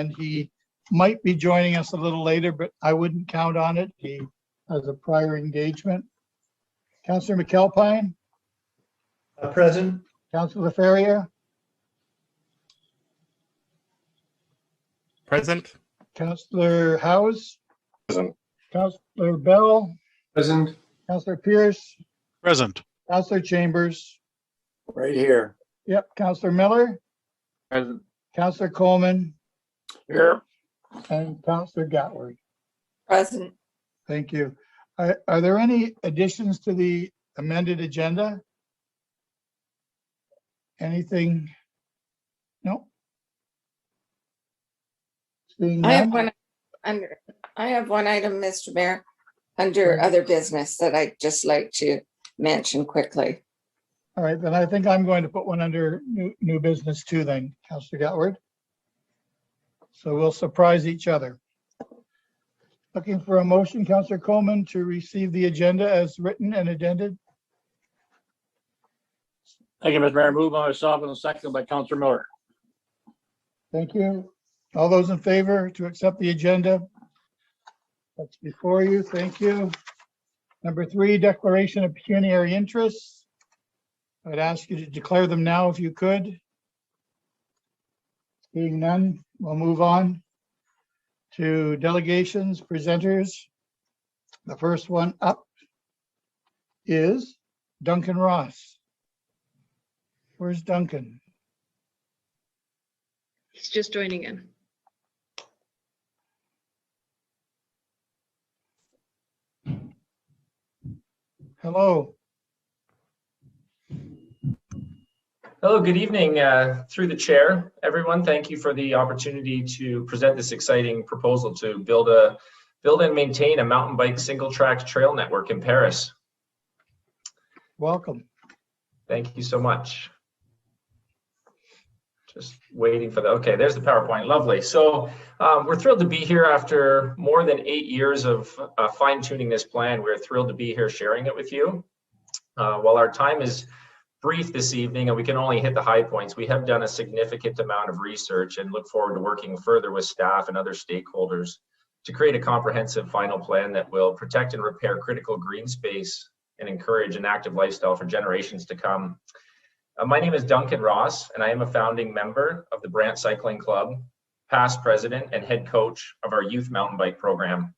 and he might be joining us a little later, but I wouldn't count on it. He has a prior engagement. Councillor McAlpine, Present. Councillor Ferrier, Present. Councillor Howes, Present. Councillor Bell, Present. Councillor Pierce, Present. Councillor Chambers, Right here. yep, Councillor Miller, Present. Councillor Coleman, Here. and Councillor Gatward. Present. Thank you. Are there any additions to the amended agenda? Anything? No? Seeing I have none? one I have one item, Mr. Mayor, under other business that I'd just like to mention quickly. All right, then I think I'm going to put one under new business too then, Councillor Gatward. So we'll surprise each other. Looking for a motion, Councillor Coleman, to receive the agenda as written and addended. Thank you, Mr. Mayor. Moved by myself and seconded by Councillor Miller. Thank you. All those in favor to accept the agenda? That's before you. Thank you. Number 3, declaration of pecuniary interests. I'd ask you to declare them now if you could. Seeing none, we'll move on to delegations, presenters. The first one up is Duncan Ross. Where's Duncan? He's just joining in. Hello. Hello, good evening. Through the chair, everyone, thank you for the opportunity to present this exciting proposal to build and maintain a mountain bike single track trail network in Paris. Welcome. Thank you so much. Just waiting for the, okay, there's the PowerPoint, lovely. So we're thrilled to be here after more than 8 years of fine tuning this plan. We're thrilled to be here sharing it with you. While our time is brief this evening and we can only hit the high points, we have done a significant amount of research and look forward to working further with staff and other stakeholders to create a comprehensive final plan that will protect and repair critical green space and encourage an active lifestyle for generations to come. My name is Duncan Ross, and I am a founding member of the Brant Cycling Club, past president and head coach of our youth mountain bike program.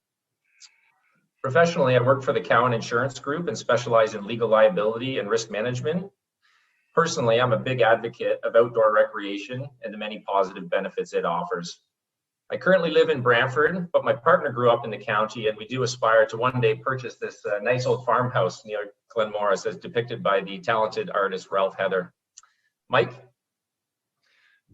Professionally, I work for the Cowan Insurance Group and specialize in legal liability and risk management. Personally, I'm a big advocate of outdoor recreation and the many positive benefits it offers. I currently live in Brantford, but my partner grew up in the county, and we do aspire to one day purchase this nice old farmhouse near Glen Morris, as depicted by the talented artist Ralph Heather. Mike?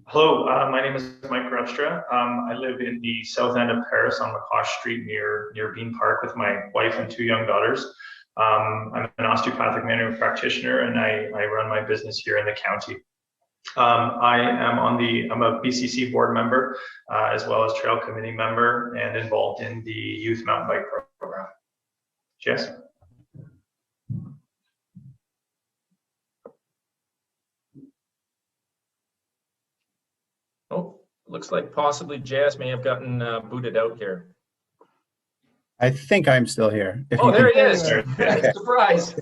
Hello, my name is Mike Grubstra. I live in the south end of Paris on Lacoste Street near Bean Park with my wife and 2 young daughters. I'm an osteopathic manual practitioner, and I run my business here in the county. I'm a BCC board member, as well as trail committee member, and involved in the youth mountain bike program. Jess? Oh, looks like possibly Jazz may have gotten booted out here. I think I'm still here. Oh, there he is. Okay. Surprise.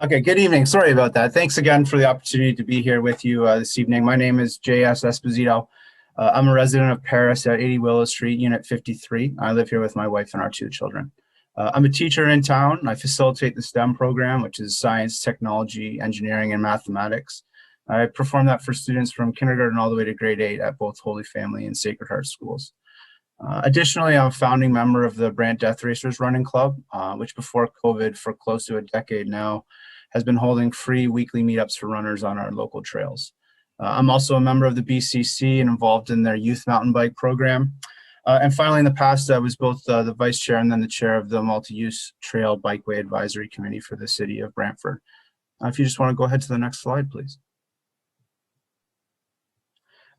Okay, good evening. Sorry about that. Thanks again for the opportunity to be here with you this evening. My name is J.S. Esposito. I'm a resident of Paris at 80 Willow Street, Unit 53. I live here with my wife and our 2 children. I'm a teacher in town. I facilitate the STEM program, which is science, technology, engineering, and mathematics. I perform that for students from kindergarten all the way to grade 8 at both Holy Family and Sacred Heart schools. Additionally, I'm a founding member of the Brant Death Racers Running Club, which before COVID for close to a decade now has been holding free weekly meetups for runners on our local trails. I'm also a member of the BCC and involved in their youth mountain bike program. And finally, in the past, I was both the vice chair and then the chair of the multi-use trail bikeway advisory committee for the city of Brantford. If you just want to go ahead to the next slide, please.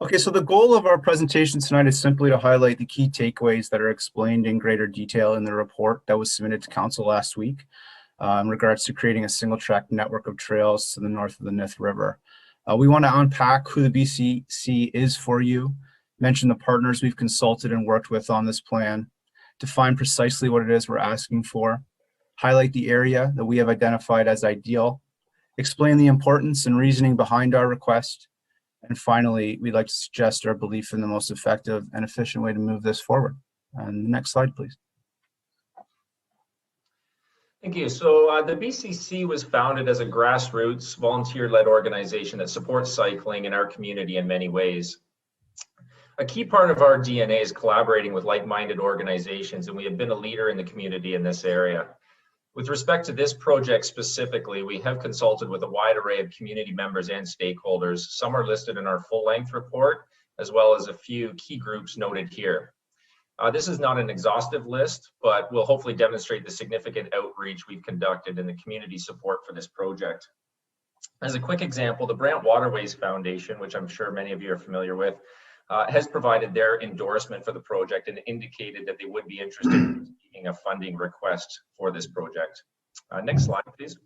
Okay, so the goal of our presentation tonight is simply to highlight the key takeaways that are explained in greater detail in the report that was submitted to council last week in regards to creating a single track network of trails to the north of the Nith River. We want to unpack who the BCC is for you, mention the partners we've consulted and worked with on this plan, define precisely what it is we're asking for, highlight the area that we have identified as ideal, explain the importance and reasoning behind our request, and finally, we'd like to suggest our belief in the most effective and efficient way to move this forward. And the next slide, please. Thank you. So the BCC was founded as a grassroots, volunteer-led organization that supports cycling in our community in many ways. A key part of our DNA is collaborating with like-minded organizations, and we have been a leader in the community in this area. With respect to this project specifically, we have consulted with a wide array of community members and stakeholders. Some are listed in our full-length report, as well as a few key groups noted here. This is not an exhaustive list, but will hopefully demonstrate the significant outreach we've conducted in the community support for this project. As a quick example, the Brant Waterways Foundation, which I'm sure many of you are familiar with, has provided their endorsement for the project and indicated that they would be interested in making a funding request for this project. Next slide, please.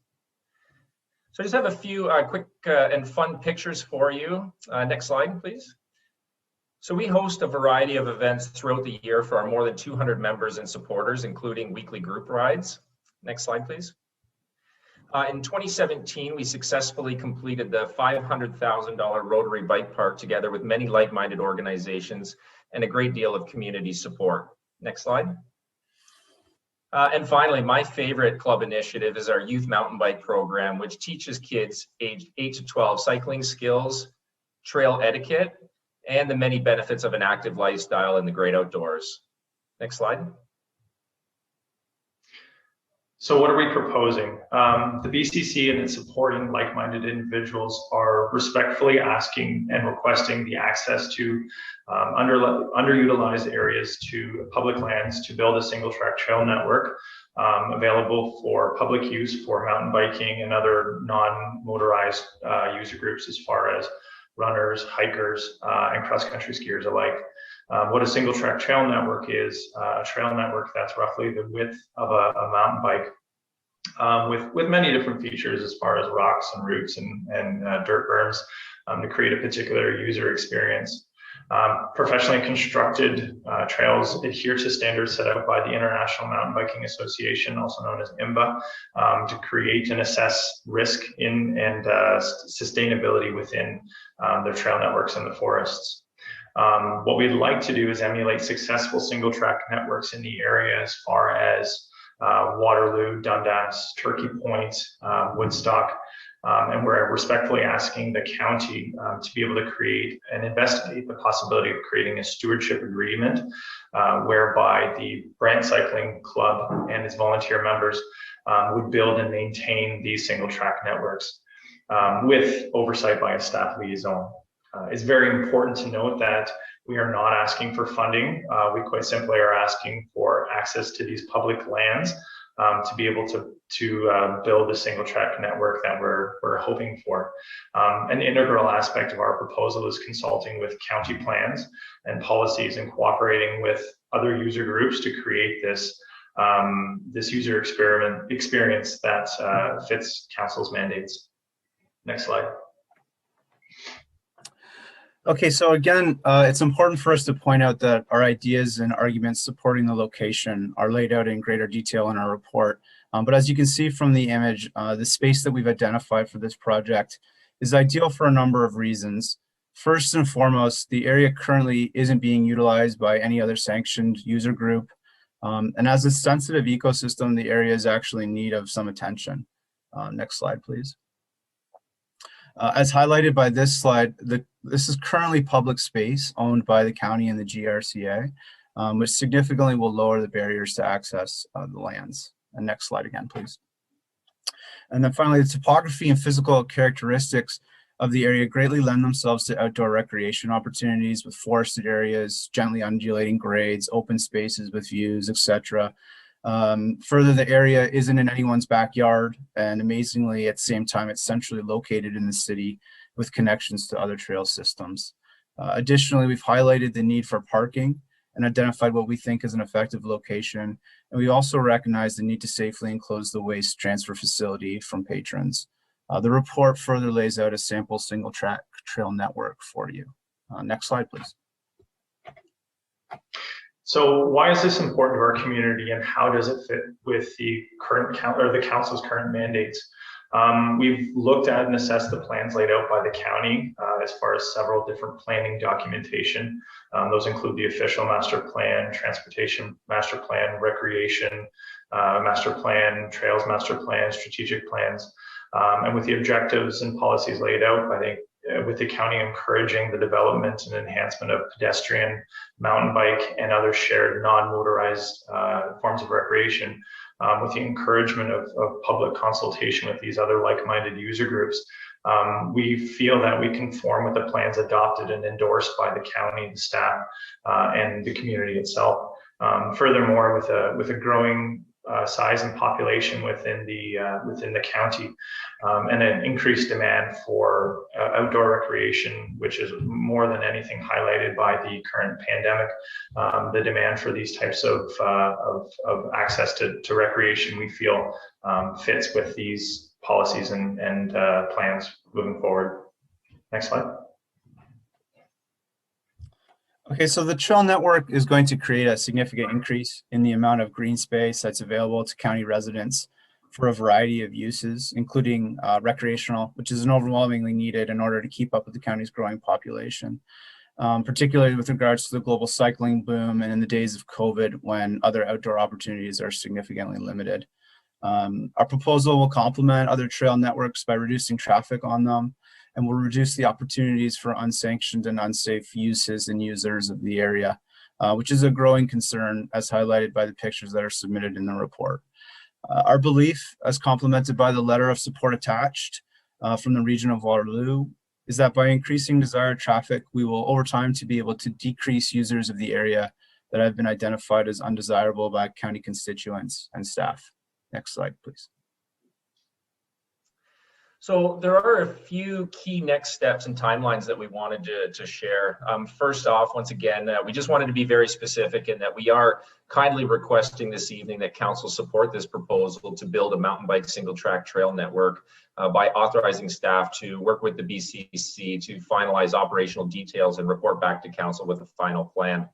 So I just have a few quick and fun pictures for you. Next slide, please. So we host a variety of events throughout the year for our more than 200 members and supporters, including weekly group rides. Next slide, please. In 2017, we successfully completed the $500,000 Rotary Bike Park together with many like-minded organizations and a great deal of community support. Next slide. And finally, my favorite club initiative is our youth mountain bike program, which teaches kids aged 8 to 12 cycling skills, trail etiquette, and the many benefits of an active lifestyle in the great outdoors. Next slide. So what are we proposing? The BCC and its supporting like-minded individuals are respectfully asking and requesting the access to underutilized areas to public lands to build a single track trail network available for public use for mountain biking and other non-motorized user groups as far as runners, hikers, and cross-country skiers alike. What a single track trail network is, a trail network that's roughly the width of a mountain bike with many different features as far as rocks and roots and dirt berms to create a particular user experience. Professionally constructed trails adhere to standards set out by the International Mountain Biking Association, also known as IMBA, to create and assess risk in and sustainability within their trail networks in the forests. What we'd like to do is emulate successful single track networks in the area as far as Waterloo, Dundas, Turkey Point, Woodstock, and we're respectfully asking the county to be able to create and investigate the possibility of creating a stewardship agreement whereby the Brant Cycling Club and its volunteer members would build and maintain these single track networks with oversight by a staff liaison. It's very important to note that we are not asking for funding. We quite simply are asking for access to these public lands to be able to build the single track network that we're hoping for. An integral aspect of our proposal is consulting with county plans and policies and cooperating with other user groups to create this user experience that fits council's mandates. Next slide. Okay, so again, it's important for us to point out that our ideas and arguments supporting the location are laid out in greater detail in our report. But as you can see from the image, the space that we've identified for this project is ideal for a number of reasons. First and foremost, the area currently isn't being utilized by any other sanctioned user group. And as a sensitive ecosystem, the area is actually in need of some attention. Next slide, please. As highlighted by this slide, this is currently public space owned by the county and the GRCA, which significantly will lower the barriers to access the lands. And next slide again, please. And then finally, the topography and physical characteristics of the area greatly lend themselves to outdoor recreation opportunities with forested areas, gently undulating grades, open spaces with views, etc. Further, the area isn't in anyone's backyard, and amazingly, at the same time, it's centrally located in the city with connections to other trail systems. Additionally, we've highlighted the need for parking and identified what we think is an effective location. And we also recognize the need to safely enclose the waste transfer facility from patrons. The report further lays out a sample single track trail network for you. Next slide, please. So why is this important to our community, and how does it fit with the current the council's current mandates? We've looked at and assessed the plans laid out by the county as far as several different planning documentation. Those include the official master plan, transportation master plan, recreation master plan, trails master plan, strategic plans. And with the objectives and policies laid out, I think with the county encouraging the development and enhancement of pedestrian, mountain bike, and other shared non-motorized forms of recreation, with the encouragement of public consultation with these other like-minded user groups, we feel that we conform with the plans adopted and endorsed by the county, the staff, and the community itself. Furthermore, with a growing size and population within the county, and an increased demand for outdoor recreation, which is more than anything highlighted by the current pandemic. The demand for these types of access to recreation, we feel, fits with these policies and plans moving forward. Next slide. Okay, so the trail network is going to create a significant increase in the amount of green space that's available to county residents for a variety of uses, including recreational, which is an overwhelmingly needed in order to keep up with the county's growing population, particularly with regards to the global cycling boom and in the days of COVID when other outdoor opportunities are significantly limited. Our proposal will complement other trail networks by reducing traffic on them, and will reduce the opportunities for unsanctioned and unsafe uses and users of the area, which is a growing concern as highlighted by the pictures that are submitted in the report. Our belief, as complemented by the letter of support attached from the region of Waterloo, is that by increasing desired traffic, we will over time to be able to decrease users of the area that have been identified as undesirable by county constituents and staff. Next slide, please. So there are a few key next steps and timelines that we wanted to share. First off, once again, we just wanted to be very specific in that we are kindly requesting this evening that council support this proposal to build a mountain bike single track trail network by authorizing staff to work with the BCC to finalize operational details and report back to council with a final plan.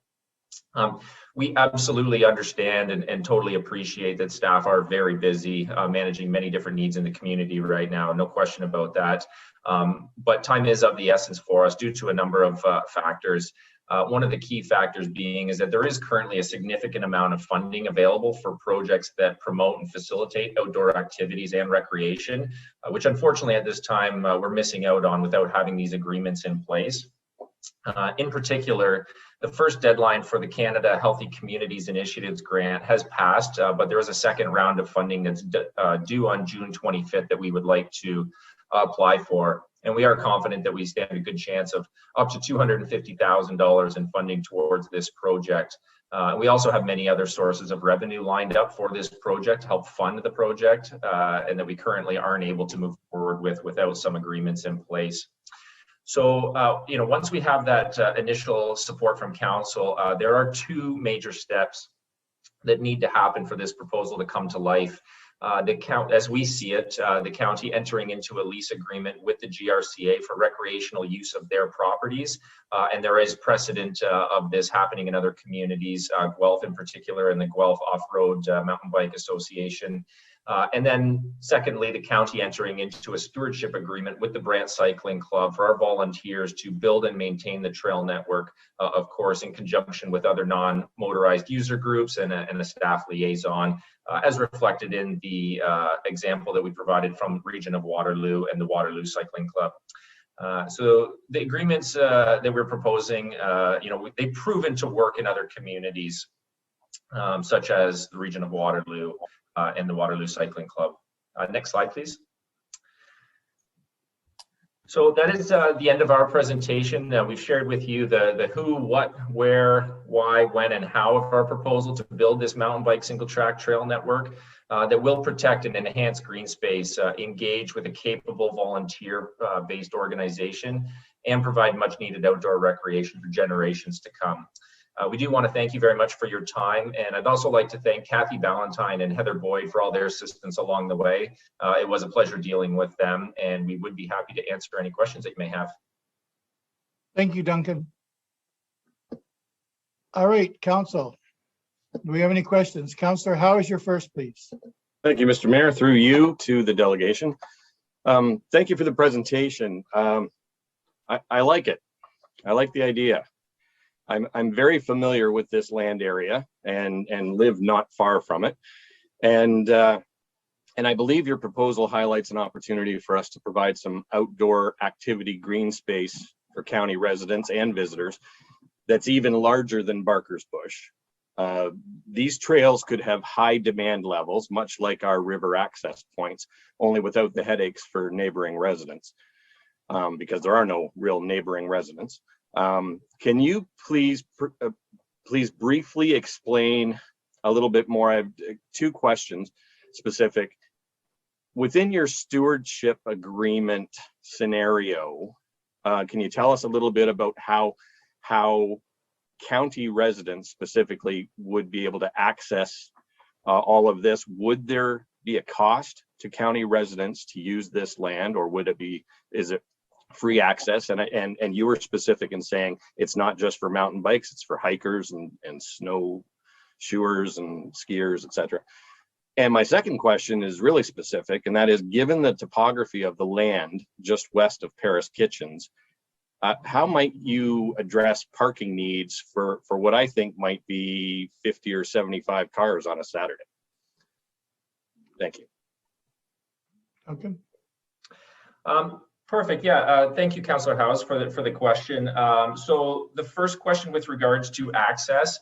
We absolutely understand and totally appreciate that staff are very busy managing many different needs in the community right now, no question about that. But time is of the essence for us due to a number of factors. One of the key factors being is that there is currently a significant amount of funding available for projects that promote and facilitate outdoor activities and recreation, which unfortunately at this time we're missing out on without having these agreements in place. In particular, the first deadline for the Canada Healthy Communities Initiatives grant has passed, but there is a second round of funding that's due on June 25th that we would like to apply for. And we are confident that we stand a good chance of up to $250,000 in funding towards this project. We also have many other sources of revenue lined up for this project to help fund the project, and that we currently aren't able to move forward with without some agreements in place. So, once we have that initial support from council, there are two major steps that need to happen for this proposal to come to life. As we see it, the county entering into a lease agreement with the GRCA for recreational use of their properties. And there is precedent of this happening in other communities, Guelph in particular, and the Guelph Off-Road Mountain Bike Association. And then secondly, the county entering into a stewardship agreement with the Brant Cycling Club for our volunteers to build and maintain the trail network, of course, in conjunction with other non-motorized user groups and a staff liaison, as reflected in the example that we provided from the region of Waterloo and the Waterloo Cycling Club. So the agreements that we're proposing, they've proven to work in other communities, such as the region of Waterloo and the Waterloo Cycling Club. Next slide, please. So that is the end of our presentation. We've shared with you the who, what, where, why, when, and how of our proposal to build this mountain bike single track trail network that will protect and enhance green space, engage with a capable volunteer-based organization, and provide much needed outdoor recreation for generations to come. We do want to thank you very much for your time, and I'd also like to thank Kathy Ballantyne and Heather Boyd for all their assistance along the way. It was a pleasure dealing with them, and we would be happy to answer any questions that you may have. Thank you, Duncan. All right, council, Do we have any questions? Counselor, how is your first, please? Thank you, Mr. Mayor. Through you to the delegation. Thank you for the presentation. I like it. I like the idea. I'm very familiar with this land area and live not far from it. And I believe your proposal highlights an opportunity for us to provide some outdoor activity green space for county residents and visitors that's even larger than Barker's Bush. These trails could have high demand levels, much like our river access points, only without the headaches for neighboring residents, because there are no real neighboring residents. Can you please briefly explain a little bit more? I have two questions specific. Within your stewardship agreement scenario, can you tell us a little bit about how county residents specifically would be able to access all of this? Would there be a cost to county residents to use this land, or is it free access? And you were specific in saying it's not just for mountain bikes, it's for hikers and snow shoers and skiers, etc. And my second question is really specific, and that is, given the topography of the land just west of Paris Kitchens, how might you address parking needs for what I think might be 50 or 75 cars on a Saturday? Thank you. Okay. Perfect. Yeah. Thank you, Councillor House, for the question. So the first question with regards to access,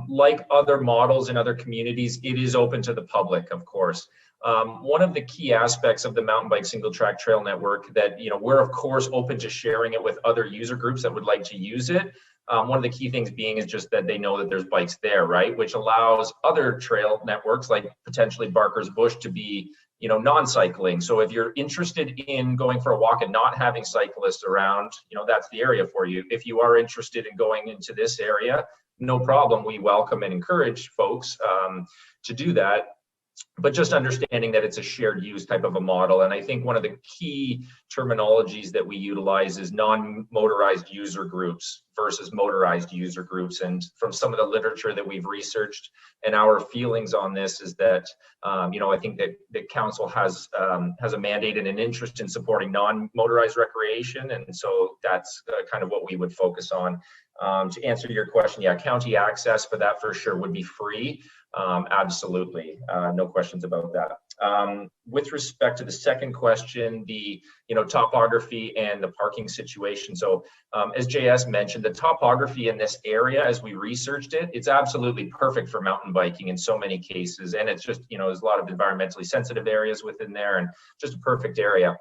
like other models in other communities, it is open to the public, of course. One of the key aspects of the mountain bike single track trail network that, we're of course open to sharing it with other user groups that would like to use it. One of the key things being is just that they know that there's bikes there, right? Which allows other trail networks like potentially Barker's Bush to be, non-cycling. So if you're interested in going for a walk and not having cyclists around, that's the area for you. If you are interested in going into this area, no problem. We welcome and encourage folks to do that. But just understanding that it's a shared use type of a model. And I think one of the key terminologies that we utilize is non-motorized user groups versus motorized user groups. And from some of the literature that we've researched and our feelings on this is that, I think that the council has a mandate and an interest in supporting non-motorized recreation. And so that's kind of what we would focus on. To answer your question, yeah, county access for that for sure would be free. Absolutely, no questions about that. With respect to the second question, the topography and the parking situation. So as JS mentioned, the topography in this area, as we researched it, it's absolutely perfect for mountain biking in so many cases. And it's just, there's a lot of environmentally sensitive areas within there and just a perfect area.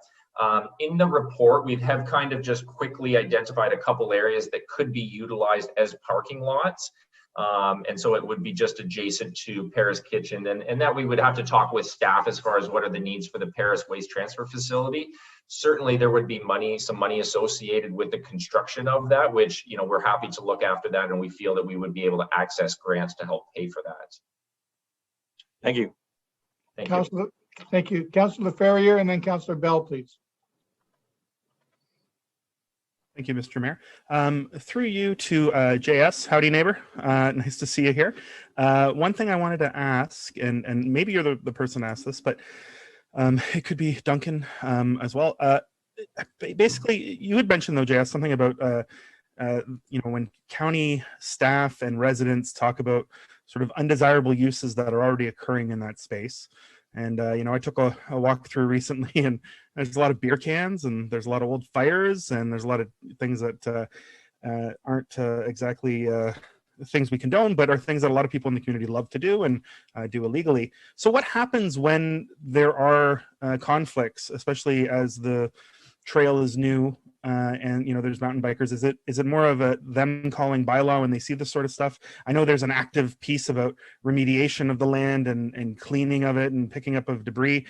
In the report, we have kind of just quickly identified a couple areas that could be utilized as parking lots. And so it would be just adjacent to Paris Kitchen, and that we would have to talk with staff as far as what are the needs for the Paris waste transfer facility. Certainly there would be some money associated with the construction of that, which, we're happy to look after that, and we feel that we would be able to access grants to help pay for that. Thank you. Thank you. Thank you. Councillor Ferrier and then Councillor Bell, please. Thank you, Mr. Mayor. Through you to JS, howdy neighbor. Nice to see you here. One thing I wanted to ask, and maybe you're the person to ask this, but it could be Duncan as well. Basically, you had mentioned though, JS, something about when county staff and residents talk about sort of undesirable uses that are already occurring in that space. And, I took a walk through recently, and there's a lot of beer cans, and there's a lot of old fires, and there's a lot of things that aren't exactly things we condone, but are things that a lot of people in the community love to do and do illegally. So what happens when there are conflicts, especially as the trail is new and there's mountain bikers? Is it more of a them calling bylaw when they see this sort of stuff? I know there's an active piece about remediation of the land and cleaning of it and picking up of debris.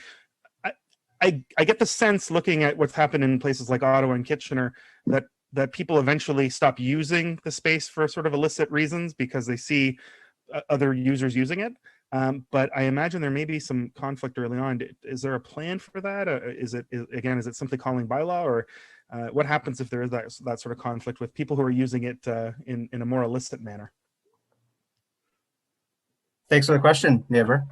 I get the sense, looking at what's happened in places like Ottawa and Kitchener, that people eventually stop using the space for sort of illicit reasons because they see other users using it. But I imagine there may be some conflict early on. Is there a plan for that? Is it simply calling bylaw, or what happens if there is that sort of conflict with people who are using it in a more illicit manner? Thanks for the question, neighbor.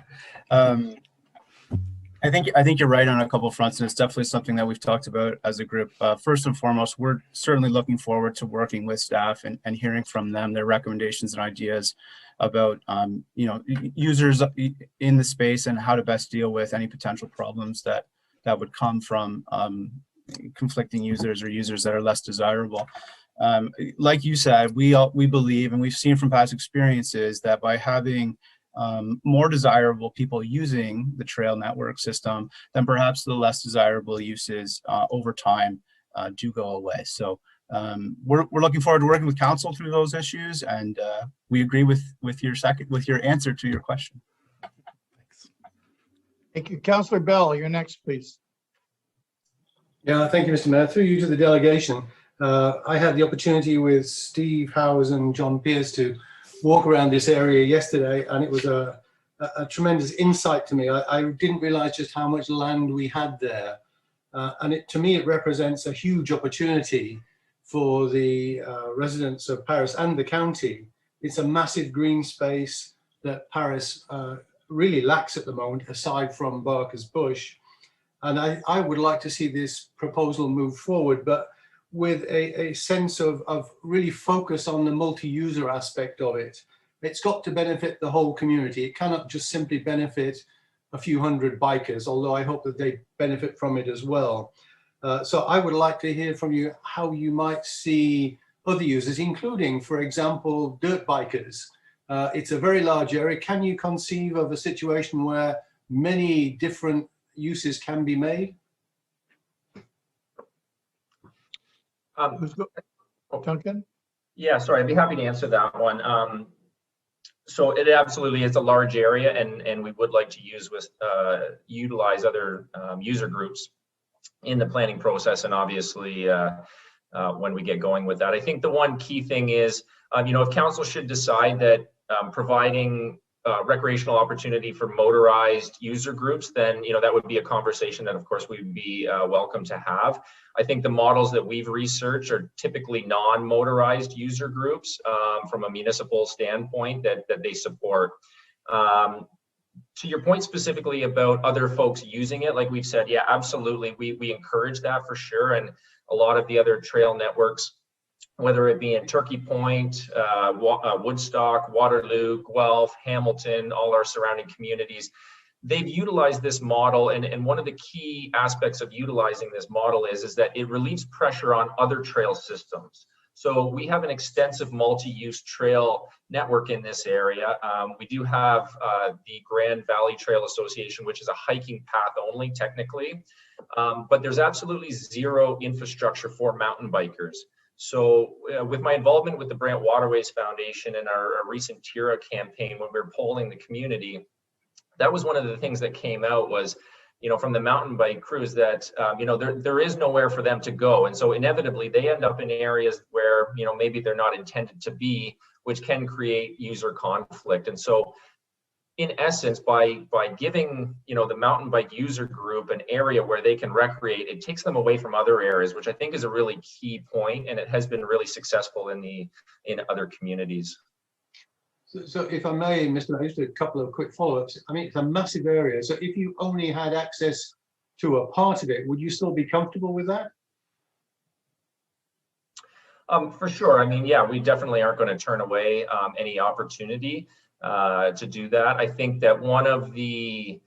I think you're right on a couple of fronts, and it's definitely something that we've talked about as a group. First and foremost, we're certainly looking forward to working with staff and hearing from them their recommendations and ideas about users in the space and how to best deal with any potential problems that would come from conflicting users or users that are less desirable. Like you said, we believe, and we've seen from past experiences, that by having more desirable people using the trail network system, then perhaps the less desirable uses over time do go away. So we're looking forward to working with council through those issues, and we agree with your answer to your question. Thank you. Councillor Bell, you're next, please. Yeah, thank you, Mr. Mayor. Through you to the delegation, I had the opportunity with Steve Howes and John Pierce to walk around this area yesterday, and it was a tremendous insight to me. I didn't realize just how much land we had there. And to me, it represents a huge opportunity for the residents of Paris and the county. It's a massive green space that Paris really lacks at the moment, aside from Barker's Bush. And I would like to see this proposal move forward, but with a sense of really focus on the multi-user aspect of it. It's got to benefit the whole community. It cannot just simply benefit a few hundred bikers, although I hope that they benefit from it as well. So I would like to hear from you how you might see other users, including, for example, dirt bikers. It's a very large area. Can you conceive of a situation where many different uses can be made? Duncan? Yeah, sorry, I'd be happy to answer that one. So it absolutely is a large area, and we would like to utilize other user groups in the planning process, and obviously when we get going with that. I think the one key thing is, if council should decide that providing recreational opportunity for motorized user groups, then that would be a conversation that of course we'd be welcome to have. I think the models that we've researched are typically non-motorized user groups from a municipal standpoint that they support. To your point specifically about other folks using it, like we've said, yeah, absolutely, we encourage that for sure. And a lot of the other trail networks, whether it be in Turkey Point, Woodstock, Waterloo, Guelph, Hamilton, all our surrounding communities, they've utilized this model. And one of the key aspects of utilizing this model is that it relieves pressure on other trail systems. So we have an extensive multi-use trail network in this area. We do have the Grand Valley Trail Association, which is a hiking path only technically, but there's absolutely zero infrastructure for mountain bikers. So with my involvement with the Brant Waterways Foundation and our recent TIRA campaign, when we were polling the community, that was one of the things that came out was, from the mountain bike crews that, there is nowhere for them to go. And so inevitably they end up in areas where, maybe they're not intended to be, which can create user conflict. And so in essence, by giving, the mountain bike user group an area where they can recreate, it takes them away from other areas, which I think is a really key point, and it has been really successful in other communities. So if I may, Mr. Mayor, just a couple of quick follow-ups. I mean, it's a massive area. So if you only had access to a part of it, would you still be comfortable with that? For sure. I mean, yeah, we definitely aren't going to turn away any opportunity to do that. I think that one of the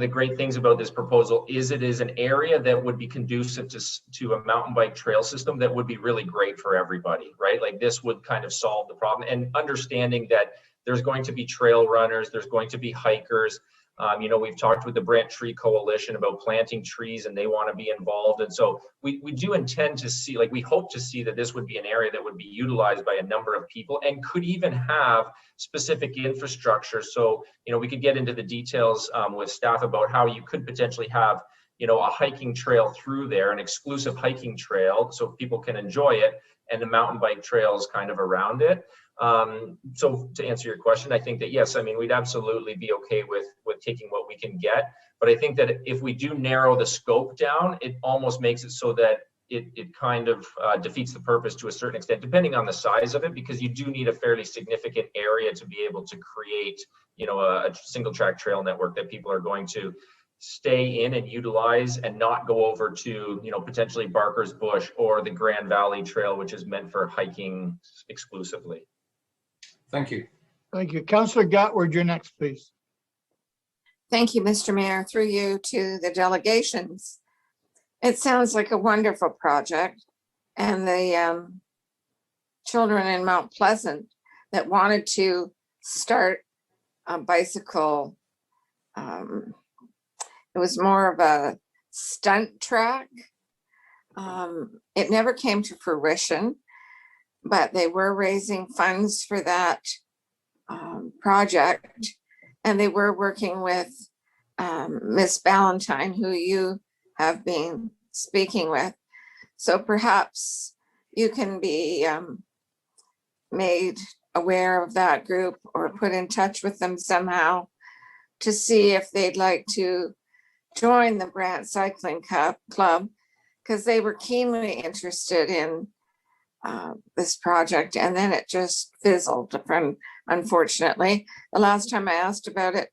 great things about this proposal is it is an area that would be conducive to a mountain bike trail system that would be really great for everybody, right? Like this would kind of solve the problem, and understanding that there's going to be trail runners, there's going to be hikers. We've talked with the Brant Tree Coalition about planting trees, and they want to be involved. And so we do intend to see, like, we hope to see that this would be an area that would be utilized by a number of people and could even have specific infrastructure. So, we could get into the details with staff about how you could potentially have, a hiking trail through there, an exclusive hiking trail, so people can enjoy it, and the mountain bike trails kind of around it. So to answer your question, I think that yes, I mean, we'd absolutely be okay with taking what we can get. But I think that if we do narrow the scope down, it almost makes it so that it kind of defeats the purpose to a certain extent, depending on the size of it, because you do need a fairly significant area to be able to create, you know, a single track trail network that people are going to stay in and utilize and not go over to, you know, potentially Barker's Bush or the Grand Valley Trail, which is meant for hiking exclusively. Thank you. Thank you. Councillor Gatward, you're next, please. Thank you, Mr. Mayor, through you to the delegations. It sounds like a wonderful project, and the children in Mount Pleasant that wanted to start a bicycle, it was more of a stunt track. It never came to fruition, but they were raising funds for that project, and they were working with Miss Ballantyne, who you have been speaking with. So perhaps you can be made aware of that group or put in touch with them somehow to see if they'd like to join the Brant Cycling Club, because they were keenly interested in this project, and then it just fizzled, unfortunately. The last time I asked about it,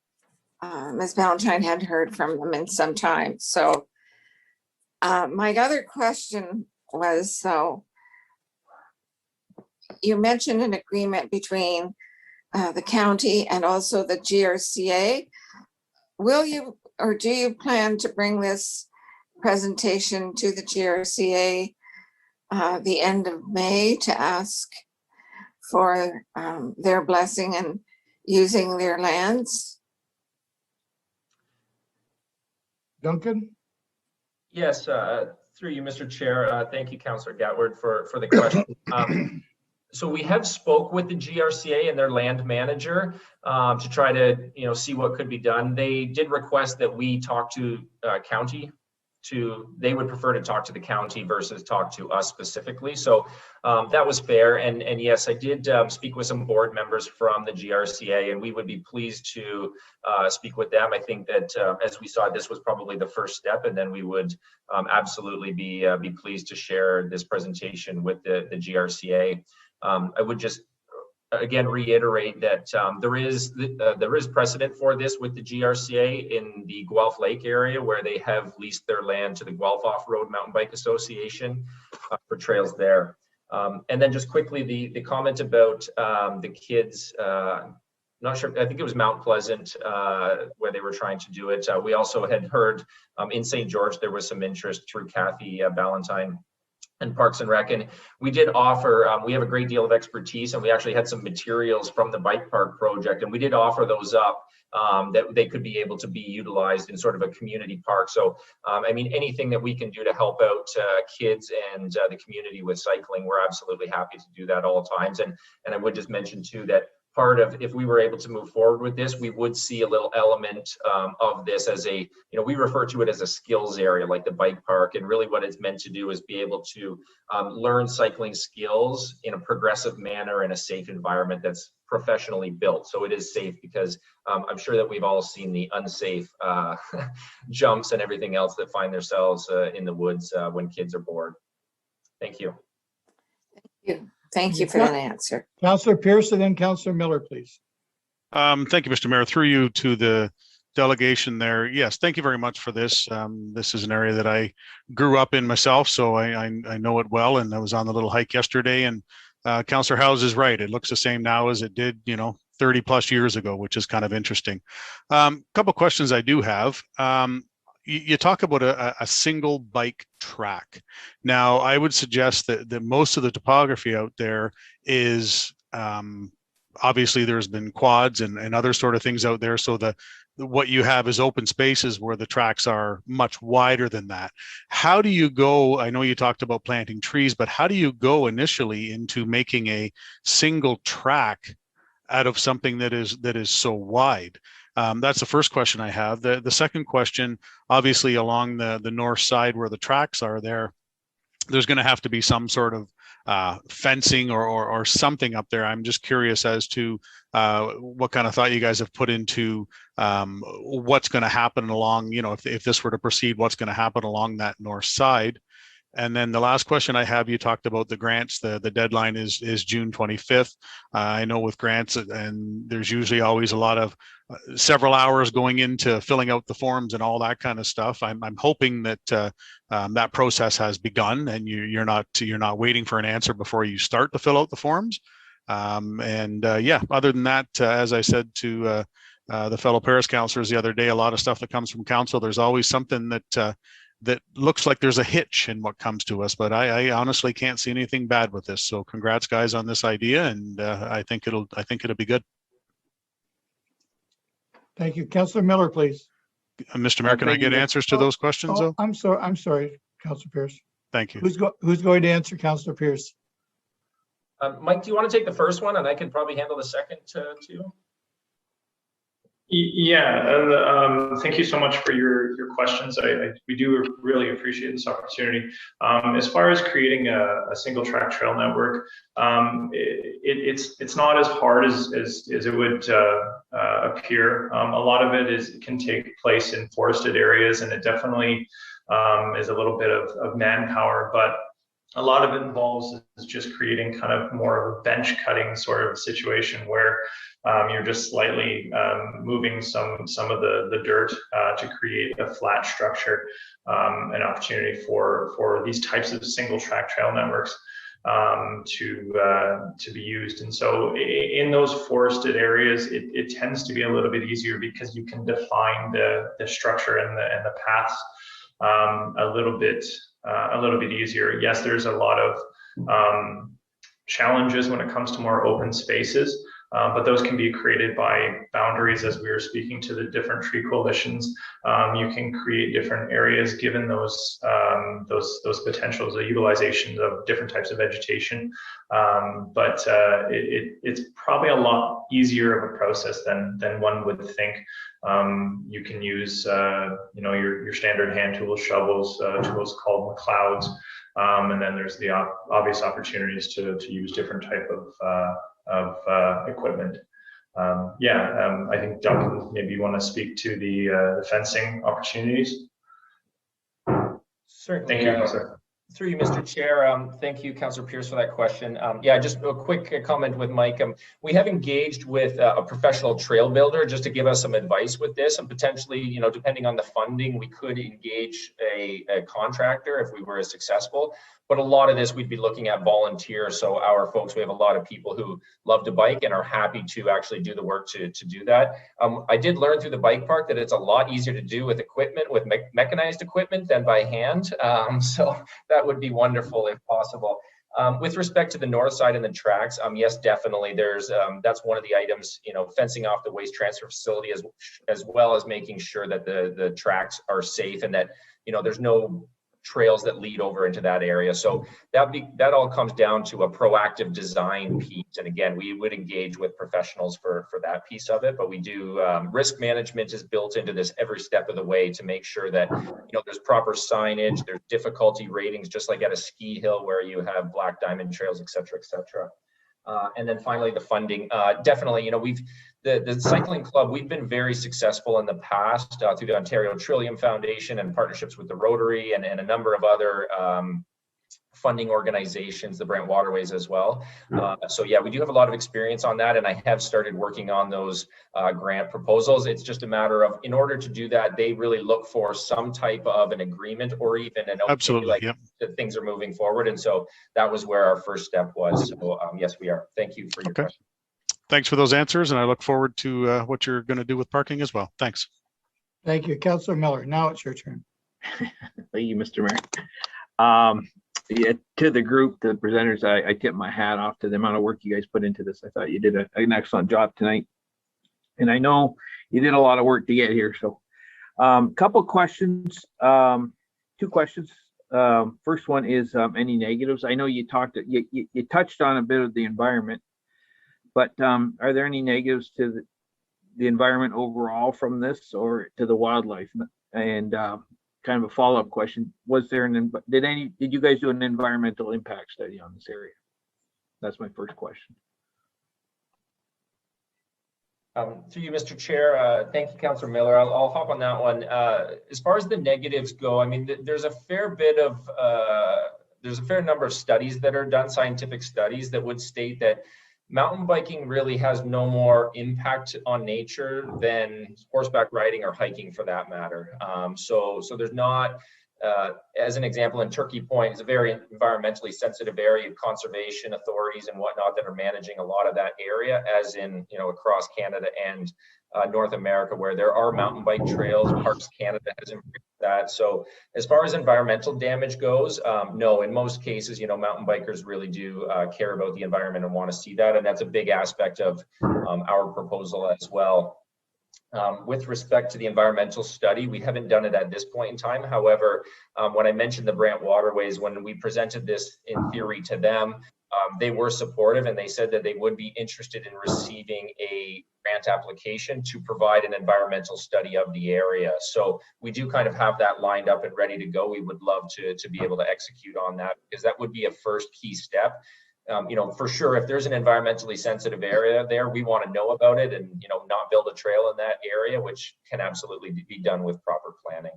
Ms. Ballantyne hadn't heard from them in some time. So my other question was, so you mentioned an agreement between the county and also the GRCA. Will you, or do you plan to bring this presentation to the GRCA the end of May to ask for their blessing and using their lands? Duncan? Yes, through you, Mr. Chair. Thank you, Councillor Gatward, for the question. So we have spoke with the GRCA and their land manager to try to, you know, see what could be done. They did request that we talk to county. They would prefer to talk to the county versus talk to us specifically. So that was fair. And yes, I did speak with some board members from the GRCA, and we would be pleased to speak with them. I think that as we saw, this was probably the first step, and then we would absolutely be pleased to share this presentation with the GRCA. I would just again reiterate that there is precedent for this with the GRCA in the Guelph Lake area, where they have leased their land to the Guelph Off-Road Mountain Bike Association for trails there. And then just quickly, the comment about the kids, not sure, I think it was Mount Pleasant where they were trying to do it. We also had heard in St. George there was some interest through Kathy Ballantyne and Parks and Rec. And we did offer, we have a great deal of expertise, and we actually had some materials from the bike park project, and we did offer those up that they could be able to be utilized in sort of a community park. So, I mean, anything that we can do to help out kids and the community with cycling, we're absolutely happy to do that all times. And I would just mention too that part of, if we were able to move forward with this, we would see a little element of this as a, you know, we refer to it as a skills area, like the bike park. And really what it's meant to do is be able to learn cycling skills in a progressive manner in a safe environment that's professionally built. So it is safe, because I'm sure that we've all seen the unsafe jumps and everything else that find themselves in the woods when kids are bored. Thank you. Thank you for that answer. Councillor Pearson and Councillor Miller, please. Thank you, Mr. Mayor. Through you to the delegation there. Yes, thank you very much for this. This is an area that I grew up in myself, so I know it well. And I was on the little hike yesterday, and Councillor Howes is right. It looks the same now as it did, 30 plus years ago, which is kind of interesting. Couple questions I do have. You talk about a single bike track. Now, I would suggest that most of the topography out there is, obviously there's been quads and other sort of things out there. So what you have is open spaces where the tracks are much wider than that. How do you go, I know you talked about planting trees, but how do you go initially into making a single track out of something that is so wide? That's the first question I have. The second question, obviously along the north side where the tracks are there's going to have to be some sort of fencing or something up there. I'm just curious as to what kind of thought you guys have put into what's going to happen along, if this were to proceed, what's going to happen along that north side. And then the last question I have, you talked about the grants. The deadline is June 25th. I know with grants, and there's usually always a lot of several hours going into filling out the forms and all that kind of stuff. I'm hoping that that process has begun, and you're not waiting for an answer before you start to fill out the forms. Yeah, other than that, as I said to the fellow Paris councillors the other day, a lot of stuff that comes from council, there's always something that looks like there's a hitch in what comes to us, but I honestly can't see anything bad with this. So congrats guys on this idea, and I think it'll be good. Thank you. Councillor Miller, please. Mr. Mayor, can I get answers to those questions though? I'm sorry, Councillor Pierce. Thank you. Who's going to answer, Councillor Pierce? Mike, do you want to take the first one, and I could probably handle the second too? Yeah, and thank you so much for your questions. We do really appreciate this opportunity. As far as creating a single track trail network, it's not as hard as it would appear. A lot of it can take place in forested areas, and it definitely is a little bit of manpower, but a lot of it involves is just creating kind of more of a bench cutting sort of situation where you're just slightly moving some of the dirt to create a flat structure, an opportunity for these types of single track trail networks to be used. And so in those forested areas, it tends to be a little bit easier because you can define the structure and the paths a little bit easier. Yes, there's a lot of challenges when it comes to more open spaces, but those can be created by boundaries. As we were speaking to the different tree coalitions, you can create different areas given those potentials, the utilization of different types of vegetation. But it's probably a lot easier of a process than one would think. You can use your standard hand tools, shovels, tools called McLeods, and then there's the obvious opportunities to use different type of equipment. I think Duncan, maybe you want to speak to the fencing opportunities. Certainly. Thank you, sir. Through you, Mr. Chair. Thank you, Councillor Pierce, for that question. Just a quick comment with Mike. We have engaged with a professional trail builder just to give us some advice with this, and potentially, depending on the funding, we could engage a contractor if we were successful. But a lot of this, we'd be looking at volunteers. So our folks, we have a lot of people who love to bike and are happy to actually do the work to do that. I did learn through the bike park that it's a lot easier to do with equipment, with mechanized equipment, than by hand. So that would be wonderful if possible. With respect to the north side and the tracks, yes, definitely. There's that's one of the items, fencing off the waste transfer facility as well as making sure that the tracks are safe and that there's no trails that lead over into that area. So that all comes down to a proactive design piece. And again, we would engage with professionals for that piece of it, but we do risk management is built into this every step of the way to make sure that there's proper signage, there's difficulty ratings, just like at a ski hill where you have black diamond trails, et cetera, et cetera. And then finally, the funding. Definitely, the cycling club, we've been very successful in the past through the Ontario Trillium Foundation and partnerships with the Rotary and a number of other funding organizations, the Brant Waterways as well. So yeah, we do have a lot of experience on that, and I have started working on those grant proposals. It's just a matter of, in order to do that, they really look for some type of an agreement or even an absolutely, that things are moving forward. And so that was where our first step was. So yes, we are. Thank you for your question. Thanks for those answers, and I look forward to what you're going to do with parking as well. Thanks. Thank you, Councillor Miller. Now it's your turn. Thank you, Mr. Mayor. To the group, the presenters, I tip my hat off to the amount of work you guys put into this. I thought you did an excellent job tonight, and I know you did a lot of work to get here. So, couple questions, 2 questions. First one is any negatives. I know you touched on a bit of the environment, but are there any negatives to the environment overall from this, or to the wildlife? And kind of a follow-up question: was there did you guys do an environmental impact study on this area? That's my first question. Through you, Mr. Chair, thank you, Councillor Miller. I'll hop on that one. As far as the negatives go, I mean, there's a fair number of studies that are done, scientific studies that would state that mountain biking really has no more impact on nature than horseback riding or hiking, for that matter. So there's not. As an example, in Turkey Point, it's a very environmentally sensitive area of conservation authorities and whatnot that are managing a lot of that area, as in, across Canada and North America, where there are mountain bike trails. Parks Canada has improved that. So as far as environmental damage goes, no, in most cases, mountain bikers really do care about the environment and want to see that. And that's a big aspect of our proposal as well. With respect to the environmental study, we haven't done it at this point in time. However, when I mentioned the Brant waterways, when we presented this in theory to them, they were supportive, and they said that they would be interested in receiving a grant application to provide an environmental study of the area. So we do kind of have that lined up and ready to go. We would love to be able to execute on that, because that would be a first key step. For sure, if there's an environmentally sensitive area there, we want to know about it and, not build a trail in that area, which can absolutely be done with proper planning.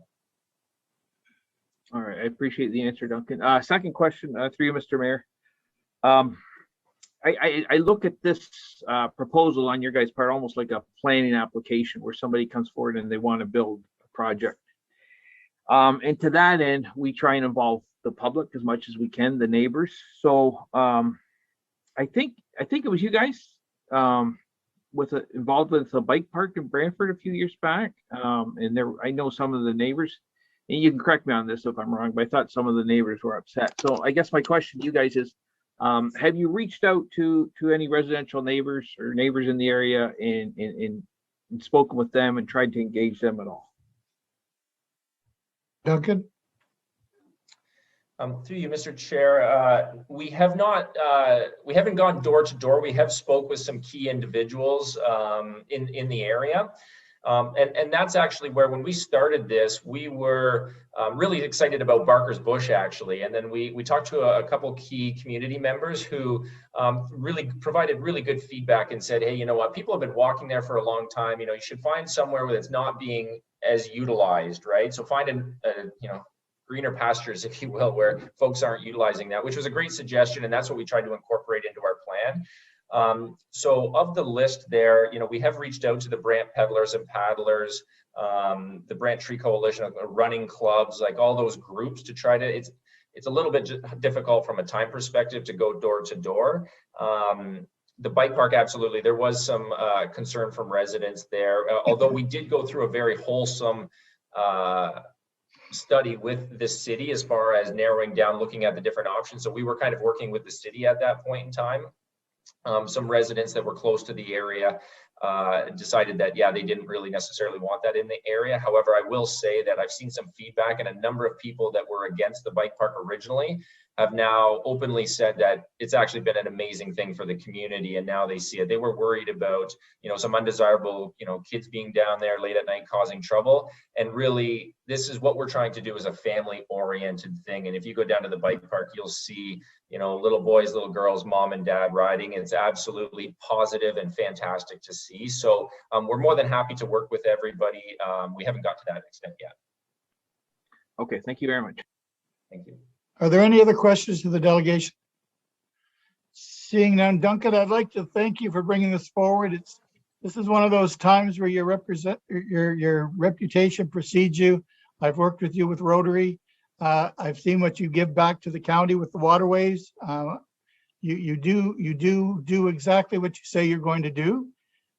All right, I appreciate the answer, Duncan. Second question, through you, Mr. Mayor. I look at this proposal on your guys' part almost like a planning application where somebody comes forward and they want to build a project. And to that end, we try and involve the public as much as we can, the neighbors. So I think it was you guys involved with the bike park in Brantford a few years back. And I know some of the neighbors, and you can correct me on this if I'm wrong, but I thought some of the neighbors were upset. So I guess my question to you guys is, have you reached out to any residential neighbors or neighbors in the area and spoken with them and tried to engage them at all? Duncan? Through you, Mr. Chair, we haven't gone door to door. We have spoke with some key individuals in the area. And that's actually where, when we started this, we were really excited about Barker's Bush, actually. And then we talked to a couple key community members who really provided really good feedback and said, hey, you know what, people have been walking there for a long time. You should find somewhere where it's not being as utilized, right? So find greener pastures, if you will, where folks aren't utilizing that, which was a great suggestion. And that's what we tried to incorporate into our plan. So of the list there, we have reached out to the Brant Peddlers and Paddlers, the Brant Tree Coalition, running clubs, like all those groups, to try to, it's a little bit difficult from a time perspective to go door to door. The bike park, absolutely. There was some concern from residents there, although we did go through a very wholesome study with the city as far as narrowing down, looking at the different options. So we were kind of working with the city at that point in time. Some residents that were close to the area decided that, yeah, they didn't really necessarily want that in the area. However, I will say that I've seen some feedback, and a number of people that were against the bike park originally have now openly said that it's actually been an amazing thing for the community, and now they see it. They were worried about, some undesirable, kids being down there late at night causing trouble. And really, this is what we're trying to do, is a family-oriented thing. And if you go down to the bike park, you'll see, little boys, little girls, mom and dad riding. It's absolutely positive and fantastic to see. So we're more than happy to work with everybody. We haven't got to that extent yet. Okay, thank you very much. Thank you. Are there any other questions to the delegation? Seeing none, Duncan, I'd like to thank you for bringing this forward. This is one of those times where your reputation precedes you. I've worked with you with Rotary. I've seen what you give back to the county with the waterways. You do exactly what you say you're going to do.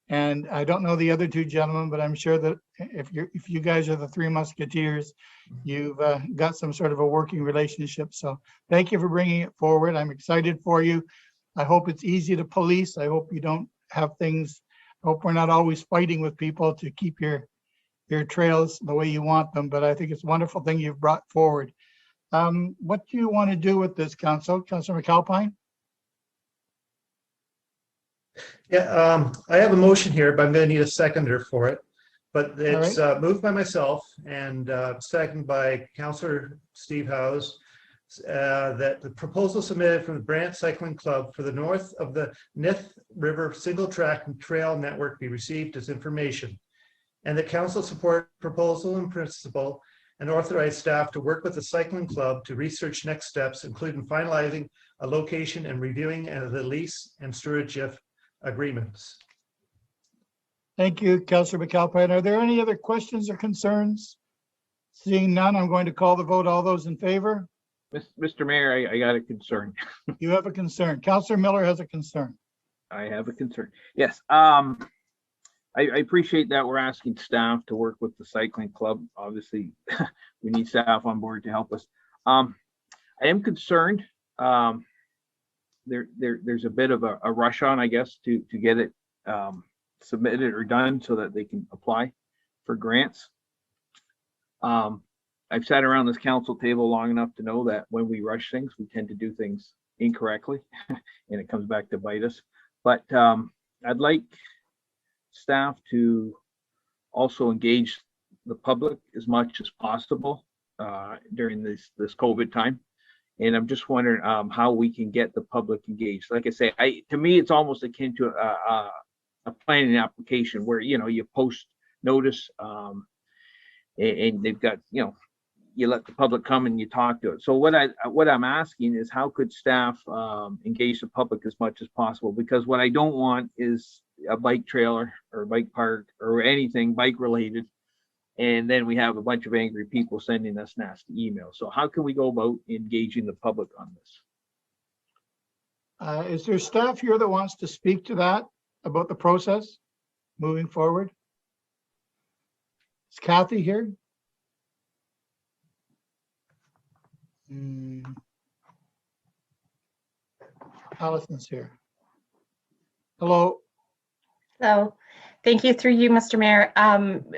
And I don't know the other two gentlemen, but I'm sure that if you guys are the Three Musketeers, you've got some sort of a working relationship. So thank you for bringing it forward. I'm excited for you. I hope it's easy to police. I hope you don't have things. I hope we're not always fighting with people to keep your trails the way you want them. But I think it's a wonderful thing you've brought forward. What do you want to do with this, Councilor McAlpine? Yeah, I have a motion here, but I'm going to need a seconder for it. But it's moved by myself and seconded by Councillor Steve Howes, that the proposal submitted from the Brant Cycling Club for the north of the Nith River single track and trail network be received as information, and that council support proposal in principle and authorize staff to work with the cycling club to research next steps, including finalizing a location and reviewing the lease and stewardship agreements. Thank you, Councillor McAlpine. Are there any other questions or concerns? Seeing none, I'm going to call the vote. All those in favor? Mr. Mayor, I got a concern. You have a concern. Councillor Miller has a concern. I have a concern. Yes, I appreciate that we're asking staff to work with the cycling club. Obviously, we need staff on board to help us. I am concerned. There's a bit of a rush on, I guess, to get it submitted or done so that they can apply for grants. I've sat around this council table long enough to know that when we rush things, we tend to do things incorrectly and it comes back to bite us. But I'd like staff to also engage the public as much as possible during this COVID time. And I'm just wondering how we can get the public engaged. Like I say, to me, it's almost akin to a planning application where, you know, you post notice and they've got, you know, you let the public come and you talk to it. So what I'm asking is how could staff engage the public as much as possible? Because what I don't want is a bike trailer or bike park or anything bike related. And then we have a bunch of angry people sending us nasty emails. So how can we go about engaging the public on this? Is there staff here that wants to speak to that about the process moving forward? Is Kathy here? Allison's here. Hello. So, thank you through you, Mr. Mayor.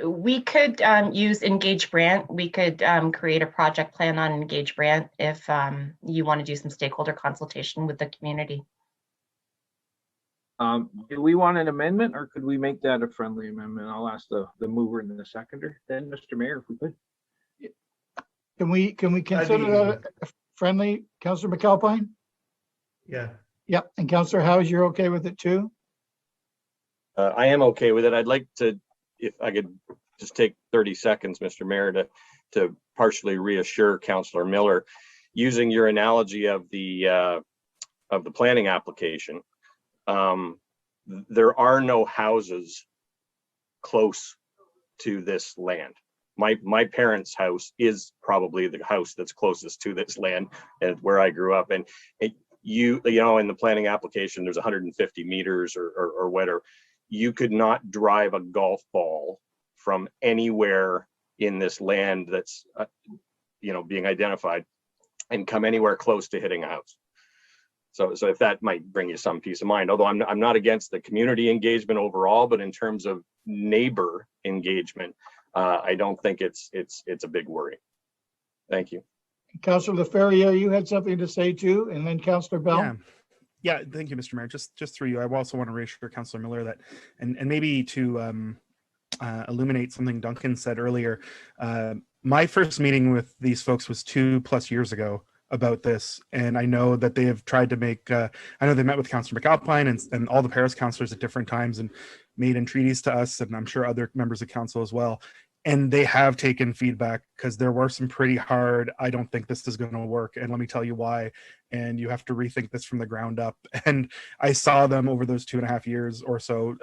We could use Engage Brant. We could create a project plan on Engage Brant if you want to do some stakeholder consultation with the community. Do we want an amendment or could we make that a friendly amendment? I'll ask the mover and the seconder then, Mr. Mayor, if we could. Can we consider that a friendly, Councillor McAlpine? Yeah. Yep, and Councillor Howes, you're okay with it too? I am okay with it. I'd like to, if I could just take 30 seconds, Mr. Mayor, to partially reassure Councillor Miller, using your analogy of the planning application. There are no houses close to this land. My parents' house is probably the house that's closest to this land and where I grew up. And you know, in the planning application, there's 150 meters or whatever. You could not drive a golf ball from anywhere in this land that's, you know, being identified and come anywhere close to hitting a house. So if that might bring you some peace of mind, although I'm not against the community engagement overall, but in terms of neighbor engagement, I don't think it's a big worry. Thank you. Councillor Leferrier, you had something to say too, and then Councillor Bell. Yeah, thank you, Mr. Mayor. Just through you, I also want to reassure Councillor Miller that, and maybe to illuminate something Duncan said earlier, my first meeting with these folks was 2+ years ago about this, and I know that they have tried to make, I know they met with Councillor McAlpine and all the Paris councillors at different times and made entreaties to us, and I'm sure other members of council as well. And they have taken feedback because there were some pretty hard, I don't think this is going to work. And let me tell you why. And you have to rethink this from the ground up. And I saw them over those 2.5 years or so,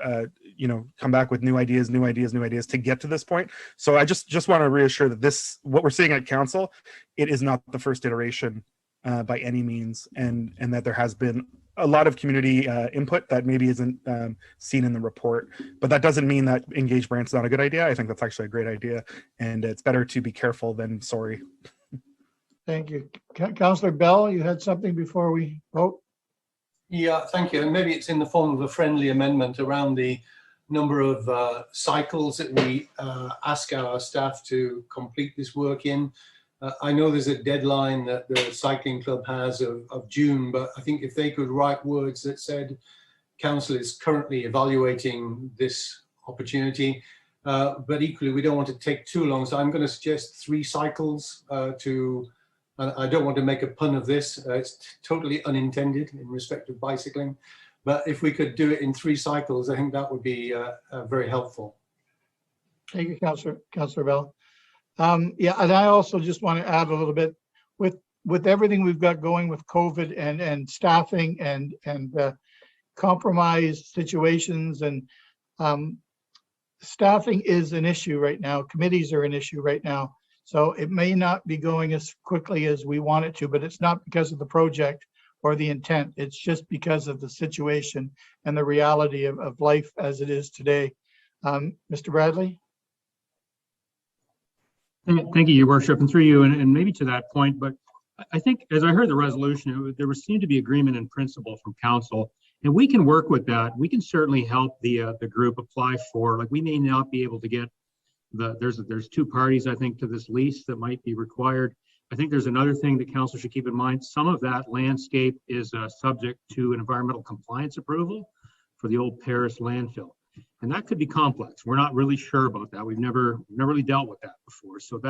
you know, come back with new ideas to get to this point. So I just want to reassure that this, what we're seeing at council, it is not the first iteration by any means. And that there has been a lot of community input that maybe isn't seen in the report, but that doesn't mean that Engage Brant's not a good idea. I think that's actually a great idea, and it's better to be careful than sorry. Thank you. Councillor Bell, you had something before we vote? Yeah, thank you. And maybe it's in the form of a friendly amendment around the number of cycles that we ask our staff to complete this work in. I know there's a deadline that the cycling club has of June, but I think if they could write words that said council is currently evaluating this opportunity, but equally we don't want to take too long. So I'm going to suggest 3 cycles to and I don't want to make a pun of this, it's totally unintended in respect of bicycling, but if we could do it in 3 cycles, I think that would be very helpful. Thank you, Councillor Bell. Yeah, and I also just want to add a little bit with everything we've got going with COVID and staffing and compromised situations, and staffing is an issue right now. Committees are an issue right now. So it may not be going as quickly as we want it to, but it's not because of the project or the intent. It's just because of the situation and the reality of life as it is today. Mr. Bradley? Thank you, Your Worship, and through you, and maybe to that point, but I think as I heard the resolution, there seemed to be agreement in principle from council, and we can work with that. We can certainly help the group apply for, like, we may not be able to get there's 2 parties, I think, to this lease that might be required. I think there's another thing that council should keep in mind. Some of that landscape is subject to an environmental compliance approval for the old Paris landfill. And that could be complex. We're not really sure about that. We've never really dealt with that before. So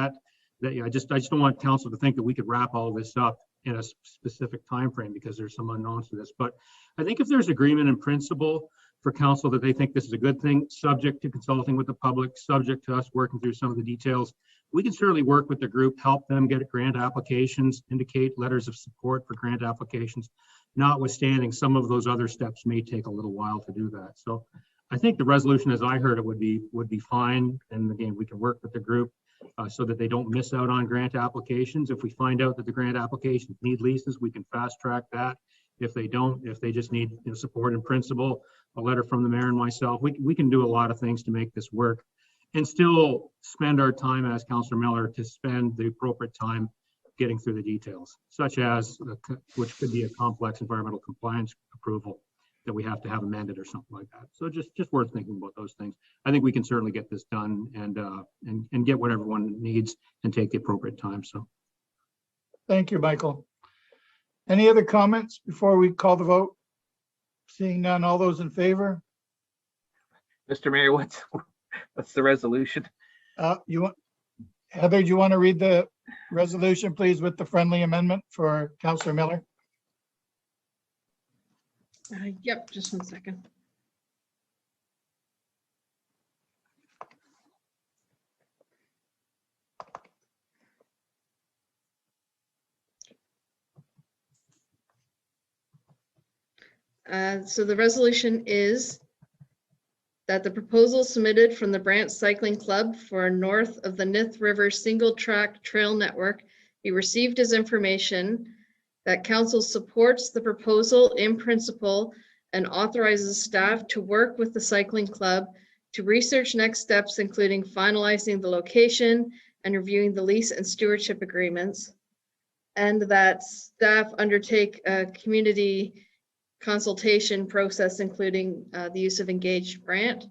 yeah, I just don't want council to think that we could wrap all this up in a specific time frame because there's some unknowns to this. But I think if there's agreement in principle for council that they think this is a good thing, subject to consulting with the public, subject to us working through some of the details, we can certainly work with the group, help them get grant applications, indicate letters of support for grant applications, notwithstanding some of those other steps may take a little while to do that. So I think the resolution, as I heard it, would be fine. And again, we can work with the group so that they don't miss out on grant applications. If we find out that the grant applications need leases, we can fast track that. If they don't, if they just need support in principle, a letter from the mayor and myself, we can do a lot of things to make this work and still spend our time, as Councillor Miller, to spend the appropriate time getting through the details, such as, which could be a complex environmental compliance approval that we have to have amended or something like that. So just worth thinking about those things. I think we can certainly get this done and get what everyone needs and take the appropriate time. So Thank you, Michael. Any other comments before we call the vote? Seeing none, all those in favor? Mr. Mayor, what's the resolution? Heather, do you want to read the resolution, please, with the friendly amendment for Councillor Miller? Yep, just 1 second. So the resolution is that the proposal submitted from the Brant Cycling Club for north of the Nith River single track trail network be received as information, that council supports the proposal in principle and authorizes staff to work with the cycling club to research next steps, including finalizing the location and reviewing the lease and stewardship agreements, and that staff undertake a community consultation process, including the use of engaged Brant.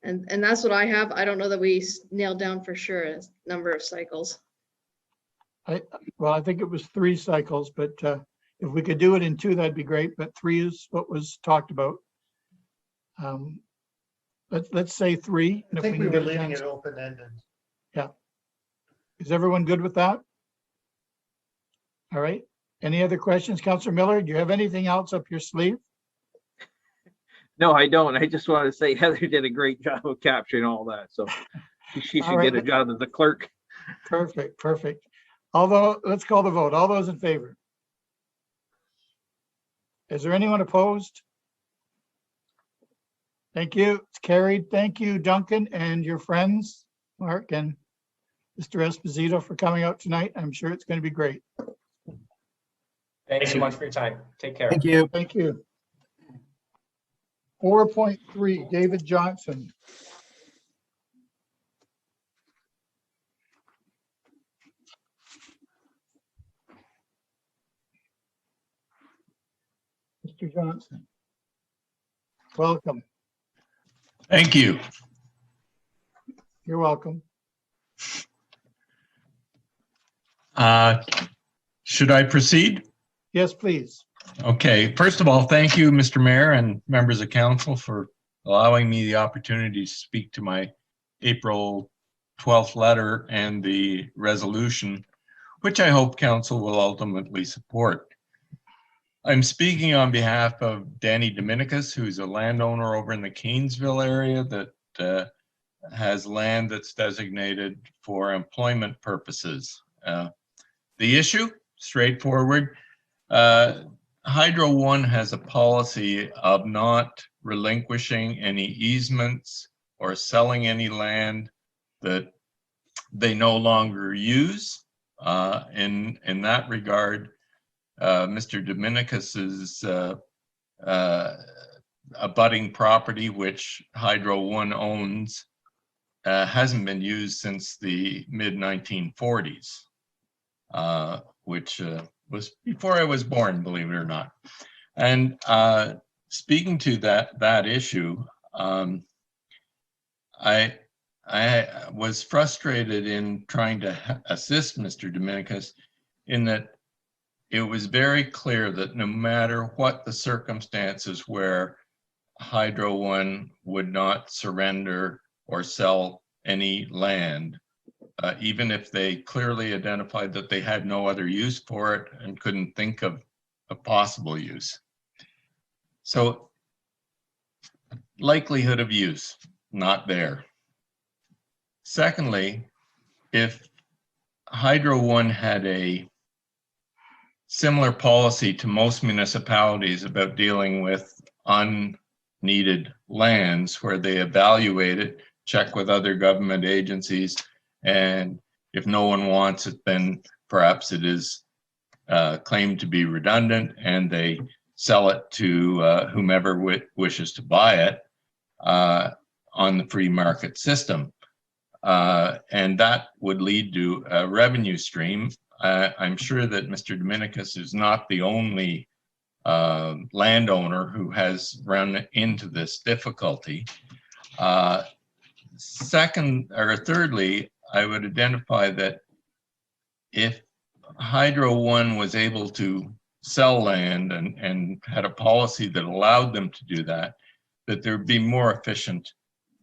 And that's what I have. I don't know that we nailed down for sure a number of cycles. Well, I think it was 3 cycles, but if we could do it in 2, that'd be great. But 3 is what was talked about. Let's say 3. I think we were leaving it open-ended. Yeah. Is everyone good with that? All right. Any other questions? Councillor Miller, do you have anything else up your sleeve? No, I don't. I just want to say Heather did a great job of capturing all that. So she should get a job as a clerk. Perfect, perfect. Although, let's call the vote. All those in favor? Is there anyone opposed? Thank you. It's carried. Thank you, Duncan, and your friends, Mark and Mr. Esposito, for coming out tonight. I'm sure it's going to be great. Thanks so much for your time. Take care. Thank you. Thank you. 4.3, David Johnson. Mr. Johnson. Welcome. Thank you. You're welcome. Should I proceed? Yes, please. Okay. First of all, thank you, Mr. Mayor and members of council, for allowing me the opportunity to speak to my April 12th letter and the resolution. which I hope council will ultimately support. I'm speaking on behalf of Danny Dominicus, who's a landowner over in the Canesville area that has land that's designated for employment purposes. The issue, straightforward. Hydro One has a policy of not relinquishing any easements or selling any land that they no longer use. In that regard, Mr. Dominicus's abutting property, which Hydro One owns, hasn't been used since the mid-1940s, which was before I was born, believe it or not. And speaking to that issue, I was frustrated in trying to assist Mr. Dominicus in that it was very clear that no matter what the circumstances where Hydro One would not surrender or sell any land, even if they clearly identified that they had no other use for it and couldn't think of a possible use. So likelihood of use, not there. Secondly, if Hydro One had a similar policy to most municipalities about dealing with unneeded lands, where they evaluate it, check with other government agencies, and if no one wants it, then perhaps it is claimed to be redundant and they sell it to whomever wishes to buy it on the free market system. And that would lead to a revenue stream. I'm sure that Mr. Dominicus is not the only landowner who has run into this difficulty. Thirdly, I would identify that if Hydro One was able to sell land and had a policy that allowed them to do that, that there'd be more efficient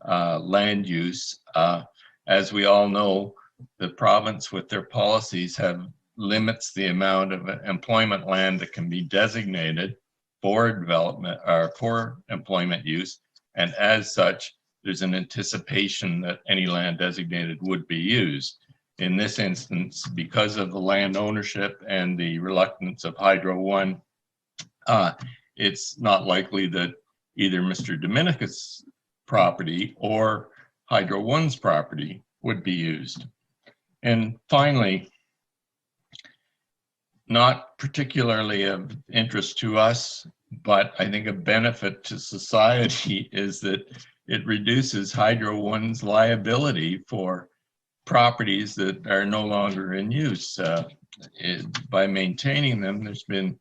land use. As we all know, the province with their policies have limits the amount of employment land that can be designated for development or for employment use. And as such, there's an anticipation that any land designated would be used. In this instance, because of the land ownership and the reluctance of Hydro One, it's not likely that either Mr. Dominicus' property or Hydro One's property would be used. And finally, not particularly of interest to us, but I think a benefit to society is that it reduces Hydro One's liability for properties that are no longer in use. By maintaining them, there's been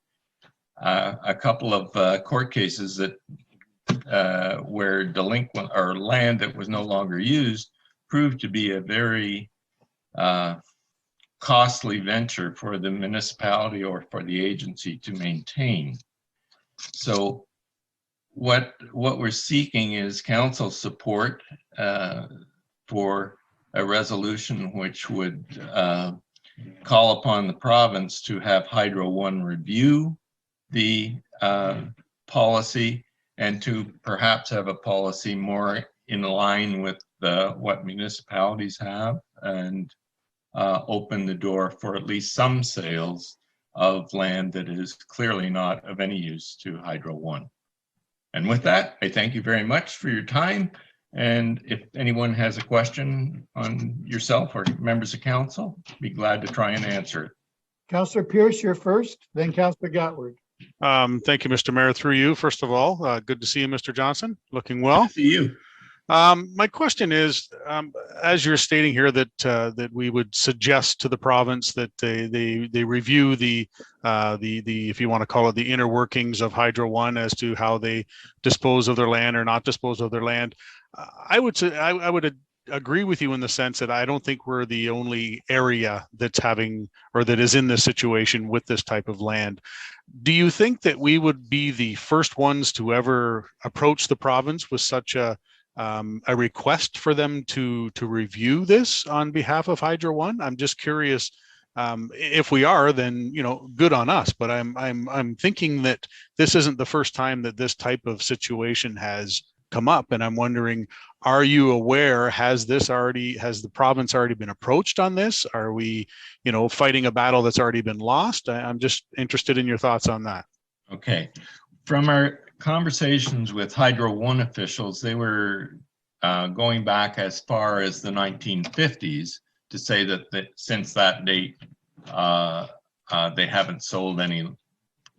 a couple of court cases that where delinquent or land that was no longer used proved to be a very costly venture for the municipality or for the agency to maintain. So what we're seeking is council support for a resolution which would call upon the province to have Hydro One review the policy and to perhaps have a policy more in line with what municipalities have, and open the door for at least some sales of land that is clearly not of any use to Hydro One. And with that, I thank you very much for your time. And if anyone has a question on yourself or members of council, be glad to try and answer it. Councillor Pierce, you're first, then Councillor Gatward. Thank you, Mr. Mayor, through you, first of all. Good to see you, Mr. Johnson. Looking well. Good to see you. My question is, as you're stating here that we would suggest to the province that they review the if you want to call it the inner workings of Hydro One as to how they dispose of their land or not dispose of their land. I would say I would agree with you in the sense that I don't think we're the only area that's having or that is in this situation with this type of land. Do you think that we would be the first ones to ever approach the province with such a request for them to review this on behalf of Hydro One? I'm just curious If we are, then, you know, good on us. But I'm thinking that this isn't the first time that this type of situation has come up, and I'm wondering, are you aware? Has the province already been approached on this? Are we, you know, fighting a battle that's already been lost? I'm just interested in your thoughts on that. Okay. From our conversations with Hydro One officials, they were going back as far as the 1950s to say that since that date, they haven't sold any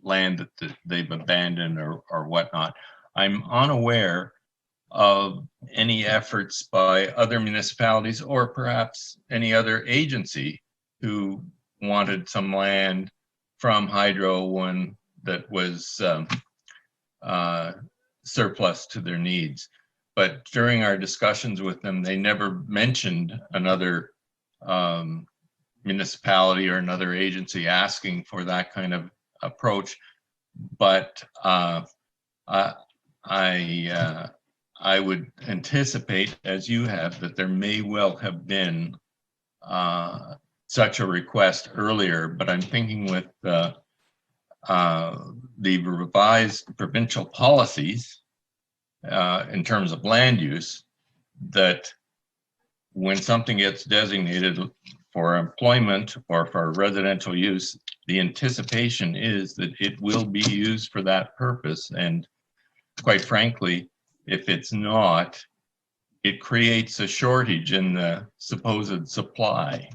land that they've abandoned or whatnot. I'm unaware of any efforts by other municipalities or perhaps any other agency who wanted some land from Hydro One that was surplus to their needs. But during our discussions with them, they never mentioned another municipality or another agency asking for that kind of approach. But I would anticipate, as you have, that there may well have been such a request earlier. But I'm thinking with the revised provincial policies in terms of land use, that when something gets designated for employment or for residential use, the anticipation is that it will be used for that purpose. And quite frankly, if it's not, it creates a shortage in the supposed supply.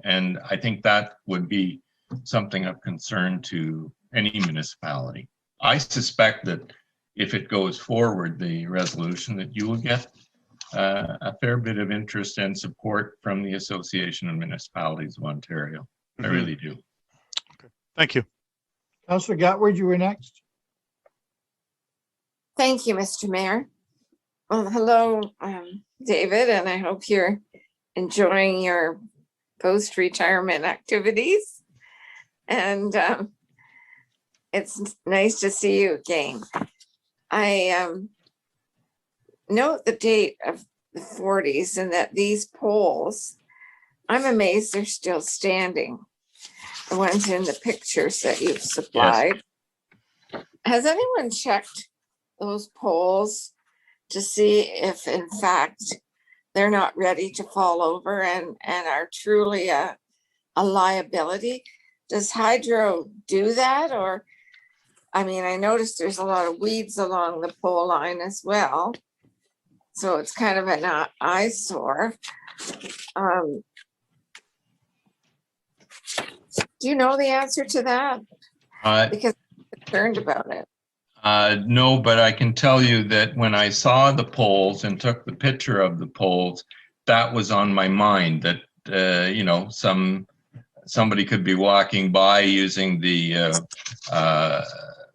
And I think that would be something of concern to any municipality. I suspect that if it goes forward, the resolution, that you will get a fair bit of interest and support from the Association of Municipalities of Ontario. I really do. Okay. Thank you. Councillor Gatward, you were next. Thank you, Mr. Mayor. Well, hello, David, and I hope you're enjoying your post-retirement activities. And it's nice to see you again. I note the date of the 40s and that these poles, I'm amazed they're still standing. The ones in the pictures that you've supplied. Yes. Has anyone checked those poles to see if in fact they're not ready to fall over and are truly a liability? Does Hydro do that? Or, I mean, I noticed there's a lot of weeds along the pole line as well. So it's kind of an eyesore. Do you know the answer to that? Because I'm concerned about it. No, but I can tell you that when I saw the poles and took the picture of the poles, that was on my mind, that you know, somebody could be walking by using the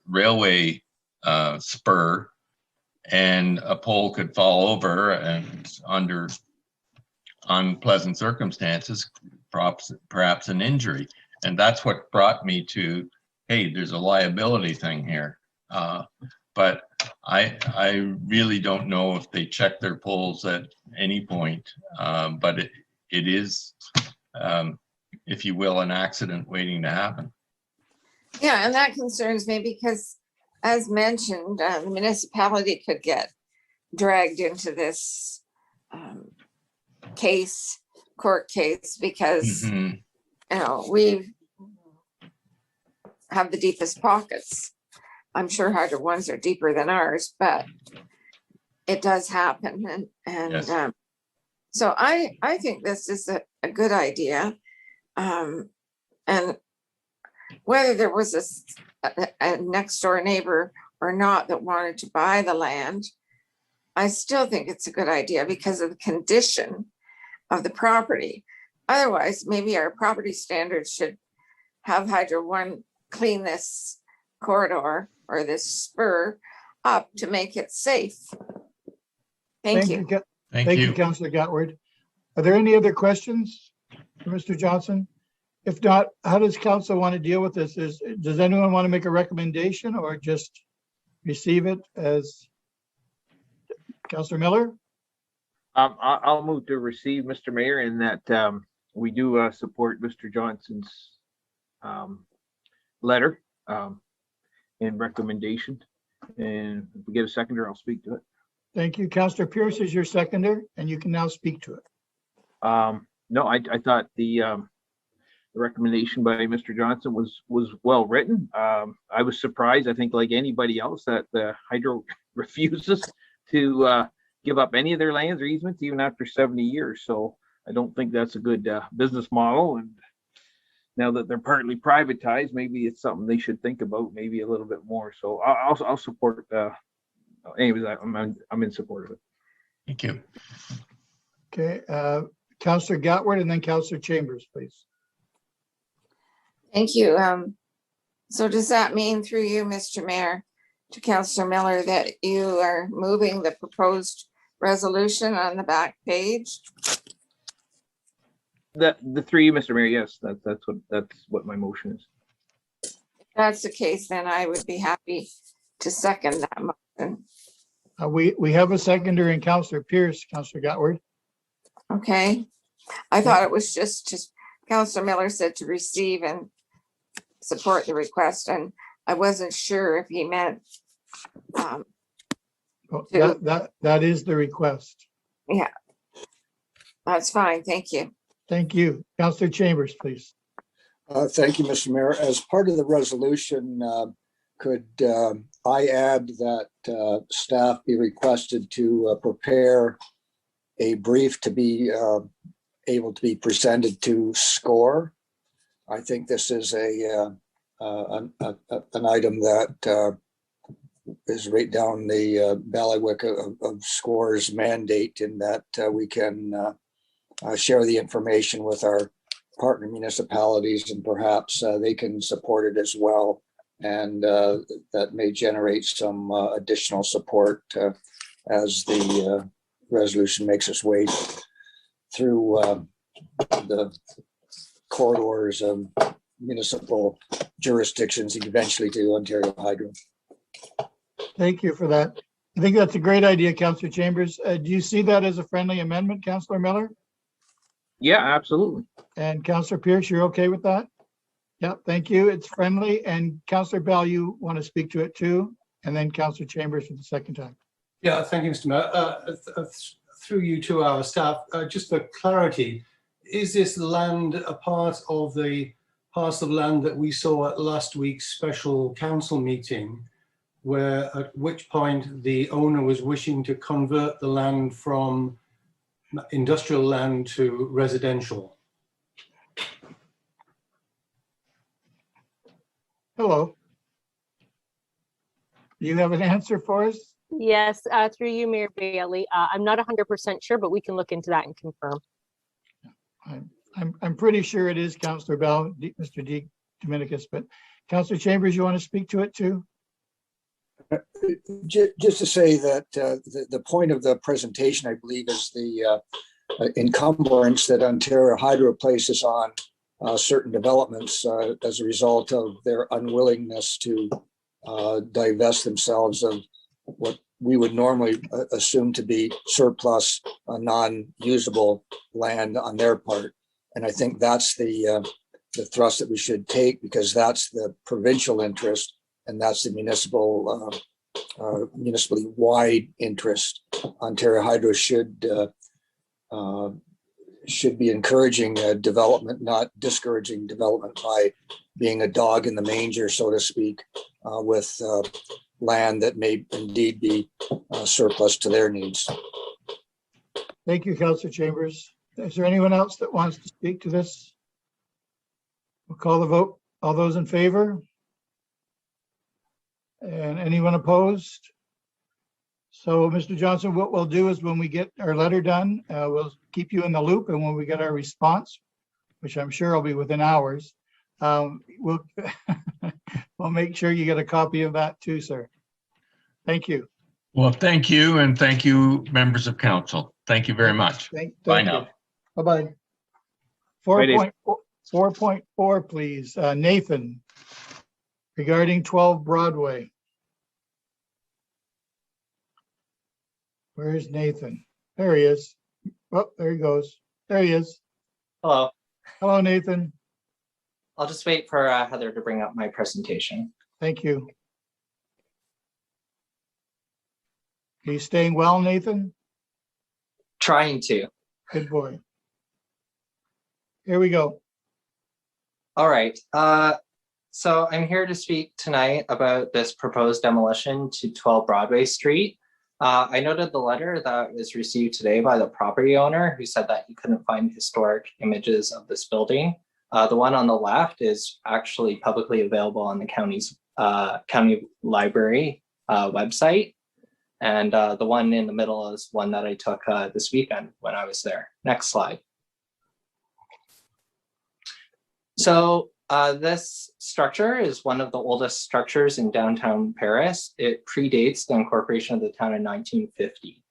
railway spur, and a pole could fall over, and under unpleasant circumstances, perhaps an injury. And that's what brought me to, hey, there's a liability thing here. But I really don't know if they check their poles at any point. But it is, if you will, an accident waiting to happen. Yeah, and that concerns me because, as mentioned, the municipality could get dragged into this court case, because you know, we have the deepest pockets. I'm sure Hydro Ones are deeper than ours, but it does happen. And yes. So I think this is a good idea. And whether there was a next door neighbor or not that wanted to buy the land, I still think it's a good idea because of the condition of the property. Otherwise, maybe our property standards should have Hydro One clean this corridor or this spur up to make it safe. Thank you. Thank you, Councillor Gatward. Are there any other questions for Mr. Johnson? If not, how does council want to deal with this? Does anyone want to make a recommendation or just receive it as Councillor Miller? I'll move to receive, Mr. Mayor, in that we do support Mr. Johnson's letter and recommendation. And if we get a seconder, I'll speak to it. Thank you. Councillor Pierce is your seconder, and you can now speak to it. No, I thought the recommendation by Mr. Johnson was well written. I was surprised, I think like anybody else, that the Hydro refuses to give up any of their lands or easements even after 70 years. So I don't think that's a good business model. And now that they're partly privatized, maybe it's something they should think about maybe a little bit more. So I'll support. Anyways, I'm in support of it. Thank you. Okay, Councillor Gatward and then Councillor Chambers, please. Thank you. So does that mean through you, Mr. Mayor, to Councillor Miller, that you are moving the proposed resolution on the back page? The three, Mr. Mayor, yes, that's what my motion is. If that's the case, then I would be happy to second that motion. We have a seconder in Councillor Pierce, Councillor Gatward. Okay. I thought it was just Councillor Miller said to receive and support the request, and I wasn't sure if he meant That is the request. yeah, that's fine. Thank you. Thank you. Councillor Chambers, please. Thank you, Mr. Mayor. As part of the resolution, could I add that staff be requested to prepare a brief to be able to be presented to SCORE? I think this is an item that is right down the bailiwick of SCORE's mandate, in that we can share the information with our partner municipalities, and perhaps they can support it as well. And that may generate some additional support as the resolution makes its way through the corridors of municipal jurisdictions, eventually to Ontario Hydro. Thank you for that. I think that's a great idea, Councillor Chambers. Do you see that as a friendly amendment, Councillor Miller? Yeah, absolutely. And Councillor Pierce, you're okay with that? Yeah, thank you. It's friendly. And Councillor Bell, you want to speak to it too? And then Councillor Chambers for the second time. Yeah, thank you, Mr. Mayor. Through you to our staff, just for clarity, is this land a part of the parcel of land that we saw at last week's special council meeting, where at which point the owner was wishing to convert the land from industrial land to residential? Hello. Do you have an answer for us? Yes, through you, Mayor Bailey. I'm not 100% sure, but we can look into that and confirm. I'm pretty sure it is, Councillor Bell, Mr. D. Dominicus, but Councillor Chambers, you want to speak to it too? Just to say that the point of the presentation, I believe, is the encumbrance that Ontario Hydro places on certain developments as a result of their unwillingness to divest themselves of what we would normally assume to be surplus, non-usable land on their part. And I think that's the thrust that we should take, because that's the provincial interest, and that's the municipally wide interest. Ontario Hydro should be encouraging development, not discouraging development by being a dog in the manger, so to speak, with land that may indeed be surplus to their needs. Thank you, Councillor Chambers. Is there anyone else that wants to speak to this? We'll call the vote. All those in favor? And anyone opposed? So, Mr. Johnson, what we'll do is when we get our letter done, we'll keep you in the loop, and when we get our response, which I'm sure will be within hours, we'll make sure you get a copy of that too, sir. Thank you. Well, thank you, and thank you, members of council. Thank you very much. Bye now. Bye-bye. 4.4, please. Nathan, regarding 12 Broadway. Where's Nathan? There he is. Oh, there he goes. There he is. Hello. Hello, Nathan. I'll just wait for Heather to bring up my presentation. Thank you. Are you staying well, Nathan? Trying to. Good boy. Here we go. All right. So I'm here to speak tonight about this proposed demolition to 12 Broadway Street. I noted the letter that was received today by the property owner who said that he couldn't find historic images of this building. The one on the left is actually publicly available on the county's county library website. And the one in the middle is one that I took this weekend when I was there. Next slide. So this structure is one of the oldest structures in downtown Paris. It predates the incorporation of the town in 1950.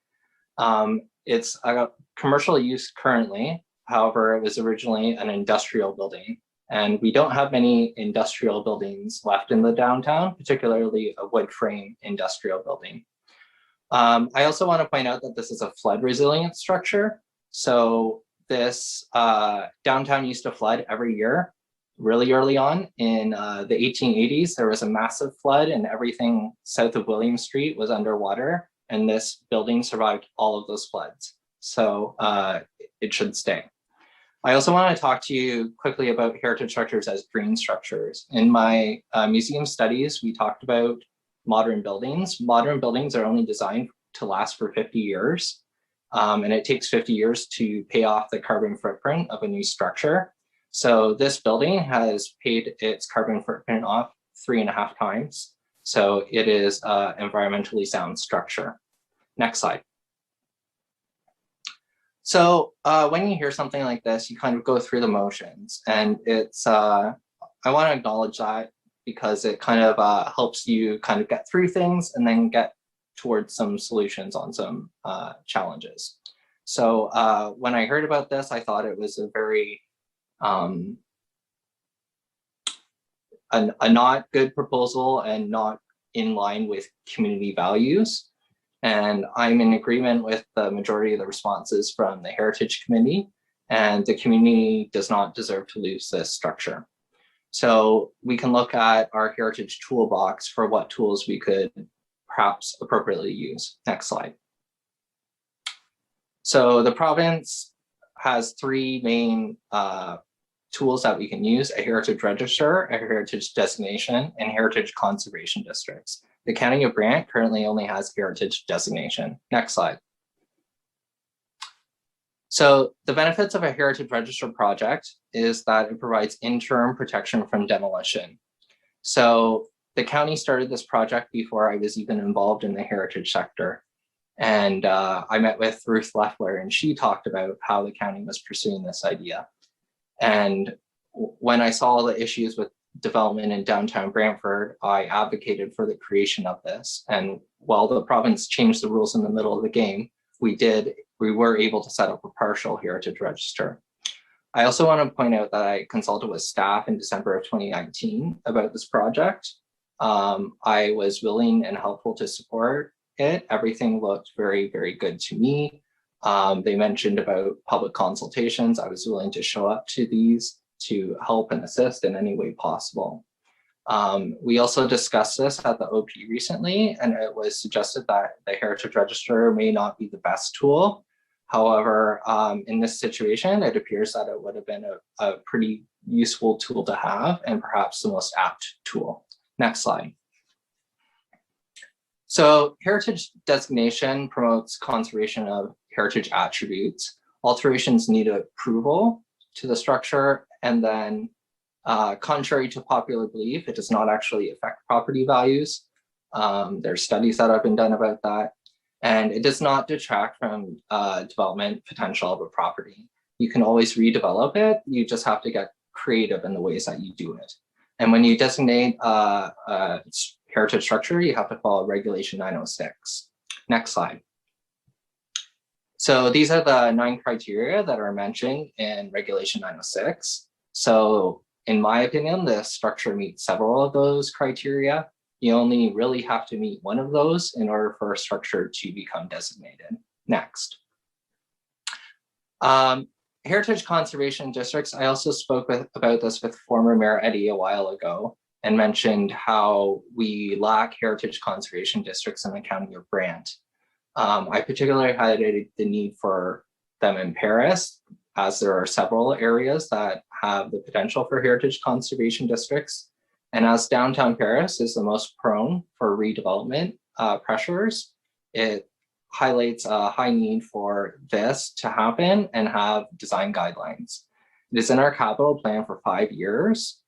It's a commercial use currently. However, it was originally an industrial building, and we don't have many industrial buildings left in the downtown, particularly a wood frame industrial building. I also want to point out that this is a flood resilient structure. So this downtown used to flood every year. Really early on in the 1880s, there was a massive flood and everything south of William Street was underwater, and this building survived all of those floods. So it should stay. I also want to talk to you quickly about heritage structures as green structures. In my museum studies, we talked about modern buildings. Modern buildings are only designed to last for 50 years. And it takes 50 years to pay off the carbon footprint of a new structure. So this building has paid its carbon footprint off 3.5 times. So it is an environmentally sound structure. Next slide. So when you hear something like this, you kind of go through the motions, and it's, I want to acknowledge that because it kind of helps you kind of get through things and then get towards some solutions on some challenges. So when I heard about this, I thought it was a very, a not good proposal and not in line with community values. And I'm in agreement with the majority of the responses from the Heritage Committee, and the community does not deserve to lose this structure. So we can look at our heritage toolbox for what tools we could perhaps appropriately use. Next slide. So the province has 3 main tools that we can use: a heritage register, a heritage designation, and heritage conservation districts. The County of Brant currently only has heritage designation. Next slide. So the benefits of a heritage register project is that it provides interim protection from demolition. So the county started this project before I was even involved in the heritage sector. And I met with Ruth Leffler, and she talked about how the county was pursuing this idea. And when I saw the issues with development in downtown Brantford, I advocated for the creation of this. And while the province changed the rules in the middle of the game, we were able to set up a partial heritage register. I also want to point out that I consulted with staff in December of 2019 about this project. I was willing and helpful to support it. Everything looked very, very good to me. They mentioned about public consultations. I was willing to show up to these to help and assist in any way possible. We also discussed this at the OP recently, and it was suggested that the Heritage Register may not be the best tool. However, in this situation, it appears that it would have been a pretty useful tool to have, and perhaps the most apt tool. Next slide. So heritage designation promotes conservation of heritage attributes. Alterations need approval to the structure, and then contrary to popular belief, it does not actually affect property values. There's studies that have been done about that, and it does not detract from development potential of a property. You can always redevelop it. You just have to get creative in the ways that you do it. And when you designate a heritage structure, you have to follow Regulation 906. Next slide. So these are the 9 criteria that are mentioned in Regulation 906. So in my opinion, the structure meets several of those criteria. You only really have to meet one of those in order for a structure to become designated. Next. heritage conservation districts, I also spoke about this with former Mayor Eddie a while ago and mentioned how we lack heritage conservation districts in the county of Brant. I particularly highlighted the need for them in Paris, as there are several areas that have the potential for heritage conservation districts. And as downtown Paris is the most prone for redevelopment pressures, it highlights a high need for this to happen and have design guidelines. It is in our capital plan for 5 years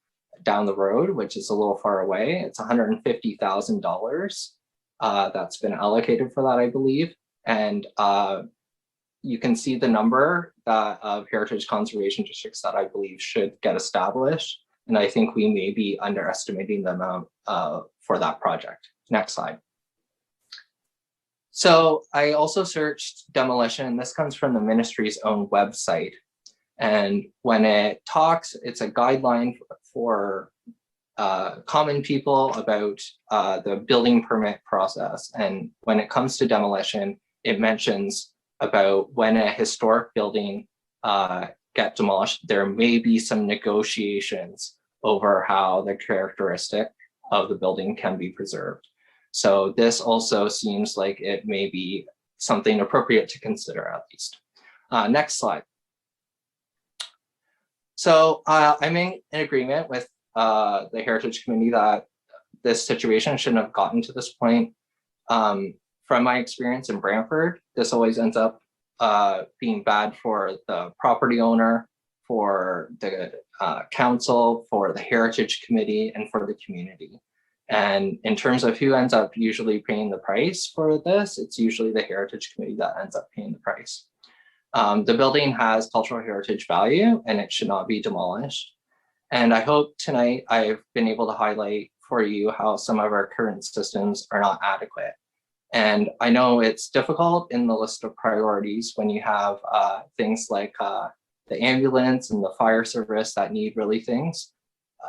down the road, which is a little far away. It's $150,000 that's been allocated for that, I believe. And you can see the number of heritage conservation districts that I believe should get established. And I think we may be underestimating the amount for that project. Next slide. So I also searched demolition. This comes from the ministry's own website. And when it talks, it's a guideline for common people about the building permit process. And when it comes to demolition, it mentions about when a historic building get demolished, there may be some negotiations over how the characteristic of the building can be preserved. So this also seems like it may be something appropriate to consider at least. Next slide. So I'm in agreement with the Heritage Committee that this situation shouldn't have gotten to this point. From my experience in Brantford, this always ends up being bad for the property owner, for the council, for the Heritage Committee, and for the community. And in terms of who ends up usually paying the price for this, it's usually the Heritage Committee that ends up paying the price. The building has cultural heritage value and it should not be demolished. And I hope tonight I've been able to highlight for you how some of our current systems are not adequate. And I know it's difficult in the list of priorities when you have things like the ambulance and the fire service that need really things,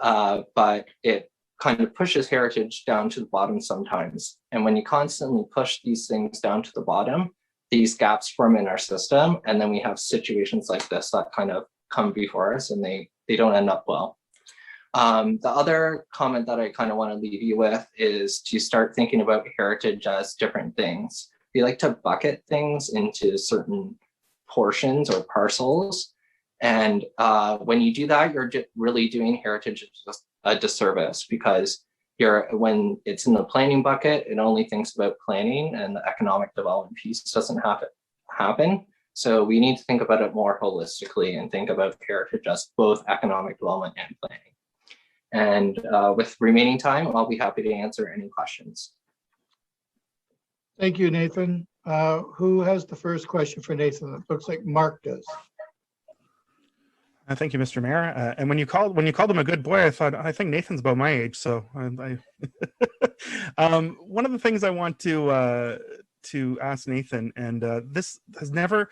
but it kind of pushes heritage down to the bottom sometimes. And when you constantly push these things down to the bottom, these gaps form in our system. And then we have situations like this that kind of come before us and they don't end up well. The other comment that I kind of want to leave you with is to start thinking about heritage as different things. We like to bucket things into certain portions or parcels. And when you do that, you're really doing heritage a disservice because when it's in the planning bucket, it only thinks about planning and the economic development piece doesn't happen. So we need to think about it more holistically and think about heritage as both economic development and planning. And with remaining time, I'll be happy to answer any questions. Thank you, Nathan. Who has the first question for Nathan? It looks like Mark does. Thank you, Mr. Mayor. And when you called him a good boy, I think Nathan's about my age. So one of the things I want to ask Nathan, and this has never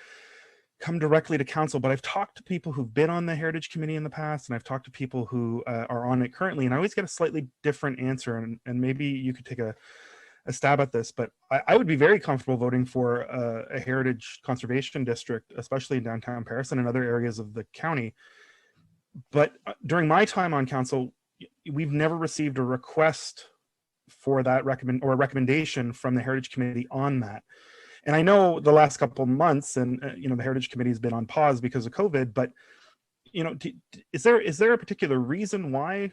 come directly to council, but I've talked to people who've been on the Heritage Committee in the past, and I've talked to people who are on it currently, and I always get a slightly different answer. And maybe you could take a stab at this, but I would be very comfortable voting for a heritage conservation district, especially in downtown Paris and in other areas of the county. But during my time on council, we've never received a request for that recommendation from the Heritage Committee on that. And I know the last couple of months, and the Heritage Committee has been on pause because of COVID. But is there a particular reason why,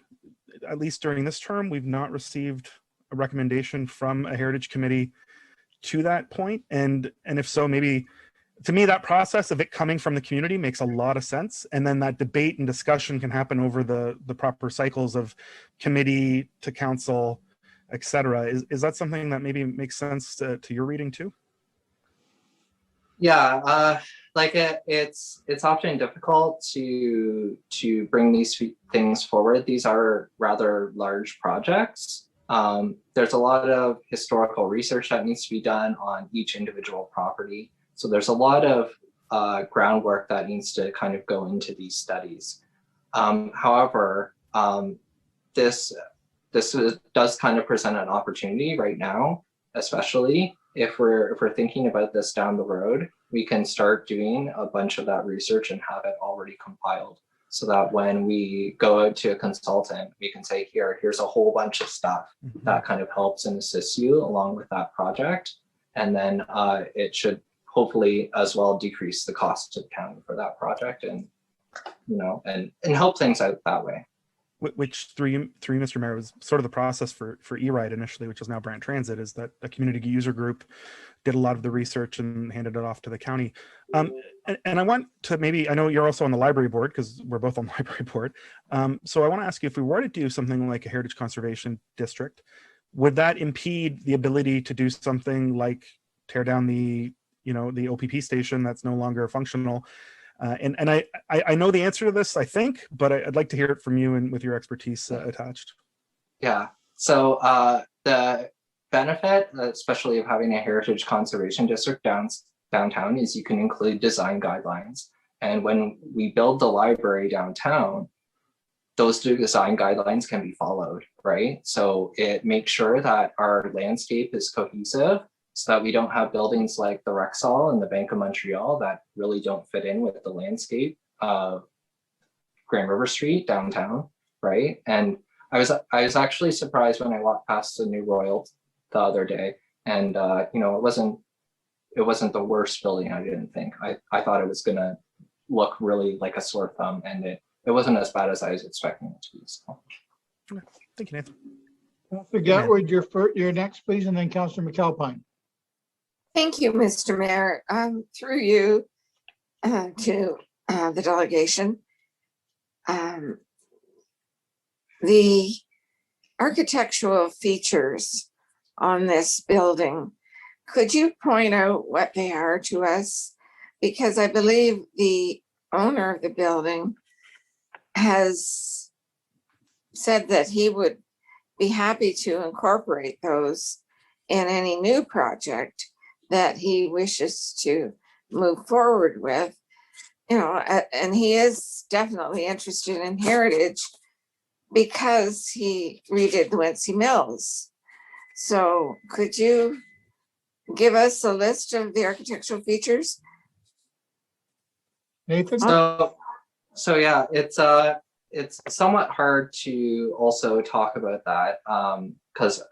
at least during this term, we've not received a recommendation from a Heritage Committee to that point? And if so, maybe to me, that process of it coming from the community makes a lot of sense. And then that debate and discussion can happen over the proper cycles of committee to council, et cetera. Is that something that maybe makes sense to your reading too? Yeah, it's often difficult to bring these things forward. These are rather large projects. There's a lot of historical research that needs to be done on each individual property. So there's a lot of groundwork that needs to kind of go into these studies. However, this does kind of present an opportunity right now, especially if we're thinking about this down the road, we can start doing a bunch of that research and have it already compiled, so that when we go out to a consultant, we can say, here's a whole bunch of stuff that kind of helps and assists you along with that project. And then it should hopefully as well decrease the cost to the county for that project, and and help things out that way. Which through you, Mr. Mayor, was sort of the process for E-Ride initially, which is now Brant Transit, is that a community user group did a lot of the research and handed it off to the county. And I want to I know you're also on the library board, because we're both on the library board. So I want to ask you, if we were to do something like a heritage conservation district, would that impede the ability to do something like tear down the OPP station that's no longer functional? And I know the answer to this, I think, but I'd like to hear it from you and with your expertise attached. Yeah. So the benefit, especially of having a heritage conservation district downtown, is you can include design guidelines. And when we build the library downtown, those design guidelines can be followed, right? So it makes sure that our landscape is cohesive, so that we don't have buildings like the Rexall and the Bank of Montreal that really don't fit in with the landscape of Grand River Street downtown, right? And I was actually surprised when I walked past the New Royal the other day, and it wasn't the worst building, I didn't think. I thought it was gonna look really like a sore thumb, and it wasn't as bad as I was expecting it to be. So. Thank you, Nathan. Councillor Gatwood, you're next, please, and then Councillor McAlpine. Thank you, Mr. Mayor. Through you to the delegation. The architectural features on this building, could you point out what they are to us? Because I believe the owner of the building has said that he would be happy to incorporate those in any new project that he wishes to move forward with, and he is definitely interested in heritage because he redid the Wincy Mills. So could you give us a list of the architectural features? Nathan? So yeah, it's somewhat hard to also talk about that because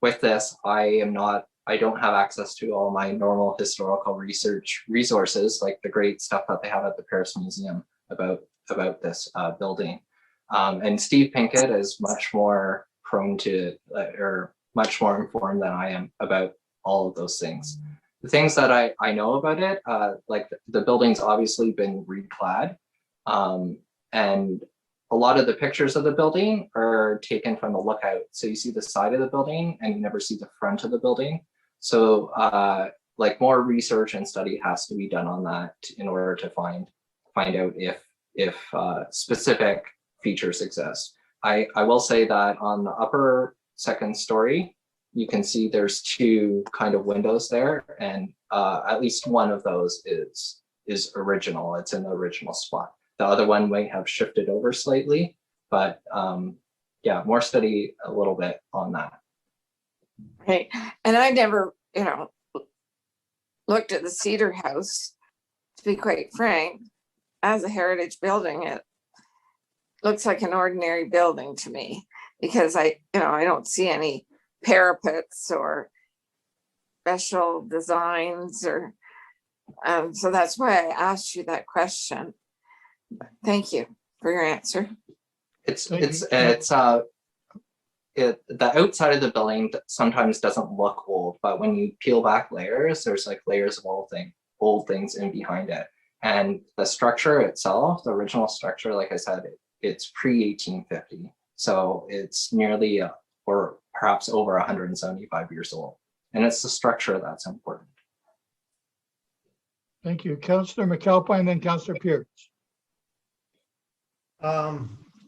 with this, I don't have access to all my normal historical research resources, like the great stuff that they have at the Paris Museum about this building. And Steve Pinkett is much more prone to, or much more informed than I am about all of those things. The things that I know about it, like the building's obviously been reclad, and a lot of the pictures of the building are taken from the lookout. So you see the side of the building and you never see the front of the building. So like more research and study has to be done on that in order to find out if specific features exist. I will say that on the upper second story, you can see there's two kind of windows there, and at least one of those is original. It's in the original spot. The other one might have shifted over slightly, but yeah, more study a little bit on that. Right, and I never, looked at the Cedar House, to be quite frank, as a heritage building. It looks like an ordinary building to me because I don't see any parapets or special designs or, so that's why I asked you that question. Thank you for your answer. The outside of the building sometimes doesn't look old, but when you peel back layers, there's like layers of old things in behind it. And the structure itself, the original structure, like I said, it's pre-1850. So it's nearly or perhaps over 175 years old. And it's the structure that's important. Thank you. Councillor McAlpine, then Councillor Pierce.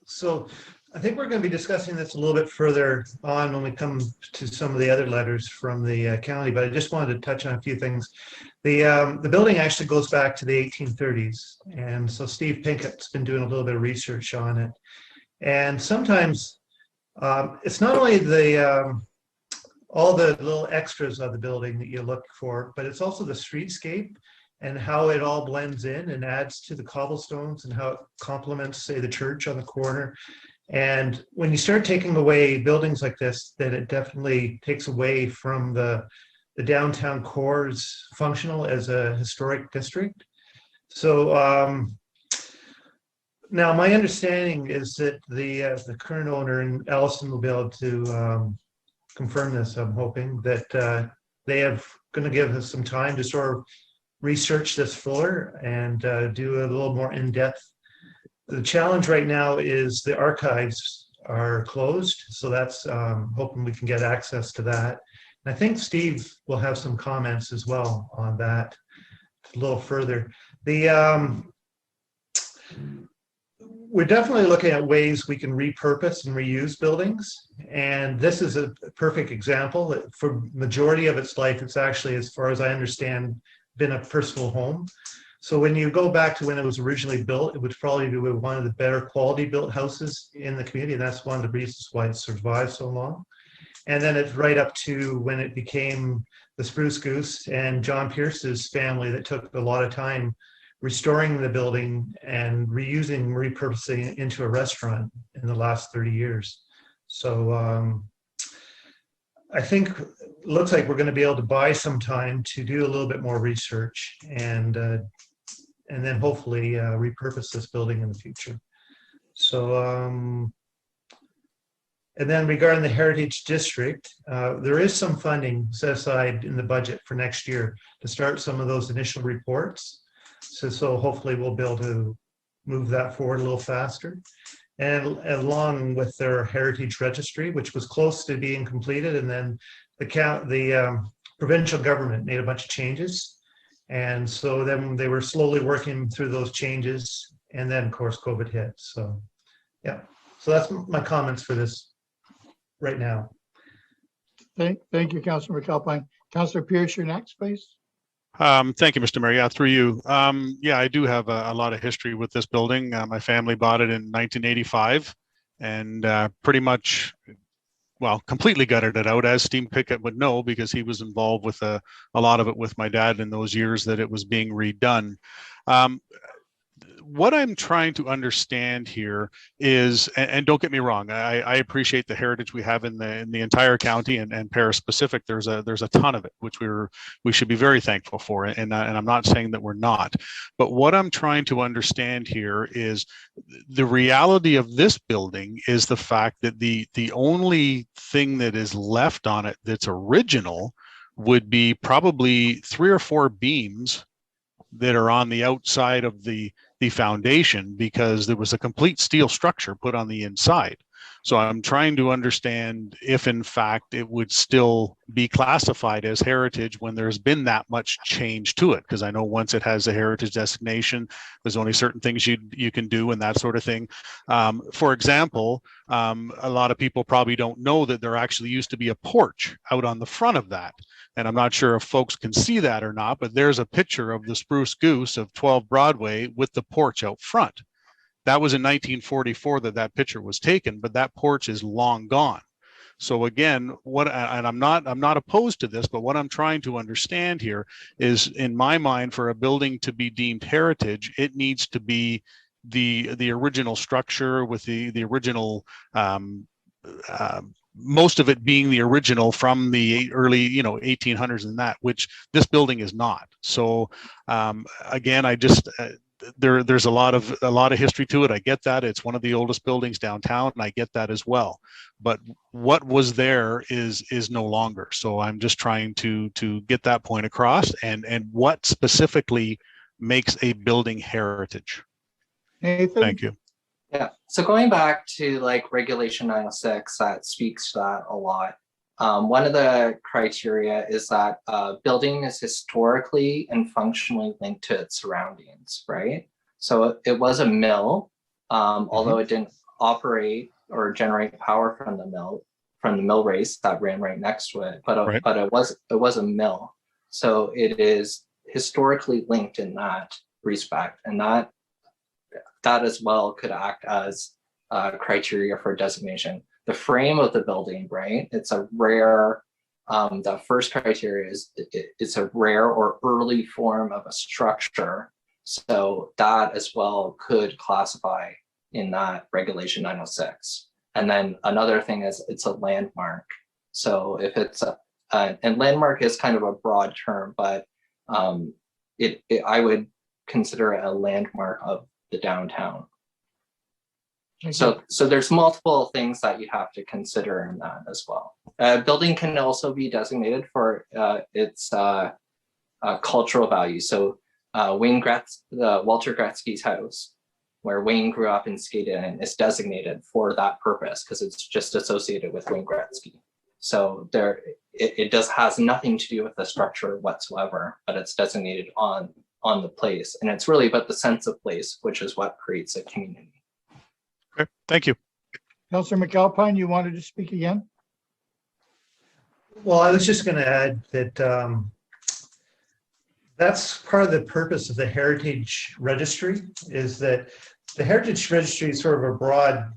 So I think we're going to be discussing this a little bit further on when we come to some of the other letters from the county, but I just wanted to touch on a few things. The building actually goes back to the 1830s. And so Steve Pinkett's been doing a little bit of research on it. And sometimes it's not only the all the little extras of the building that you look for, but it's also the streetscape and how it all blends in and adds to the cobblestones and how it complements, say, the church on the corner. And when you start taking away buildings like this, then it definitely takes away from the downtown core is functional as a historic district. So now my understanding is that the current owner, and Allison will be able to confirm this, I'm hoping, that they have going to give us some time to sort of research this fuller and do a little more in-depth. The challenge right now is the archives are closed, so that's hoping we can get access to that. And I think Steve will have some comments as well on that a little further. We're definitely looking at ways we can repurpose and reuse buildings. And this is a perfect example. For majority of its life, it's actually, as far as I understand, been a personal home. So when you go back to when it was originally built, it would probably be one of the better quality built houses in the community. And that's one of the reasons why it survived so long. And then it's right up to when it became the Spruce Goose and John Pierce's family that took a lot of time restoring the building and reusing, repurposing it into a restaurant in the last 30 years. So I think it looks like we're going to be able to buy some time to do a little bit more research and then hopefully repurpose this building in the future. So, and then regarding the Heritage District, there is some funding set aside in the budget for next year to start some of those initial reports. So hopefully we'll be able to move that forward a little faster. And along with their Heritage Registry, which was close to being completed, and then the provincial government made a bunch of changes. And so then they were slowly working through those changes. And then, of course, COVID hit. So, yeah. So that's my comments for this right now. Thank you, Councilor McAlpine. Councilor Pierce, you're next, please. Thank you, Mr. Mayor. Yeah, through you. Yeah, I do have a lot of history with this building. My family bought it in 1985 and pretty much, well, completely gutted it out, as Steve Pickett would know, because he was involved with a lot of it with my dad in those years that it was being redone. What I'm trying to understand here is, and don't get me wrong, I appreciate the heritage we have in the entire county and Paris specific. There's a ton of it, which we should be very thankful for, and I'm not saying that we're not. But what I'm trying to understand here is the reality of this building is the fact that the only thing that is left on it that's original would be probably 3 or 4 beams that are on the outside of the foundation, because there was a complete steel structure put on the inside. So I'm trying to understand if in fact it would still be classified as heritage when there's been that much change to it, because I know once it has a heritage designation, there's only certain things you can do and that sort of thing. For example, a lot of people probably don't know that there actually used to be a porch out on the front of that. And I'm not sure if folks can see that or not, but there's a picture of the Spruce Goose of 12 Broadway with the porch out front. That was in 1944 that picture was taken, but that porch is long gone. So again, and I'm not opposed to this, but what I'm trying to understand here is, in my mind, for a building to be deemed heritage, it needs to be the original structure with the original, most of it being the original from the early 1800s and that, which this building is not. So again, I just there's a lot of history to it. I get that. It's one of the oldest buildings downtown, and I get that as well. But what was there is no longer. So I'm just trying to get that point across, and what specifically makes a building heritage. Nathan? Thank you. Yeah, so going back to like Regulation 906, that speaks to that a lot. One of the criteria is that building is historically and functionally linked to its surroundings, right? So it was a mill, although it didn't operate or generate power from the mill race that ran right next to it, but it was a mill. So it is historically linked in that respect, and that as well could act as criteria for designation. The frame of the building, right? It's a rare The first criteria is it's a rare or early form of a structure. So that as well could classify in that regulation 906. And then another thing is it's a landmark. So if it's and landmark is kind of a broad term, but I would consider it a landmark of the downtown. So there's multiple things that you have to consider in that as well. Building can also be designated for its cultural value. So Walter Gretzky's house, where Wayne grew up and skated in, is designated for that purpose because it's just associated with Wayne Gretzky. So it has nothing to do with the structure whatsoever, but it's designated on the place. And it's really about the sense of place, which is what creates a community. Okay, thank you. Councillor McAlpine, you wanted to speak again? Well, I was just going to add that that's part of the purpose of the Heritage Registry, is that the Heritage Registry is sort of a broad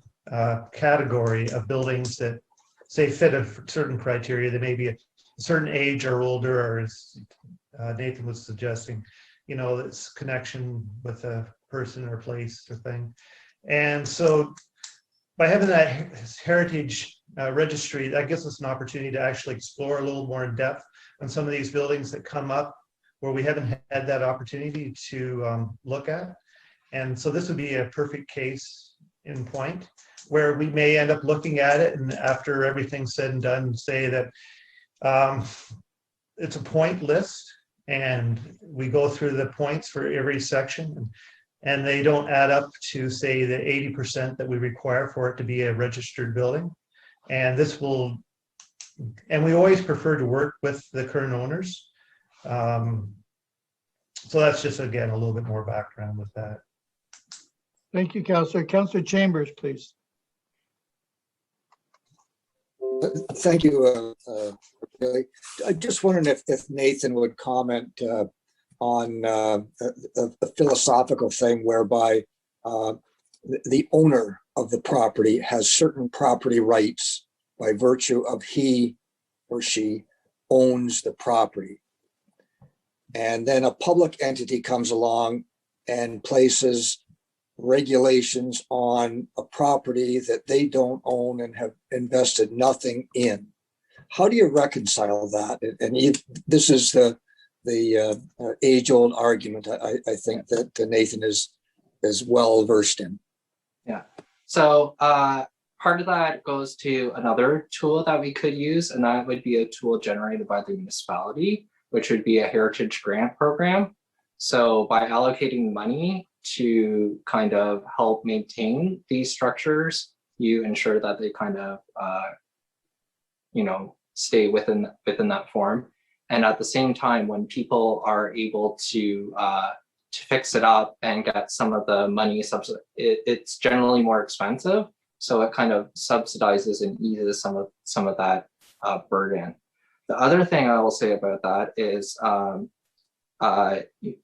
category of buildings that say fit a certain criteria. They may be a certain age or older, or as Nathan was suggesting, it's connection with a person or place or thing. And so by having that heritage registry, that gives us an opportunity to actually explore a little more in depth on some of these buildings that come up where we haven't had that opportunity to look at. And so this would be a perfect case in point where we may end up looking at it, and after everything's said and done, say that it's a point list and we go through the points for every section, and they don't add up to, say, the 80% that we require for it to be a registered building. And we always prefer to work with the current owners. So that's just, again, a little bit more background with that. Thank you, Councillor. Councillor Chambers, please. Thank you, Billy. I just wondering if Nathan would comment on a philosophical thing whereby the owner of the property has certain property rights by virtue of he or she owns the property. And then a public entity comes along and places regulations on a property that they don't own and have invested nothing in. How do you reconcile that? And this is the age-old argument I think that Nathan is well versed in. Yeah. So part of that goes to another tool that we could use, and that would be a tool generated by the municipality, which would be a heritage grant program. So by allocating money to kind of help maintain these structures, you ensure that they kind of stay within that form. And at the same time, when people are able to fix it up and get some of the money subsidized, it's generally more expensive. So it kind of subsidizes and eases some of that burden. The other thing I will say about that is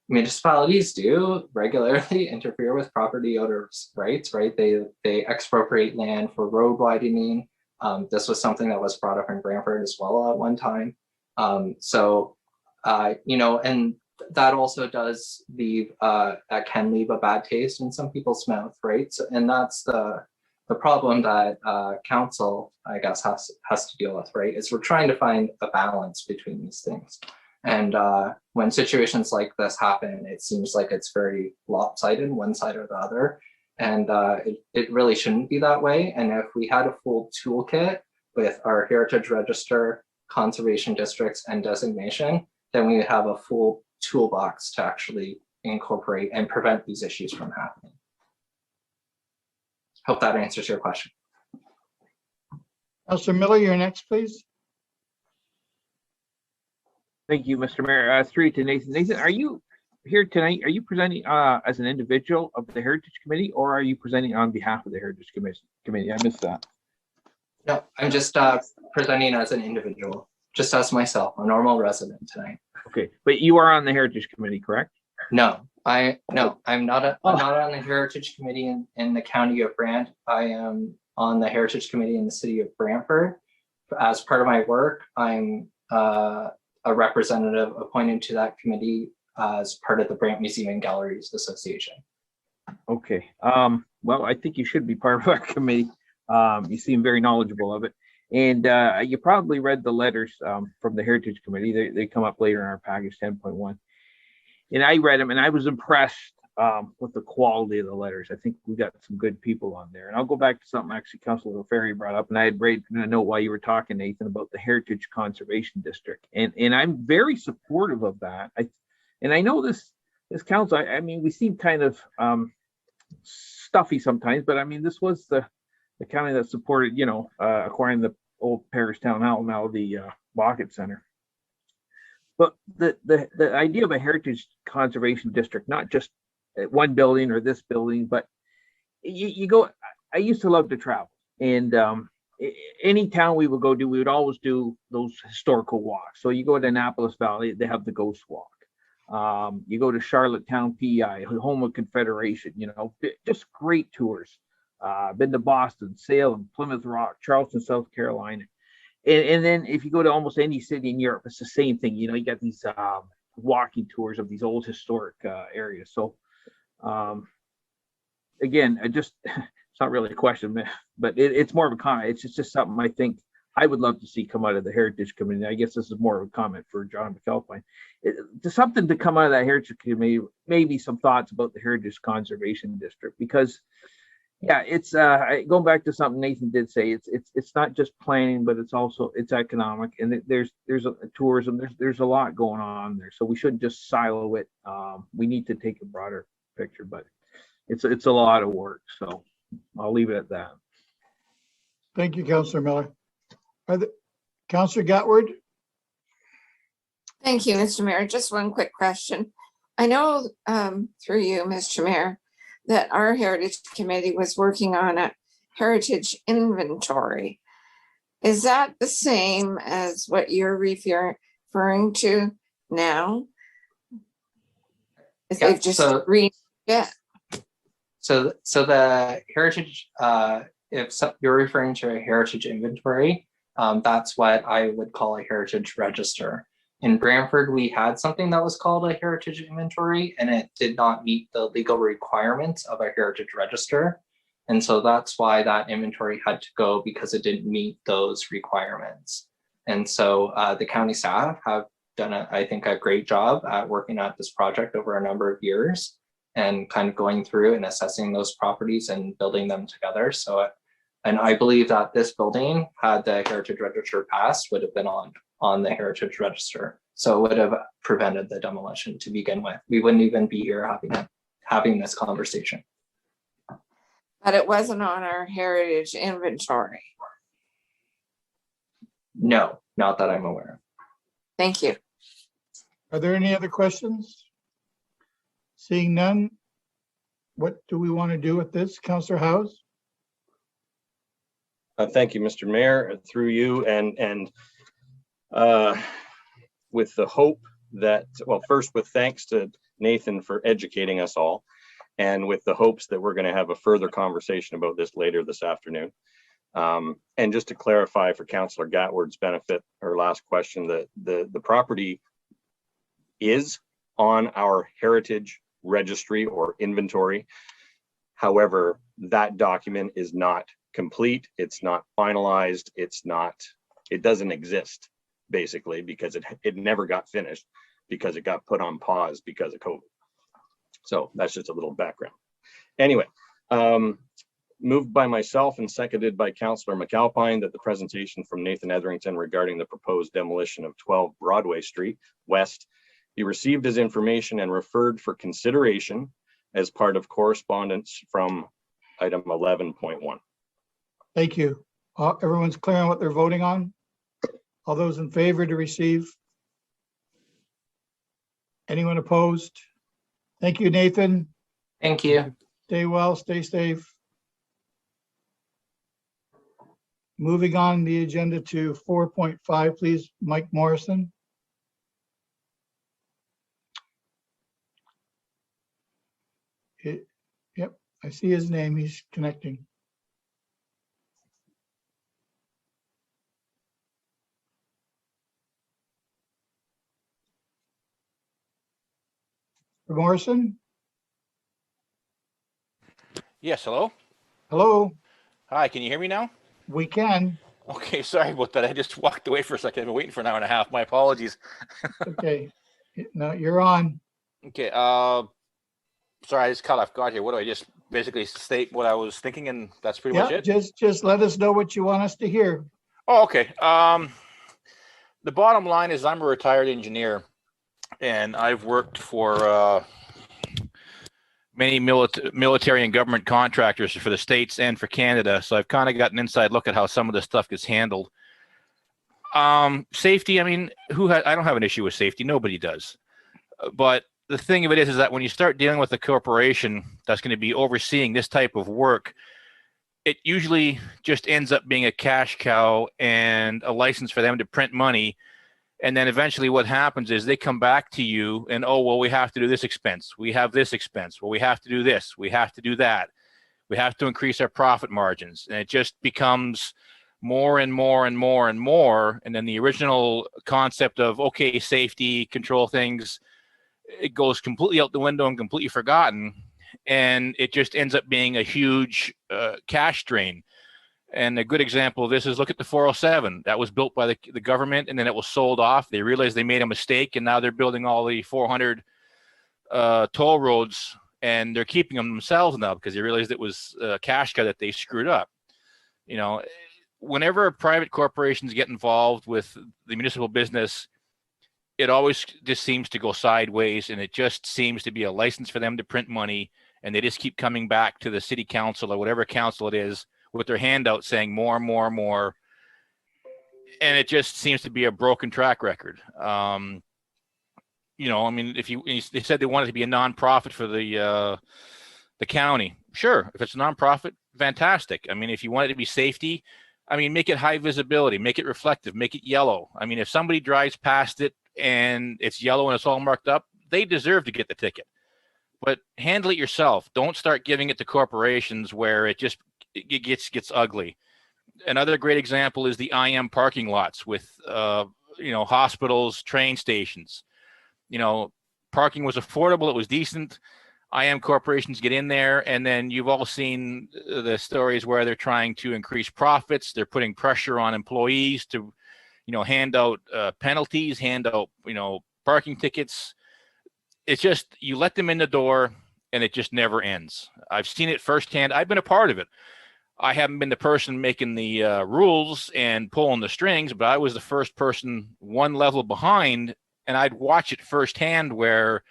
municipalities do regularly interfere with property owners' rights, right? They expropriate land for road widening. This was something that was brought up in Brantford as well at one time. And that also does leave, that can leave a bad taste in some people's mouth, right? So, and that's the problem that council, I guess, has to deal with, right? Is we're trying to find a balance between these things. And when situations like this happen, it seems like it's very lopsided, one side or the other. And it really shouldn't be that way. And if we had a full toolkit with our heritage register, conservation districts, and designation, then we would have a full toolbox to actually incorporate and prevent these issues from happening. Hope that answers your question. Councillor Miller, you're next, please. Thank you, Mr. Mayor. Through to Nathan. Nathan, are you here tonight? Are you presenting as an individual of the Heritage Committee, or are you presenting on behalf of the Heritage Committee? I missed that. No, I'm just presenting as an individual, just as myself, a normal resident tonight. Okay, but you are on the Heritage Committee, correct? No, I'm not. I'm not on the Heritage Committee in the County of Brant. I am on the Heritage Committee in the City of Brantford. As part of my work, I'm a representative appointed to that committee as part of the Brant Museum and Galleries Association. Okay. Well, I think you should be part of our committee. You seem very knowledgeable of it. And you probably read the letters from the Heritage Committee. They come up later in our package 10.1. And I read them and I was impressed with the quality of the letters. I think we got some good people on there. And I'll go back to something actually Councilor Ferry brought up. And I had read a note while you were talking, Nathan, about the Heritage Conservation District. And I'm very supportive of that. I know this council, I mean, we seem kind of stuffy sometimes, but I mean, this was the county that supported, acquiring the old Paris Town Hall, now the Lockett Center. But the idea of a heritage conservation district, not just one building or this building, but you go, I used to love to travel, and any town we would go to, we would always do those historical walks. So you go to Annapolis Valley, they have the Ghost Walk. You go to Charlottetown, PEI, home of Confederation, just great tours. Been to Boston, Salem, Plymouth Rock, Charleston, South Carolina. And then if you go to almost any city in Europe, it's the same thing. You got these walking tours of these old historic areas. So again, it's not really a question, but it's more of a comment. It's just something I think I would love to see come out of the Heritage Committee. I guess this is more of a comment for John McAlpine. Something to come out of that Heritage Committee, maybe some thoughts about the Heritage Conservation District, because yeah, it's going back to something Nathan did say. It's not just planning, but it's economic, and there's a tourism. There's a lot going on there. So we shouldn't just silo it. We need to take a broader picture, but it's a lot of work. So I'll leave it at that. Thank you, Councillor Miller. Councillor Gatward? Thank you, Mr. Mayor. Just one quick question. I know through you, Mr. Mayor, that our Heritage Committee was working on a heritage inventory. Is that the same as what you're referring to now? Is they've just So the heritage, you're referring to a heritage inventory, that's what I would call a heritage register. In Brantford, we had something that was called a heritage inventory, and it did not meet the legal requirements of a heritage register. And so that's why that inventory had to go, because it didn't meet those requirements. And so the county staff have done, I think, a great job at working at this project over a number of years and kind of going through and assessing those properties and building them together. So, and I believe that this building, had the heritage register passed, would have been on the heritage register. So it would have prevented the demolition to begin with. We wouldn't even be here having this conversation. But it wasn't on our heritage inventory. No, not that I'm aware of. Thank you. Are there any other questions? Seeing none, what do we want to do with this, Councillor Howes? Thank you, Mr. Mayor, through you, and with the hope that, well, first with thanks to Nathan for educating us all, and with the hopes that we're going to have a further conversation about this later this afternoon. And just to clarify for Councillor Gatward's benefit, her last question, the property is on our heritage registry or inventory. However, that document is not complete. It's not finalized. It doesn't exist, basically, because it never got finished, because it got put on pause because of COVID. So that's just a little background. Anyway, moved by myself and seconded by Councillor McAlpine that the presentation from Nathan Etherington regarding the proposed demolition of 12 Broadway Street West be received as information and referred for consideration as part of correspondence from item 11.1. Thank you. Everyone's clear on what they're voting on? All those in favor to receive? Anyone opposed? Thank you, Nathan. Thank you. Stay well, stay safe. Moving on the agenda to 4.5, please, Mike Morrison. Yep, I see his name. He's connecting. Morrison? Yes, hello? Hello, Hi, can you hear me now? we can. Okay, sorry about that. I just walked away for a second. I've been waiting for an hour and a half. My apologies. Okay, no, you're on. Okay, sorry, I just caught off guard here. What do I just basically state what I was thinking and that's pretty much Yeah, it? just let us know what you want us to hear. Oh, okay. The bottom line is I'm a retired engineer and I've worked for many military and government contractors for the States and for Canada. So I've kind of got an inside look at how some of this stuff gets handled. Safety, I mean, I don't have an issue with safety. Nobody does. But the thing of it is that when you start dealing with a corporation that's going to be overseeing this type of work, it usually just ends up being a cash cow and a license for them to print money. And then eventually what happens is they come back to you and, oh, well, we have to do this expense. We have this expense. Well, we have to do this. We have to do that. We have to increase our profit margins. And it just becomes more and more and more and more. And then the original concept of, okay, safety, control things, it goes completely out the window and completely forgotten. And it just ends up being a huge cash drain. And a good example of this is look at the 407. That was built by the government and then it was sold off. They realized they made a mistake and now they're building all the 400 toll roads and they're keeping them themselves now because they realized it was a cash cow that they screwed up. You know, whenever private corporations get involved with the municipal business, it always just seems to go sideways and it just seems to be a license for them to print money. And they just keep coming back to the city council or whatever council it is with their handout saying more and more and more. And it just seems to be a broken track record. You know, I mean, they said they wanted to be a nonprofit for the county. Sure, if it's a nonprofit, fantastic. I mean, if you want it to be safety, I mean, make it high visibility, make it reflective, make it yellow. I mean, if somebody drives past it and it's yellow and it's all marked up, they deserve to get the ticket. But handle it yourself. Don't start giving it to corporations where it gets ugly. Another great example is the IM parking lots with hospitals, train stations. You know, parking was affordable, it was decent. IM corporations get in there, and then you've all seen the stories where they're trying to increase profits. They're putting pressure on employees to, hand out penalties, hand out, parking tickets. It's just, you let them in the door and it just never ends. I've seen it firsthand. I've been a part of it. I haven't been the person making the rules and pulling the strings, but I was the first person one level behind, and I'd watch it firsthand where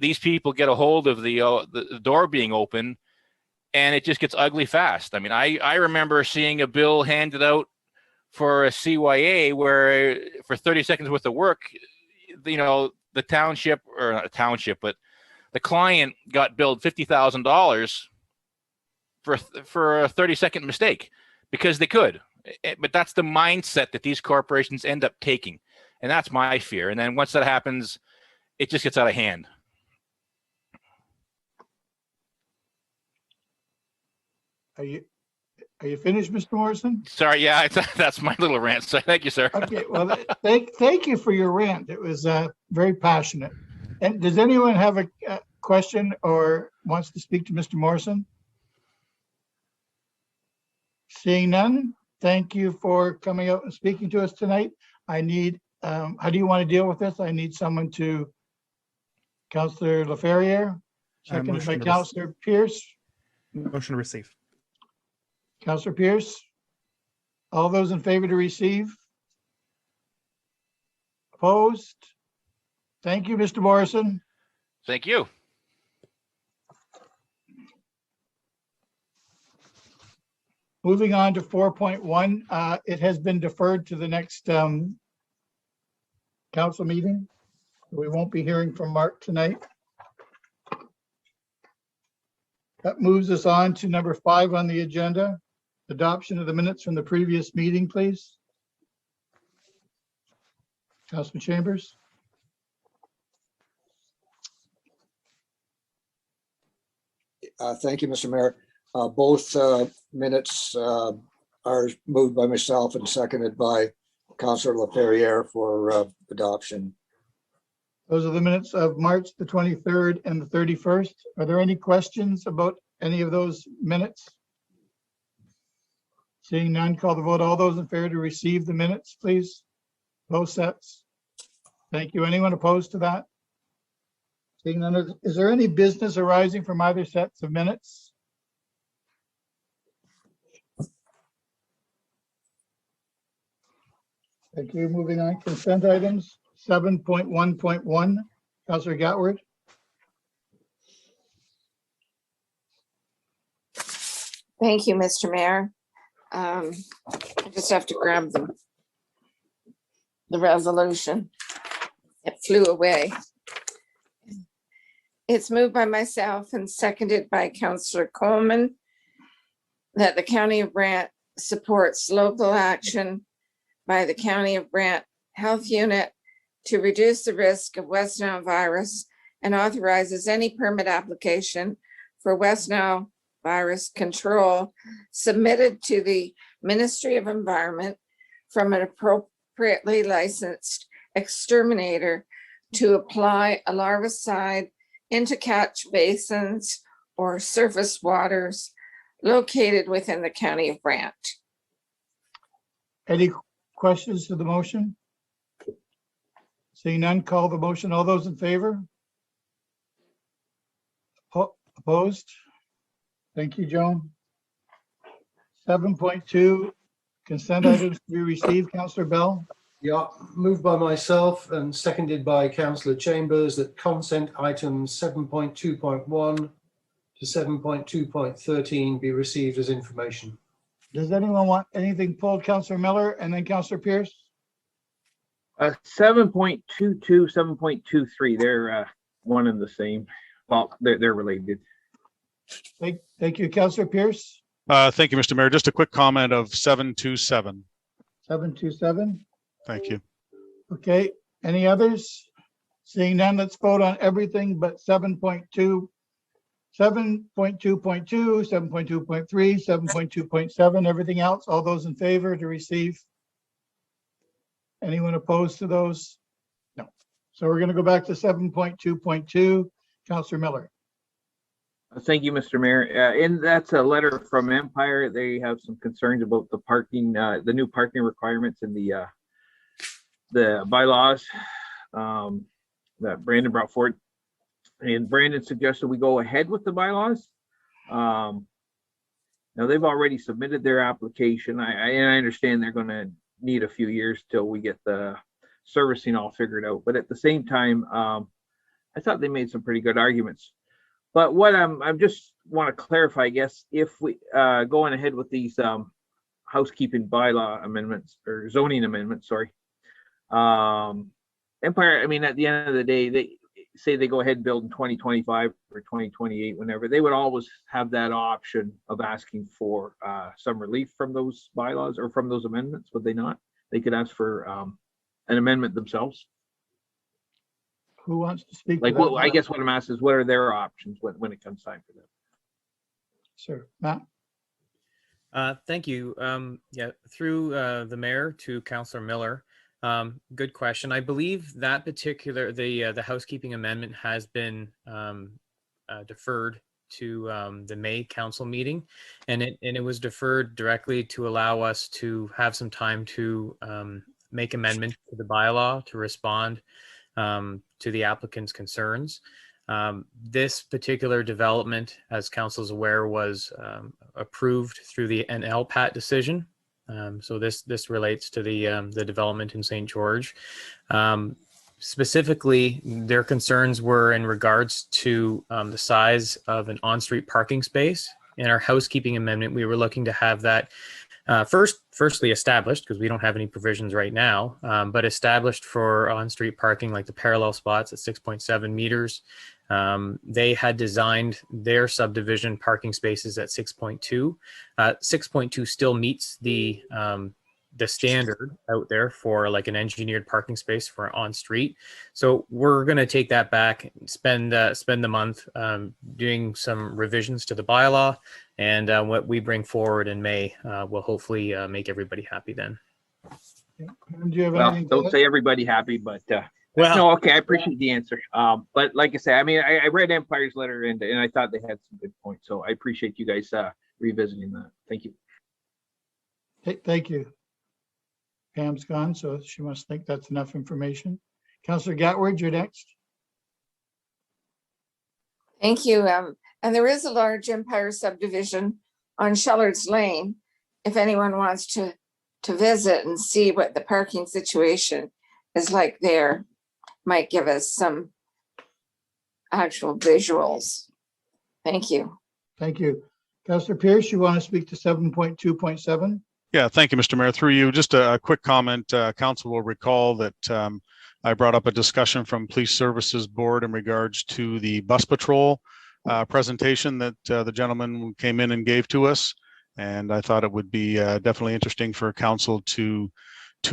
these people get a hold of the door being open and it just gets ugly fast. I mean, I remember seeing a bill handed out for a CYA where for 30 seconds worth of work, the township, or not a township, but the client got billed $50,000 for a 30-second mistake because they could. But that's the mindset that these corporations end up taking. And that's my fear. And then once that happens, it just gets out of hand. Are you finished, Mr. Morrison? Sorry, yeah, that's my little rant. So thank you, sir. Okay, well, thank you for your rant. It was very passionate. And does anyone have a question or wants to speak to Mr. Morrison? Seeing none, thank you for coming out and speaking to us tonight. I need, how do you want to deal with this? I need someone to, Councillor Laferriere, seconded by Councillor Pierce. Motion to receive. Councillor Pierce, all those in favor to receive? Opposed? Thank you, Mr. Morrison. Thank you. Moving on to 4.1, it has been deferred to the next council meeting. We won't be hearing from Mark tonight. That moves us on to number 5 on the agenda. Adoption of the minutes from the previous meeting, please. Councilman Chambers. Thank you, Mr. Mayor. Both minutes are moved by myself and seconded by Councillor Laferriere for adoption. Those are the minutes of March the 23rd and the 31st. Are there any questions about any of those minutes? Seeing none, call the vote. All those in favor to receive the minutes, please. Both sets. Thank you. Anyone opposed to that? Seeing none, is there any business arising from either sets of minutes? Thank you. Moving on, consent items, 7.1.1, Councillor Gatward. Thank you, Mr. Mayor. I just have to grab the resolution. It flew away. It's moved by myself and seconded by Councillor Coleman that the County of Brant supports local action by the County of Brant Health Unit to reduce the risk of West Nile virus and authorizes any permit application for West Nile virus control submitted to the Ministry of Environment from an appropriately licensed exterminator to apply a larvicide into catch basins or surface waters located within the County of Brant. Any questions to the motion? Seeing none, call the motion. All those in favor? Opposed? Thank you, Joan. 7.2, consent items to be received. Councillor Bell. Yeah, moved by myself and seconded by Councillor Chambers that consent items 7.2.1 to 7.2.13 be received as information. Does anyone want anything pulled? Councillor Miller and then Councillor Pierce. 7.22, 7.23, they're one and the same. Well, they're related. Thank you, Councillor Pierce. Thank you, Mr. Mayor. Just a quick comment of 727. 727. Thank you. Okay, any others? Seeing none, let's vote on everything but 7.2, 7.2.2, 7.2.3, 7.2.7, everything else. All those in favor to receive? Anyone opposed to those? No. So we're going to go back to 7.2.2. Councillor Miller. Thank you, Mr. Mayor. And that's a letter from Empire. They have some concerns about the parking, the new parking requirements in the bylaws that Brandon brought forward. And Brandon suggested we go ahead with the bylaws. Now they've already submitted their application. I understand they're going to need a few years till we get the servicing all figured out. But at the same time, I thought they made some pretty good arguments. But what I just want to clarify, I guess, if we going ahead with these housekeeping bylaw amendments or zoning amendments, sorry. Empire, I mean, at the end of the day, they say they go ahead and build in 2025 or 2028, whenever. They would always have that option of asking for some relief from those bylaws or from those amendments, would they not? They could ask for an amendment themselves. Who wants to speak? Like, to that? well, I guess what I'm asking is, what are their options when it comes time for them? Sure, Matt. Thank you. Yeah, through the mayor to Councillor Miller. Good question. I believe that particular the housekeeping amendment has been deferred to the May council meeting, and it was deferred directly to allow us to have some time to make amendments to the bylaw to respond to the applicant's concerns. This particular development, as council is aware, was approved through an LPAT decision. So this relates to the development in St. George. Specifically, their concerns were in regards to the size of an on-street parking space. In our housekeeping amendment, we were looking to have that firstly established, because we don't have any provisions right now, but established for on-street parking, like the parallel spots at 6.7 meters. They had designed their subdivision parking spaces at 6.2. 6.2 still meets the standard out there for like an engineered parking space for on street. So we're going to take that back, spend the month doing some revisions to the bylaw, and what we bring forward in May will hopefully make everybody happy then. Do you have Well, anything? don't say everybody happy, but Well, No, okay, I appreciate the answer. But like I say, I mean, I read Empire's letter and I thought they had some good points. So I appreciate you guys revisiting that. Thank you. Thank you. Pam's gone, so she must think that's enough information. Councillor Gatward, you're next. Thank you. And there is a large Empire subdivision on Shellard's Lane. If anyone wants to visit and see what the parking situation is like there, might give us some actual visuals. Thank you. Thank you. Councillor Pierce, you want to speak to 7.2.7? Yeah, thank you, Mr. Mayor. Through you, just a quick comment. Council will recall that I brought up a discussion from Police Services Board in regards to the bus patrol presentation that the gentleman came in and gave to us. And I thought it would be definitely interesting for council to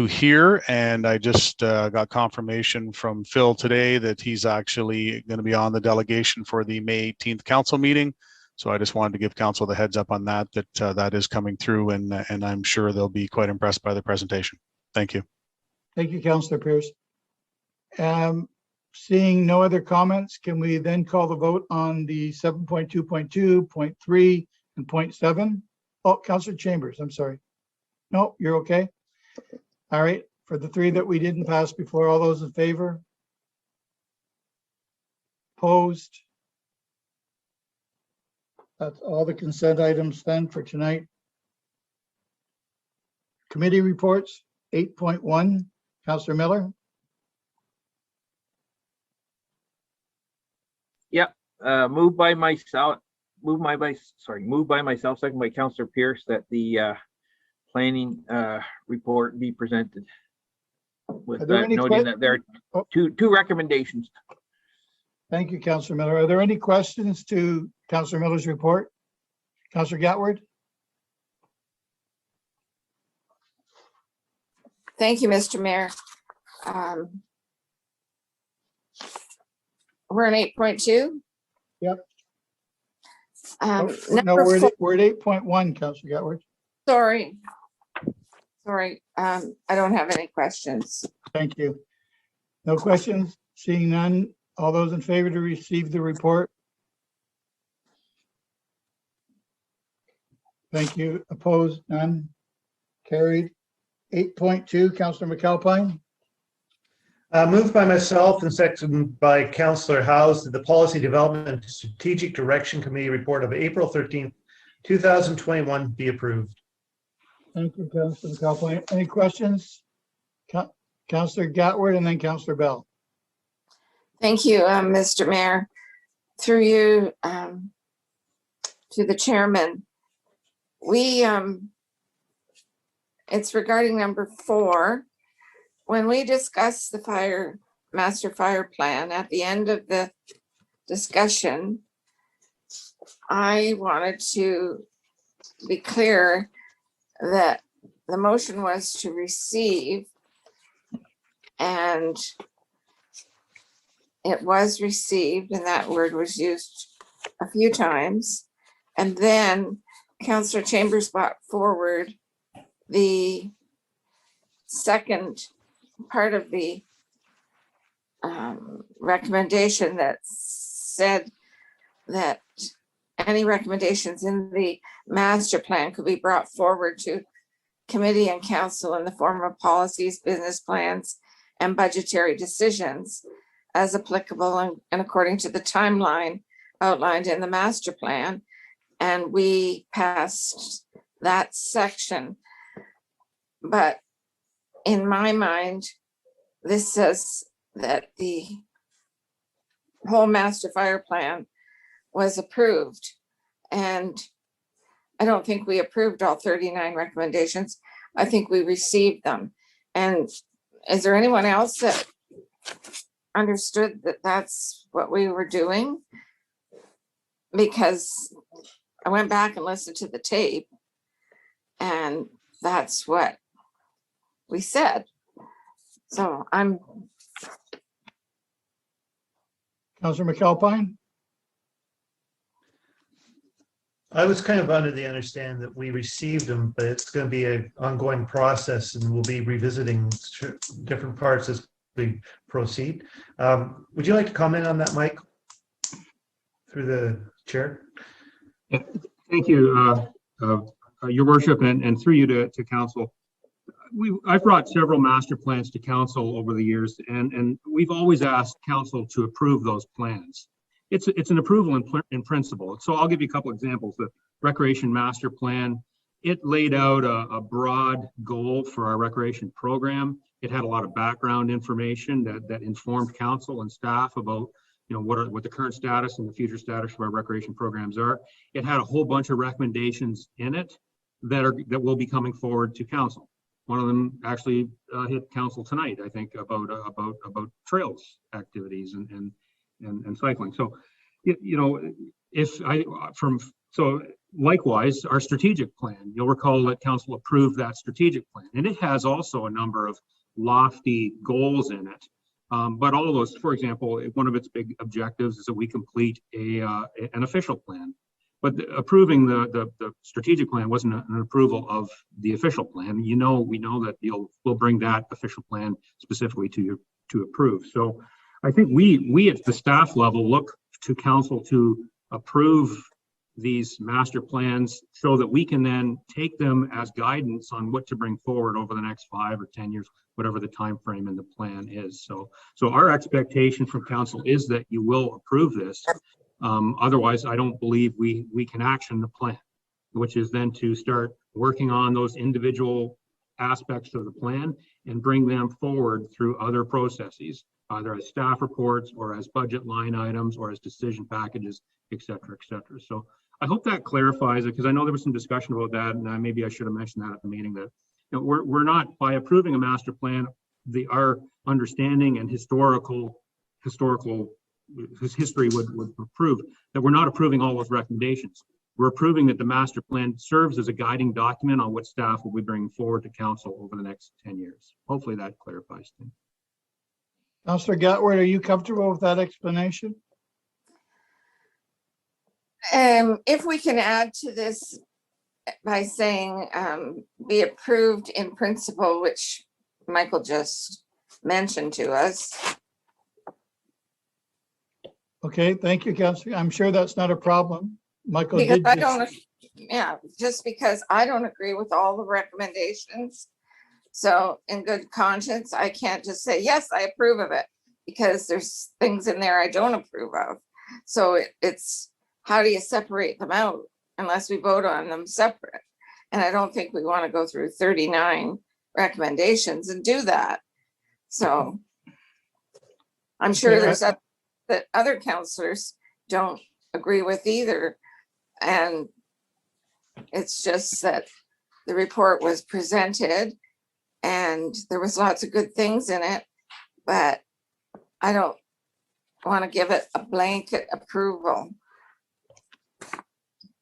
hear. And I just got confirmation from Phil today that he's actually going to be on the delegation for the May 18th council meeting. So I just wanted to give council the heads up on that that is coming through, and I'm sure they'll be quite impressed by the presentation. Thank you. Thank you, Councillor Pierce. Seeing no other comments, can we then call the vote on the 7.2.2, 0.3, and 0.7? Oh, Councillor Chambers, I'm sorry. No, you're okay. All right, for the three that we didn't pass before, all those in favor? Opposed? That's all the consent items then for tonight. Committee reports, 8.1, Councillor Miller. Yep, moved by myself, second by Councillor Pierce, that the planning report be presented with noting that there are two recommendations. Thank you, Councillor Miller. Are there any questions to Councillor Miller's report? Councillor Gatward? Thank you, Mr. Mayor. We're on 8.2. Yep. Um, No, number we're at 8.1, Councillor Gatward. Sorry. I don't have any questions. Thank you. No questions? Seeing none, all those in favor to receive the report? Thank you. Opposed? None? Carried. 8.2, Councillor McAlpine. Moved by myself and seconded by Councillor Howes that the Policy Development and Strategic Direction Committee report of April 13th, 2021 be approved. Thank you, Councillor McAlpine. Any questions? Councillor Gatward and then Councillor Bell. Thank you, Mr. Mayor. Through you to the chairman. It's regarding number 4. When we discussed the master fire plan at the end of the discussion, I wanted to be clear that the motion was to receive, and it was received, and that word was used a few times. And then Councillor Chambers brought forward the second part of the recommendation that said that any recommendations in the master plan could be brought forward to committee and council in the form of policies, business plans, and budgetary decisions as applicable and according to the timeline outlined in the master plan. And we passed that section. But in my mind, this says that the whole master fire plan was approved. And I don't think we approved all 39 recommendations. I think we received them. And is there anyone else that understood that that's what we were doing? Because I went back and listened to the tape, and that's what we said. So I'm. Councillor McAlpine? I was kind of under the understanding that we received them, but it's going to be an ongoing process and we'll be revisiting different parts as we proceed. Would you like to comment on that, Mike? Through the chair? Thank you, Your Worship, and through you to council. I've brought several master plans to council over the years, and we've always asked council to approve those plans. It's an approval in principle. So I'll give you a couple examples. The Recreation Master Plan, it laid out a broad goal for our recreation program. It had a lot of background information that informed council and staff about what the current status and the future status of our recreation programs are. It had a whole bunch of recommendations in it that will be coming forward to council. One of them actually hit council tonight, I think, about trails activities and cycling. So, likewise, our strategic plan, you'll recall that council approved that strategic plan, and it has also a number of lofty goals in it. But all of those, for example, one of its big objectives is that we complete an official plan. But approving the strategic plan wasn't an approval of the official plan. We know that we'll bring that official plan specifically to approve. So I think we at the staff level look to council to approve these master plans so that we can then take them as guidance on what to bring forward over the next 5 or 10 years, whatever the time frame in the plan is. So our expectation from council is that you will approve this. Otherwise, I don't believe we can action the plan, which is then to start working on those individual aspects of the plan and bring them forward through other processes, either as staff reports or as budget line items or as decision packages, et cetera, et cetera. So I hope that clarifies it, because I know there was some discussion about that, and maybe I should have mentioned that at the meeting, that we're not, by approving a master plan, our understanding and historical history would prove that we're not approving all those recommendations. We're approving that the master plan serves as a guiding document on what staff will be bringing forward to council over the next 10 years. Hopefully that clarifies things. Councillor Gatward, are you comfortable with that explanation? If we can add to this by saying be approved in principle, which Michael just mentioned to us. Okay, thank you, Councillor. I'm sure that's not a problem. Michael Because did I just- don't, just because I don't agree with all the recommendations. So in good conscience, I can't just say, yes, I approve of it, because there's things in there I don't approve of. So it's how do you separate them out unless we vote on them separate? And I don't think we want to go through 39 recommendations and do that. So I'm sure there's that other councillors don't agree with either. And it's just that the report was presented and there was lots of good things in it, but I don't want to give it a blanket approval.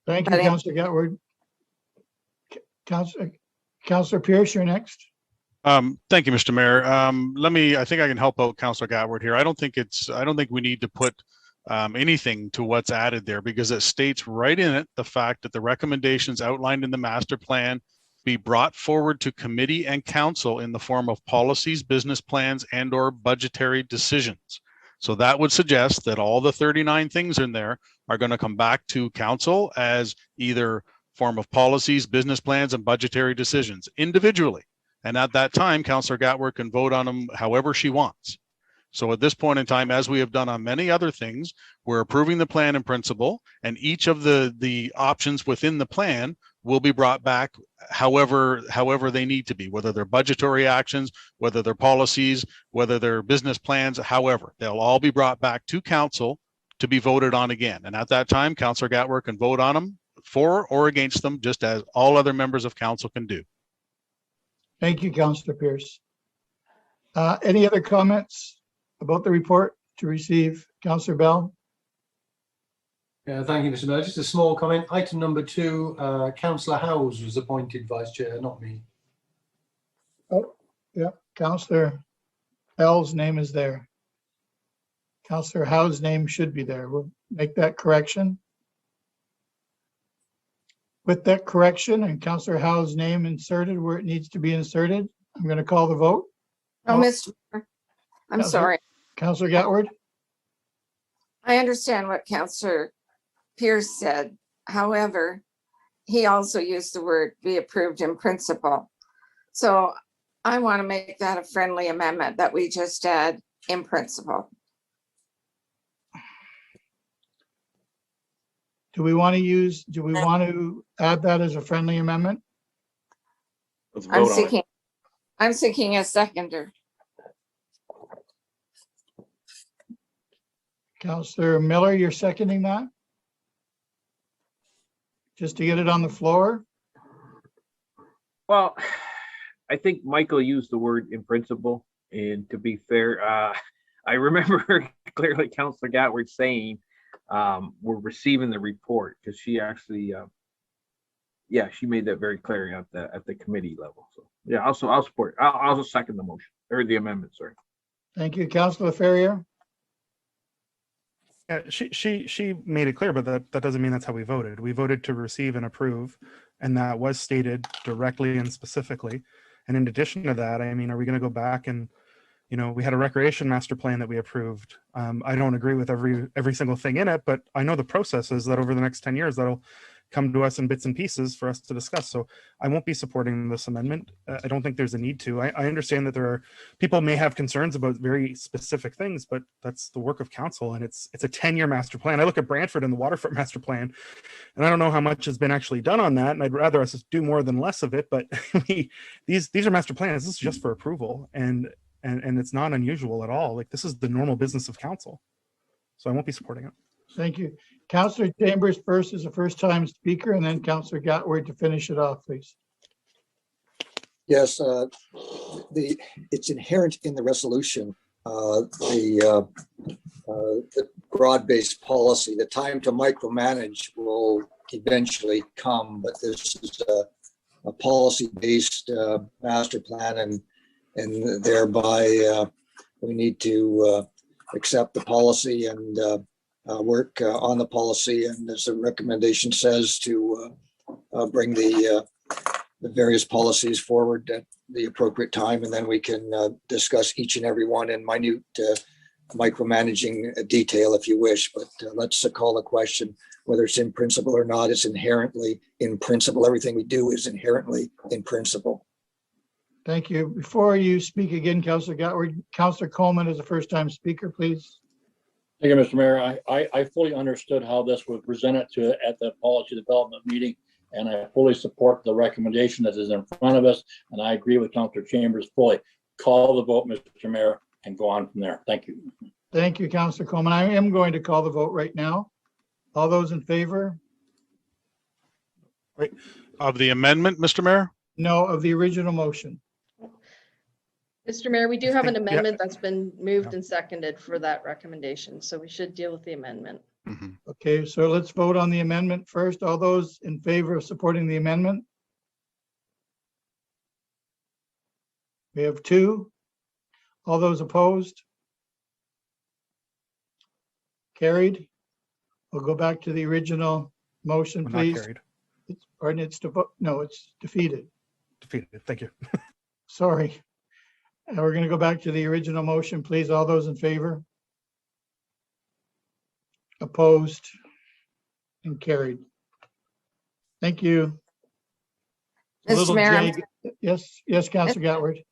Thank you, Councillor Gatward. Councillor Pierce, you're next. Thank you, Mr. Mayor. I think I can help out Councillor Gatward here. I don't think we need to put anything to what's added there, because it states right in it the fact that the recommendations outlined in the master plan be brought forward to committee and council in the form of policies, business plans, and/or budgetary decisions. So that would suggest that all the 39 things in there are going to come back to council as either form of policies, business plans, and budgetary decisions individually. And at that time, Councillor Gatward can vote on them however she wants. So at this point in time, as we have done on many other things, we're approving the plan in principle, and each of the options within the plan will be brought back however they need to be, whether they're budgetary actions, whether they're policies, whether they're business plans, however, they'll all be brought back to council to be voted on again. And at that time, Councillor Gatward can vote on them for or against them, just as all other members of council can do. Thank you, Councillor Pierce. Any other comments about the report to receive? Councillor Bell? Yeah, thank you, Mr. Mayor. Just a small comment. Item number 2, Councillor Howes was appointed vice chair, not me. Oh, yeah, Councillor Bell's name is there. Councillor Howe's name should be there. We'll make that correction. With that correction and Councillor Howe's name inserted where it needs to be inserted, I'm going to call the vote. Oh, Mr. I'm Counselor- sorry. Counselor Gatward? I understand what Counselor Pierce said. However, he also used the word be approved in principle. So I want to make that a friendly amendment that we just add in principle. Do we want to add that as a friendly amendment? Let's I'm vote on it. seeking a seconder. Counselor Miller, you're seconding that? Just to get it on the floor? Well, I think Michael used the word in principle, and to be fair, I remember clearly Councillor Gatward saying, we're receiving the report, because she actually, yeah, she made that very clear at the committee level. So yeah, also I'll support. I'll also second the motion or the amendment. Sorry. Thank you, Counselor Ferrier. Yeah, she made it clear, but that doesn't mean that's how we voted. We voted to receive and approve, and that was stated directly and specifically. And in addition to that, I mean, are we going to go back and, you know, we had a recreation master plan that we approved. I don't agree with every single thing in it, but I know the process is that over the next 10 years, that'll come to us in bits and pieces for us to discuss. So I won't be supporting this amendment. I don't think there's a need to. I understand that there are people may have concerns about very specific things, but that's the work of council, and it's a 10-year master plan. I look at Brantford and the waterfront master plan, and I don't know how much has been actually done on that, and I'd rather us do more than less of it. But these are master plans. This is just for approval, and it's not unusual at all. Like, this is the normal business of council. So I won't be supporting it. Thank you. Counselor Chambers first is a first-time speaker, and then Counselor Gatward to finish it off, please. Yes, it's inherent in the resolution, the broad-based policy. The time to micromanage will eventually come, but this is a policy-based master plan, and thereby we need to accept the policy and work on the policy, and as the recommendation says, to bring the various policies forward at the appropriate time, and then we can discuss each and every one in minute micromanaging detail if you wish. But let's call the question whether it's in principle or not. It's inherently in principle. Everything we do is inherently in principle. Thank you. Before you speak again, Counselor Gatward, Counselor Coleman is a first-time speaker, please. Thank you, Mr. Mayor. I fully understood how this was presented at the policy development meeting, and I fully support the recommendation that is in front of us. And I agree with Councilor Chambers fully. Call the vote, Mr. Mayor, and go on from there. Thank you. Thank you, Counselor Coleman. I am going to call the vote right now. All those in favor? Wait, of the amendment, Mr. Mayor? No, of the original motion. Mr. Mayor, we do have an think- amendment that's been moved and seconded for that recommendation, so we should deal with the amendment. Okay, so let's vote on the amendment first. All those in favor of supporting the amendment? We have 2. All those opposed? Carried. We'll go back to the original motion, Not please. carried. No, it's defeated. Defeated. Thank you. Sorry. And we're going to go back to the original motion, please. All those in favor? Opposed? And carried. Thank you. A Mr. little Mayor, jag- Yes, Councilor Gatward.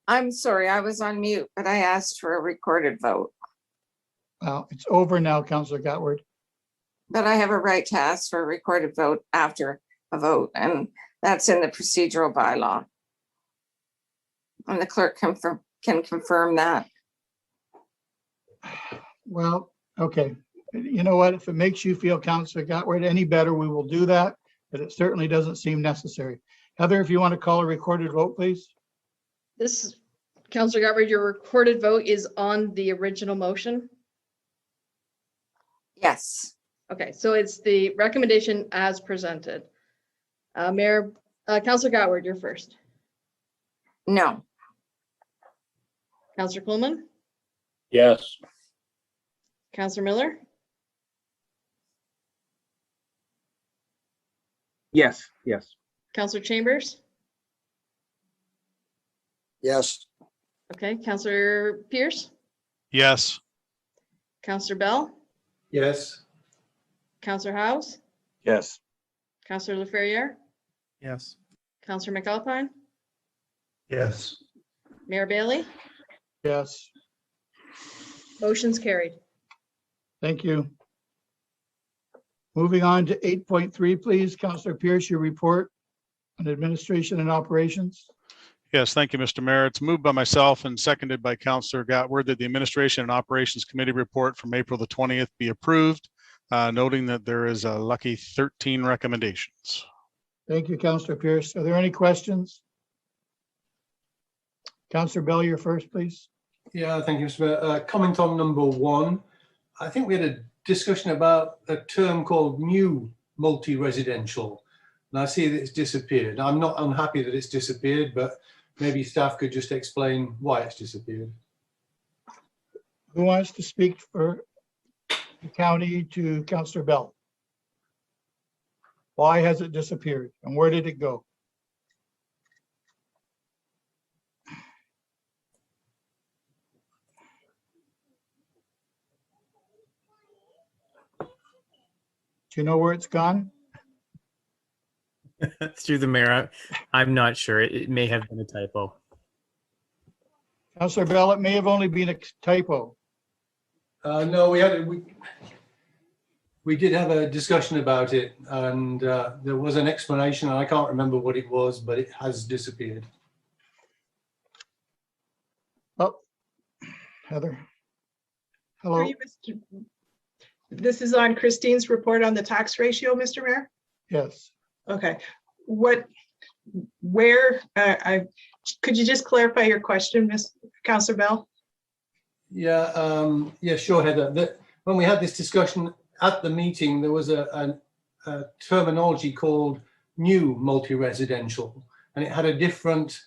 I'm sorry, I was on mute, but I asked for a recorded vote. Well, it's over now, Councilor Gatward. But I have a right to ask for a recorded vote after a vote, and that's in the procedural bylaw. And the clerk can confirm that. Well, okay. You know what? If it makes you feel, Councilor Gatward, any better, we will do that, but it certainly doesn't seem necessary. Heather, if you want to call a recorded vote, please. This, Councilor Gatward, your recorded vote is on the original motion? Yes. Okay, so it's the recommendation as presented. Councilor Gatward, you're first. No. Councilor Coleman? Yes. Councilor Miller? Yes. Councilor Chambers? Yes. Okay, Counselor Pierce, Yes. Counselor Bell, Yes. Counselor House, Yes. Counselor LaFerriere, Yes. Counselor McAlpine, Yes. Mayor Bailey, Yes, motion's carried. thank you. Moving on to 8.3, please. Counselor Pierce, your report on administration and operations. Yes, thank you, Mr. Mayor. It's moved by myself and seconded by Councillor Gatward that the Administration and Operations Committee report from April the 20th be approved, noting that there is a lucky 13 recommendations. Thank you, Counselor Pierce. Are there any questions? Counselor Bell, you're first, please. Yeah, thank you, Mr. Mayor. Comment on number 1. I think we had a discussion about a term called new multi-residential. And I see that it's disappeared. I'm not unhappy that it's disappeared, but maybe staff could just explain why it's disappeared. Who wants to speak for the county to Counselor Bell? Why has it disappeared and where did it go? Do you know where it's gone? Through the mayor, I'm not sure. It may have been a typo. Counselor Bell, it may have only been a typo. No, we did have a discussion about it, and there was an explanation, and I can't remember what it was, but it has disappeared. Oh, Heather. Hello. This is on Christine's report on the tax ratio, Mr. Mayor? Yes. Okay. Could you just clarify your question, Ms. Counselor Bell? Yeah, yeah, sure, Heather. When we had this discussion at the meeting, there was a terminology called new multi-residential, and it had a different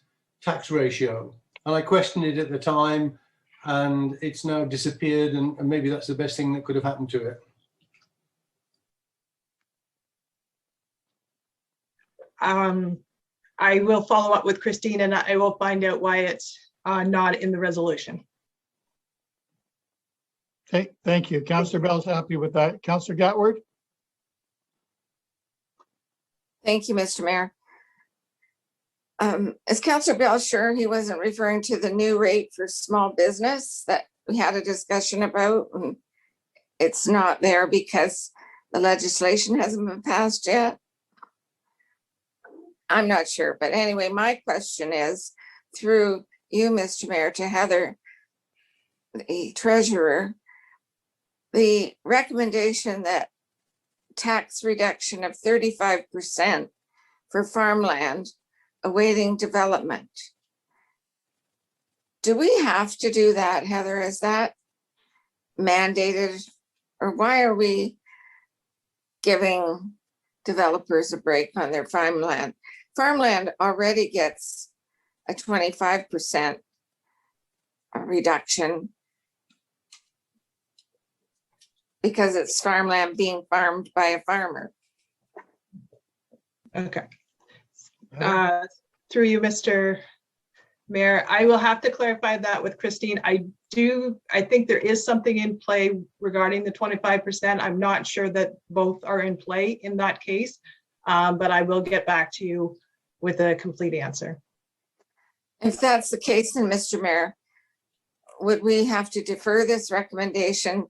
tax ratio. And I questioned it at the time, and it's now disappeared, and maybe that's the best thing that could have happened to it. I will follow up with Christine and I will find out why it's not in the resolution. Okay, thank you. Counselor Bell's happy with that. Counselor Gatward? Thank you, Mr. Mayor. Is Counselor Bell sure he wasn't referring to the new rate for small business that we had a discussion about? And it's not there because the legislation hasn't been passed yet. I'm not sure, but anyway, my question is through you, Mr. Mayor, to Heather, the treasurer, the recommendation that tax reduction of 35% for farmland awaiting development. Do we have to do that, Heather? Is that mandated? Or why are we giving developers a break on their farmland? Farmland already gets a 25% reduction because it's farmland being farmed by a farmer. Okay. Through you, Mr. Mayor, I will have to clarify that with Christine. I think there is something in play regarding the 25%. I'm not sure that both are in play in that case, but I will get back to you with a complete answer. If that's the case, then Mr. Mayor, would we have to defer this recommendation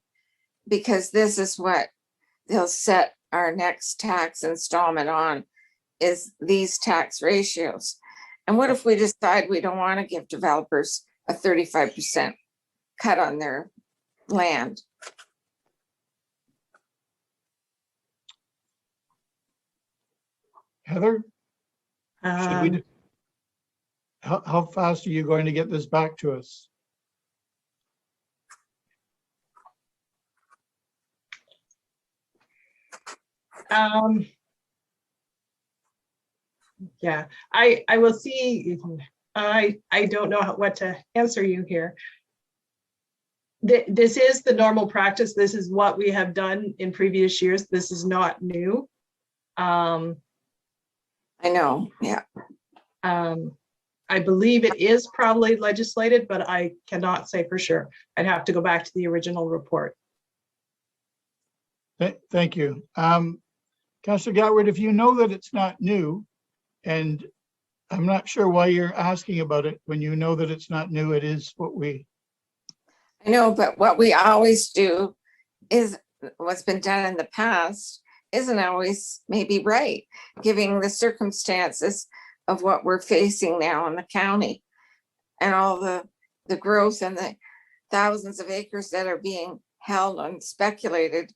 because this is what they'll set our next tax installment on, is these tax ratios? And what if we decide we don't want to give developers a 35% cut on their land? Heather? How fast are you going to get this back to us? Yeah, I will see. I don't know what to answer you here. This is the normal practice. This is what we have done in previous years. This is not new. I know, yeah. I believe it is probably legislated, but I cannot say for sure. I'd have to go back to the original report. Thank you. Councillor Gatwood, if you know that it's not new, and I'm not sure why you're asking about it when you know that it's not new, it is what we. I know, but what we always do is what's been done in the past isn't always maybe right, given the circumstances of what we're facing now in the county and all the growth and the thousands of acres that are being held and speculated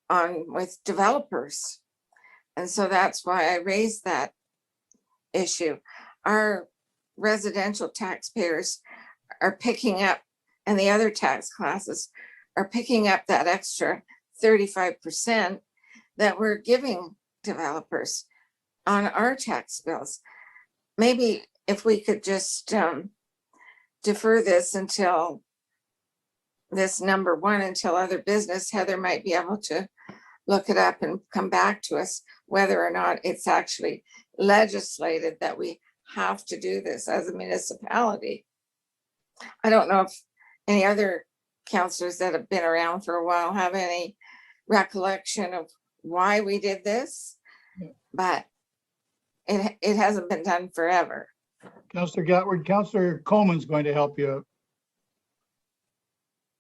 on with developers. And so that's why I raised that issue. Our residential taxpayers are picking up, and the other tax classes are picking up that extra 35% that we're giving developers on our tax bills. Maybe if we could just defer this until this number one, until other business, Heather might be able to look it up and come back to us whether or not it's actually legislated that we have to do this as a municipality. I don't know if any other councillors that have been around for a while have any recollection of why we did this, but it hasn't been done forever. Councillor Gatwood, Councillor Coleman's going to help you.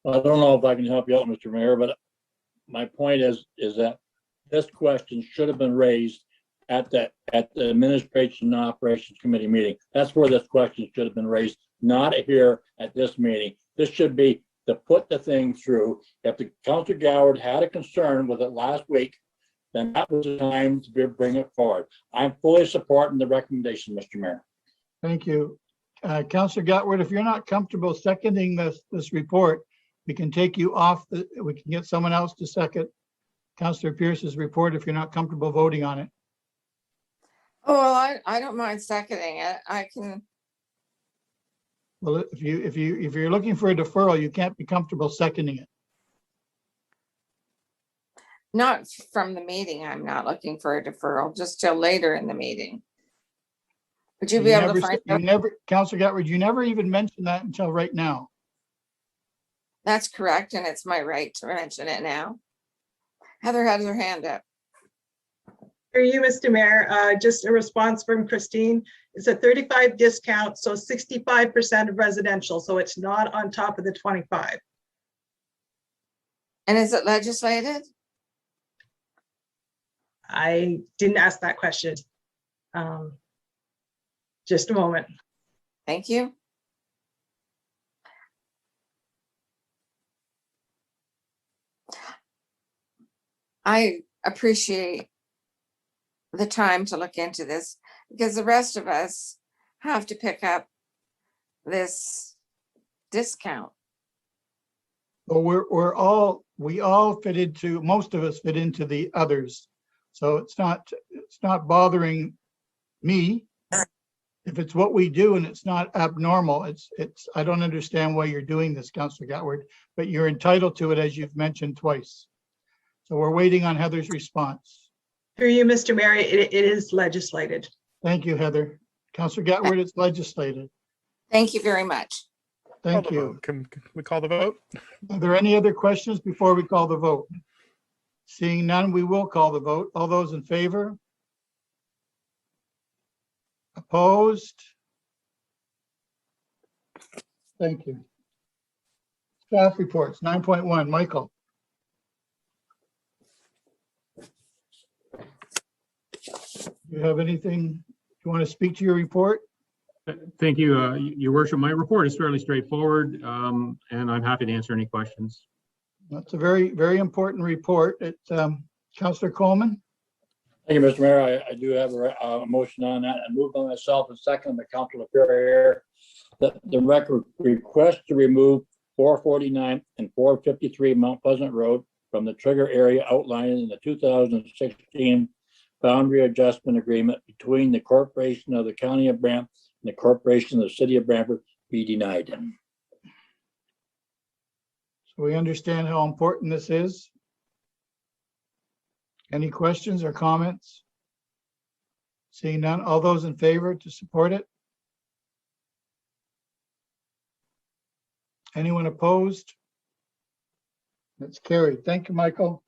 I don't know if I can help you out, Mr. Mayor, but my point is that this question should have been raised at the Administration and Operations Committee meeting. That's where this question should have been raised, not here at this meeting. This should be to put the thing through. If the Councillor Gatwood had a concern with it last week, then that was the time to bring it forward. I'm fully supporting the recommendation, Mr. Mayor. Thank you. Councillor Gatwood, if you're not comfortable seconding this report, we can take you off. We can get someone else to second Councillor Pierce's report if you're not comfortable voting on it. Oh, well, I don't mind seconding it. I can. Well, if you're looking for a deferral, you can't be comfortable seconding it. Not from the meeting. I'm not looking for a deferral, just till later in the meeting. Would you be able to find out? Councillor Gatwood, you never even mentioned that until right now. That's correct, and it's my right to mention it now. Heather has her hand up. For you, Mr. Mayor, just a response from Christine. It's a 35 discount, so 65% of residential, so it's not on top of the 25. And is it legislated? I didn't ask that question. Just a moment. Thank you. I appreciate the time to look into this because the rest of us have to pick up this discount. Well, we all fit into, most of us fit into the others. So it's not bothering me. If it's what we do and it's not abnormal, I don't understand why you're doing this, Councillor Gatwood, but you're entitled to it, as you've mentioned twice. So we're waiting on Heather's response. Through you, Mr. Mayor, it is legislated. Thank you, Heather. Councillor Gatwood, it's legislated. Thank you very much. Thank you. Can we call the vote? Are there any other questions before we call the vote? Seeing none, we will call the vote. All those in favor? Opposed? Thank you. Staff reports, 9.1, Michael. Do you have anything, do you want to speak to your report? Thank you, Your Worship. My report is fairly straightforward, and I'm happy to answer any questions. That's a very, very important report. Councillor Coleman. Thank you, Mr. Mayor. I do have a motion on that. I move by myself and second by Councilor Perrier that the record request to remove 449 and 453 Mount Pleasant Road from the trigger area outlined in the 2016 boundary adjustment agreement between the Corporation of the County of Brant and the Corporation of the City of Brantford be denied. So we understand how important this is. Any questions or comments? Seeing none, all those in favor to support it? Anyone opposed? That's carried. Thank you, Michael.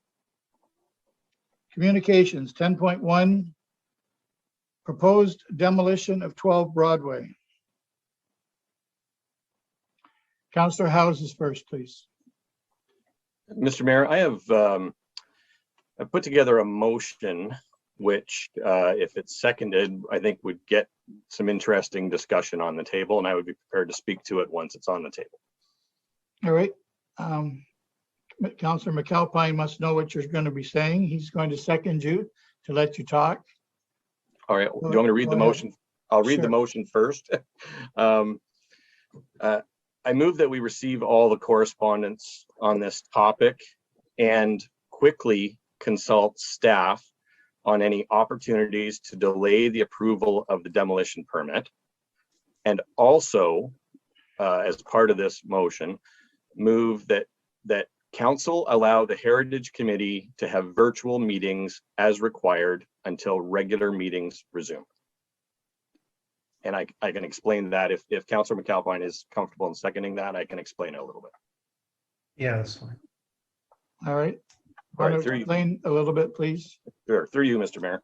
Communications, 10.1, proposed demolition of 12 Broadway. Councillor Howes is first, please. Mr. Mayor, I've put together a motion which, if it's seconded, I think would get some interesting discussion on the table, and I would be prepared to speak to it once it's on the table. All right. Councillor McAlpine must know what you're going to be saying. He's going to second you to let you talk. All right. Do you want me to read the motion? I'll read the motion first. I move that we receive all the correspondence on this topic and quickly consult staff on any opportunities to delay the approval of the demolition permit. And also, as part of this motion, move that council allow the Heritage Committee to have virtual meetings as required until regular meetings resume. And I can explain that if Councillor McAlpine is comfortable in seconding that, I can explain it a little bit. Yeah, that's fine. All right. All right, Want to explain a little bit, please? Sure, through you, Mr. Mayor.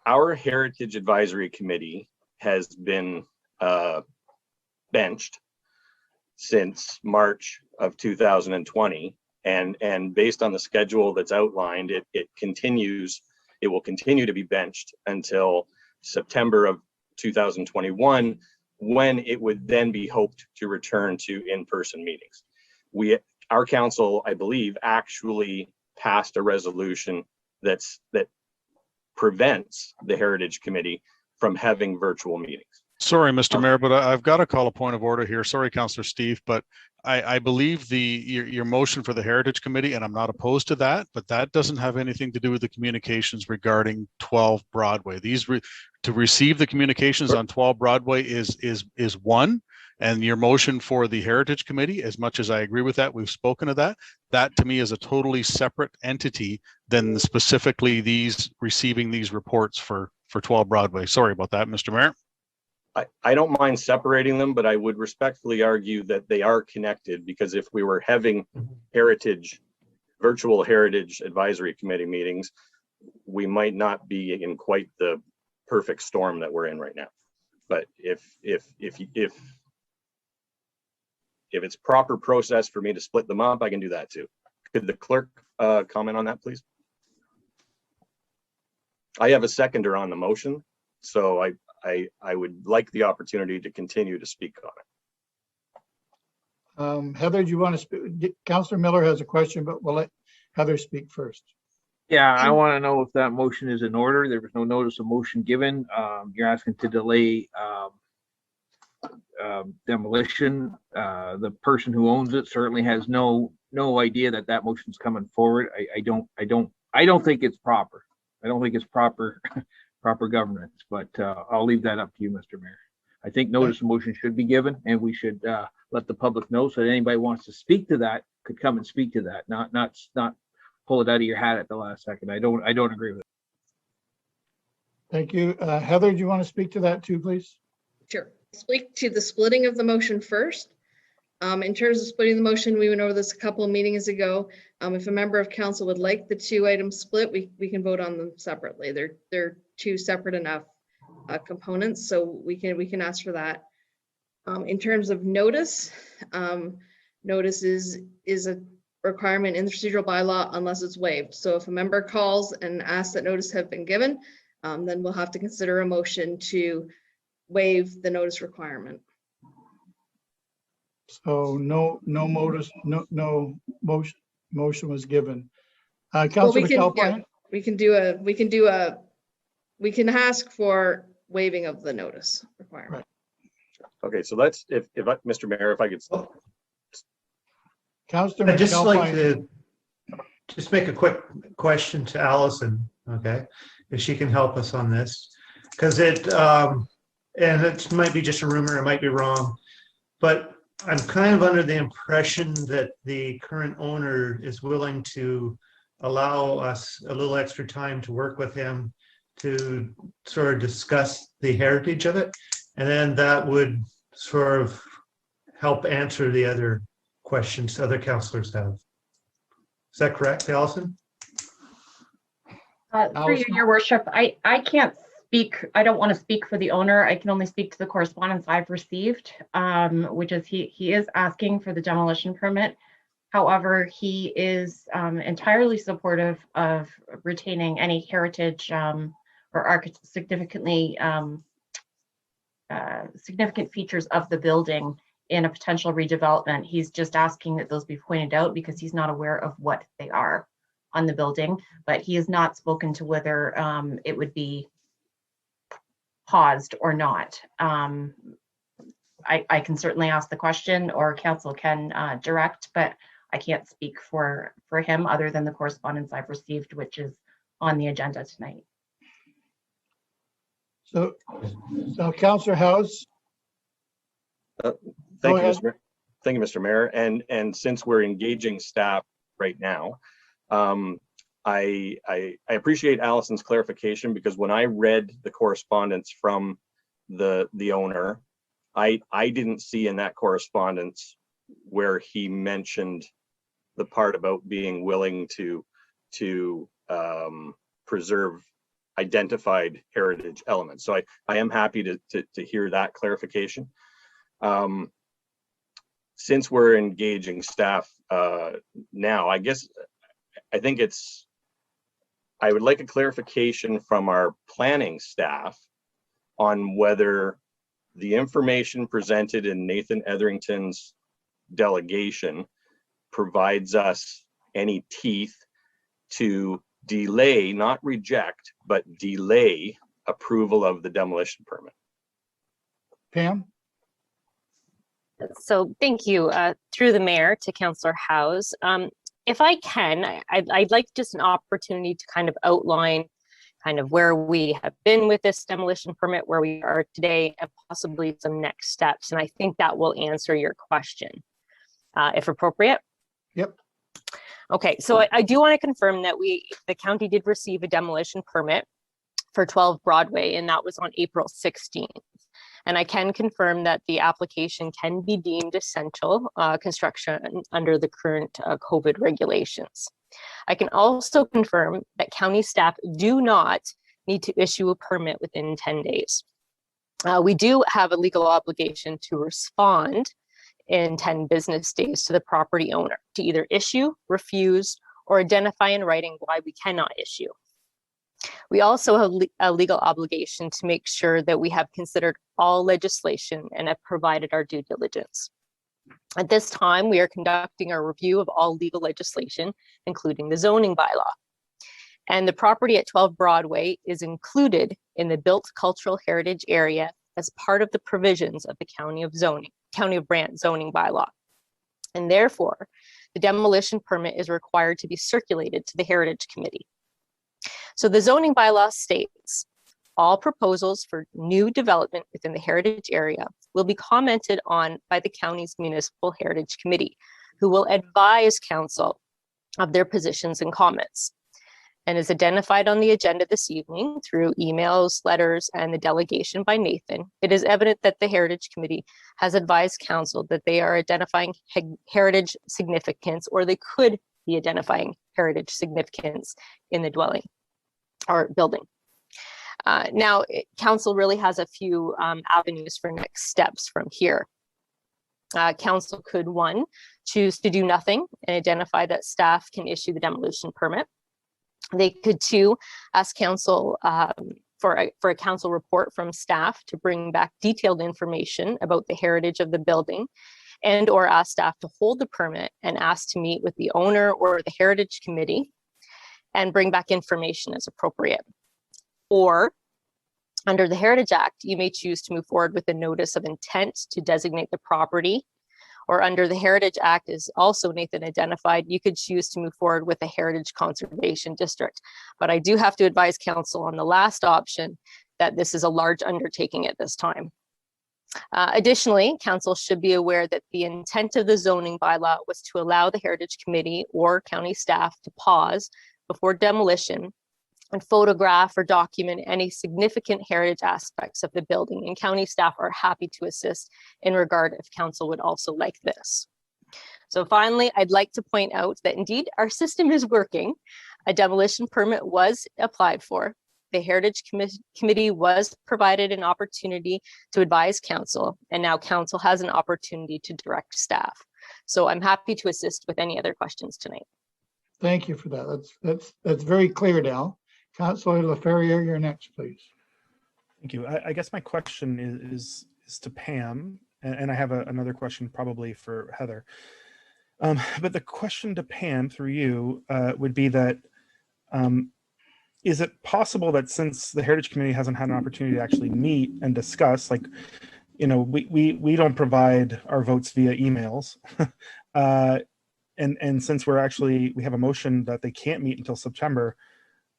Our Heritage Advisory Committee has been benched since March of 2020, and based on the schedule that's outlined, it will continue to be benched until September of 2021, when it would then be hoped to return to in-person meetings. Our council, I believe, actually passed a resolution that prevents the Heritage Committee from having virtual meetings. Sorry, Mr. Mayor, but I've got to call a point of order here. Sorry, Councillor Steve, but I believe your motion for the Heritage Committee, and I'm not opposed to that, but that doesn't have anything to do with the communications regarding 12 Broadway. To receive the communications on 12 Broadway is one, and your motion for the Heritage Committee, as much as I agree with that, we've spoken of that. That to me is a totally separate entity than specifically receiving these reports for 12 Broadway. Sorry about that, Mr. Mayor. I don't mind separating them, but I would respectfully argue that they are connected, because if we were having virtual Heritage Advisory Committee meetings, we might not be in quite the perfect storm that we're in right now. But if it's proper process for me to split them up, I can do that too. Could the clerk comment on that, please? I have a seconder on the motion, so I would like the opportunity to continue to speak on it. Heather, do you want to speak? Councillor Miller has a question, but we'll let Heather speak first. Yeah, I want to know if that motion is in order. There was no notice of motion given. You're asking to delay demolition. The person who owns it certainly has no idea that motion's coming forward. I don't think it's proper. I don't think it's proper governance, but I'll leave that up to you, Mr. Mayor. I think notice of motion should be given, and we should let the public know, so that anybody who wants to speak to that could come and speak to that, not pull it out of your hat at the last second. I don't agree with it. Thank you. Heather, do you want to speak to that too, please? Sure. Speak to the splitting of the motion first. In terms of splitting the motion, we went over this a couple of meetings ago. If a member of council would like the two items split, we can vote on them separately. They're two separate enough components, so we can ask for that. In terms of notice, notice is a requirement in the procedural bylaw unless it's waived. So if a member calls and asks that notice have been given, then we'll have to consider a motion to waive the notice requirement. So no notice, no motion was given. Councillor McAlpine? We can ask for waiving of the notice requirement. Right. Okay, so let's, Mr. Mayor, if I could. Councillor I'd just like McAlpine. to make a quick question to Allison, okay, if she can help us on this, because and it might be just a rumor, it might be wrong, but I'm kind of under the impression that the current owner is willing to allow us a little extra time to work with him to sort of discuss the heritage of it. And then that would sort of help answer the other questions other councillors have. Is that correct, Allison? Through you, your worship, I can't speak, I don't want to speak for the owner. I can only speak to the correspondence I've received, which is he is asking for the demolition permit. However, he is entirely supportive of retaining any heritage or significantly significant features of the building in a potential redevelopment. He's just asking that those be pointed out because he's not aware of what they are on the building, but he has not spoken to whether it would be paused or not. I can certainly ask the question, or council can direct, but I can't speak for him other than the correspondence I've received, which is on the agenda tonight. So Councillor House. Thank Go you, ahead. Thank you, Mr. Mayor. And since we're engaging staff right now, I appreciate Allison's clarification, because when I read the correspondence from the owner, I didn't see in that correspondence where he mentioned the part about being willing to preserve identified heritage elements. So I am happy to hear that clarification. Since we're engaging staff now, I would like a clarification from our planning staff on whether the information presented in Nathan Etherington's delegation provides us any teeth to delay, not reject, but delay approval of the demolition permit. Pam? So thank you, through the mayor to Councillor Howes. If I can, I'd like just an opportunity to kind of outline kind of where we have been with this demolition permit, where we are today, and possibly some next steps. And I think that will answer your question, if appropriate. Yep. Okay, so I do want to confirm that the county did receive a demolition permit for 12 Broadway, and that was on April 16th. And I can confirm that the application can be deemed essential construction under the current COVID regulations. I can also confirm that county staff do not need to issue a permit within 10 days. We do have a legal obligation to respond in 10 business days to the property owner to either issue, refuse, or identify in writing why we cannot issue. We also have a legal obligation to make sure that we have considered all legislation and have provided our due diligence. At this time, we are conducting a review of all legal legislation, including the zoning bylaw. And the property at 12 Broadway is included in the built cultural heritage area as part of the provisions of the County of Brant zoning bylaw. And therefore, the demolition permit is required to be circulated to the Heritage Committee. So the zoning bylaw states, all proposals for new development within the heritage area will be commented on by the county's Municipal Heritage Committee, who will advise council of their positions and comments. And is identified on the agenda this evening through emails, letters, and the delegation by Nathan, it is evident that the Heritage Committee has advised council that they are identifying heritage significance, or they could be identifying heritage significance in the dwelling or building. Now, council really has a few avenues for next steps from here. Council could, one, choose to do nothing and identify that staff can issue the demolition permit. They could, two, ask council for a council report from staff to bring back detailed information about the heritage of the building, and or ask staff to hold the permit and ask to meet with the owner or the Heritage Committee and bring back information as appropriate. Or under the Heritage Act, you may choose to move forward with a notice of intent to designate the property. Or under the Heritage Act, is also Nathan identified, you could choose to move forward with a Heritage Conservation District. But I do have to advise council on the last option that this is a large undertaking at this time. Additionally, council should be aware that the intent of the zoning bylaw was to allow the Heritage Committee or county staff to pause before demolition and photograph or document any significant heritage aspects of the building, and county staff are happy to assist in regard if council would also like this. So finally, I'd like to point out that indeed our system is working. A demolition permit was applied for. The Heritage Committee was provided an opportunity to advise council, and now council has an opportunity to direct staff. So I'm happy to assist with any other questions tonight. Thank you for that. That's very clear now. Councilor LaFerriere, you're next, please. Thank you. I guess my question is to Pam, and I have another question probably for Heather. But the question to Pam through you would be that, is it possible that since the Heritage Committee hasn't had an opportunity to actually meet and discuss, like, you know, we don't provide our votes via emails, and since we have a motion that they can't meet until September,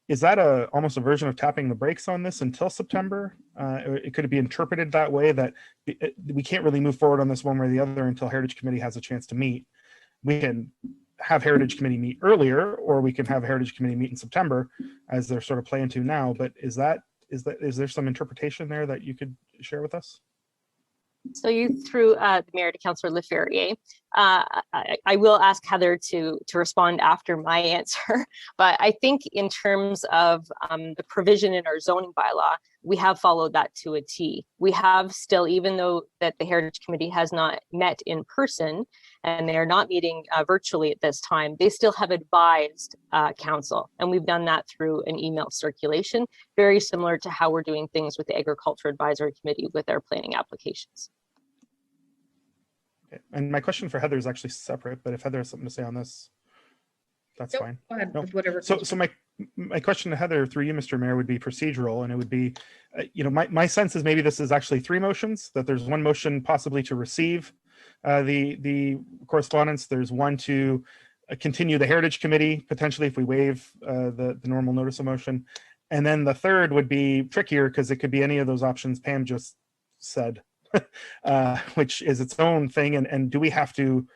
is that almost a version of tapping the brakes on this until September? Could it be interpreted that way, that we can't really move forward on this one way or the other until Heritage Committee has a chance to meet? We can have Heritage Committee meet earlier, or we can have Heritage Committee meet in September, as they're sort of playing to now. But is there some interpretation there that you could share with us? So you threw the mayor to Councillor LaFerriere. I will ask Heather to respond after my answer, but I think in terms of the provision in our zoning bylaw, we have followed that to a T. We have still, even though that the Heritage Committee has not met in person and they are not meeting virtually at this time, they still have advised council, and we've done that through an email circulation, very similar to how we're doing things with the Agriculture Advisory Committee with our planning applications. Okay. And my question for Heather is actually separate, but if Heather has something to say on this, that's fine. Go ahead No. with whatever. So my question to Heather through you, Mr. Mayor, would be procedural, and it would be, you know, my sense is maybe this is actually three motions, that there's one motion possibly to receive the correspondence. There's one to continue the Heritage Committee, potentially if we waive the normal notice of motion. And then the third would be trickier because it could be any of those options Pam just said, which is its own thing. And do we have to,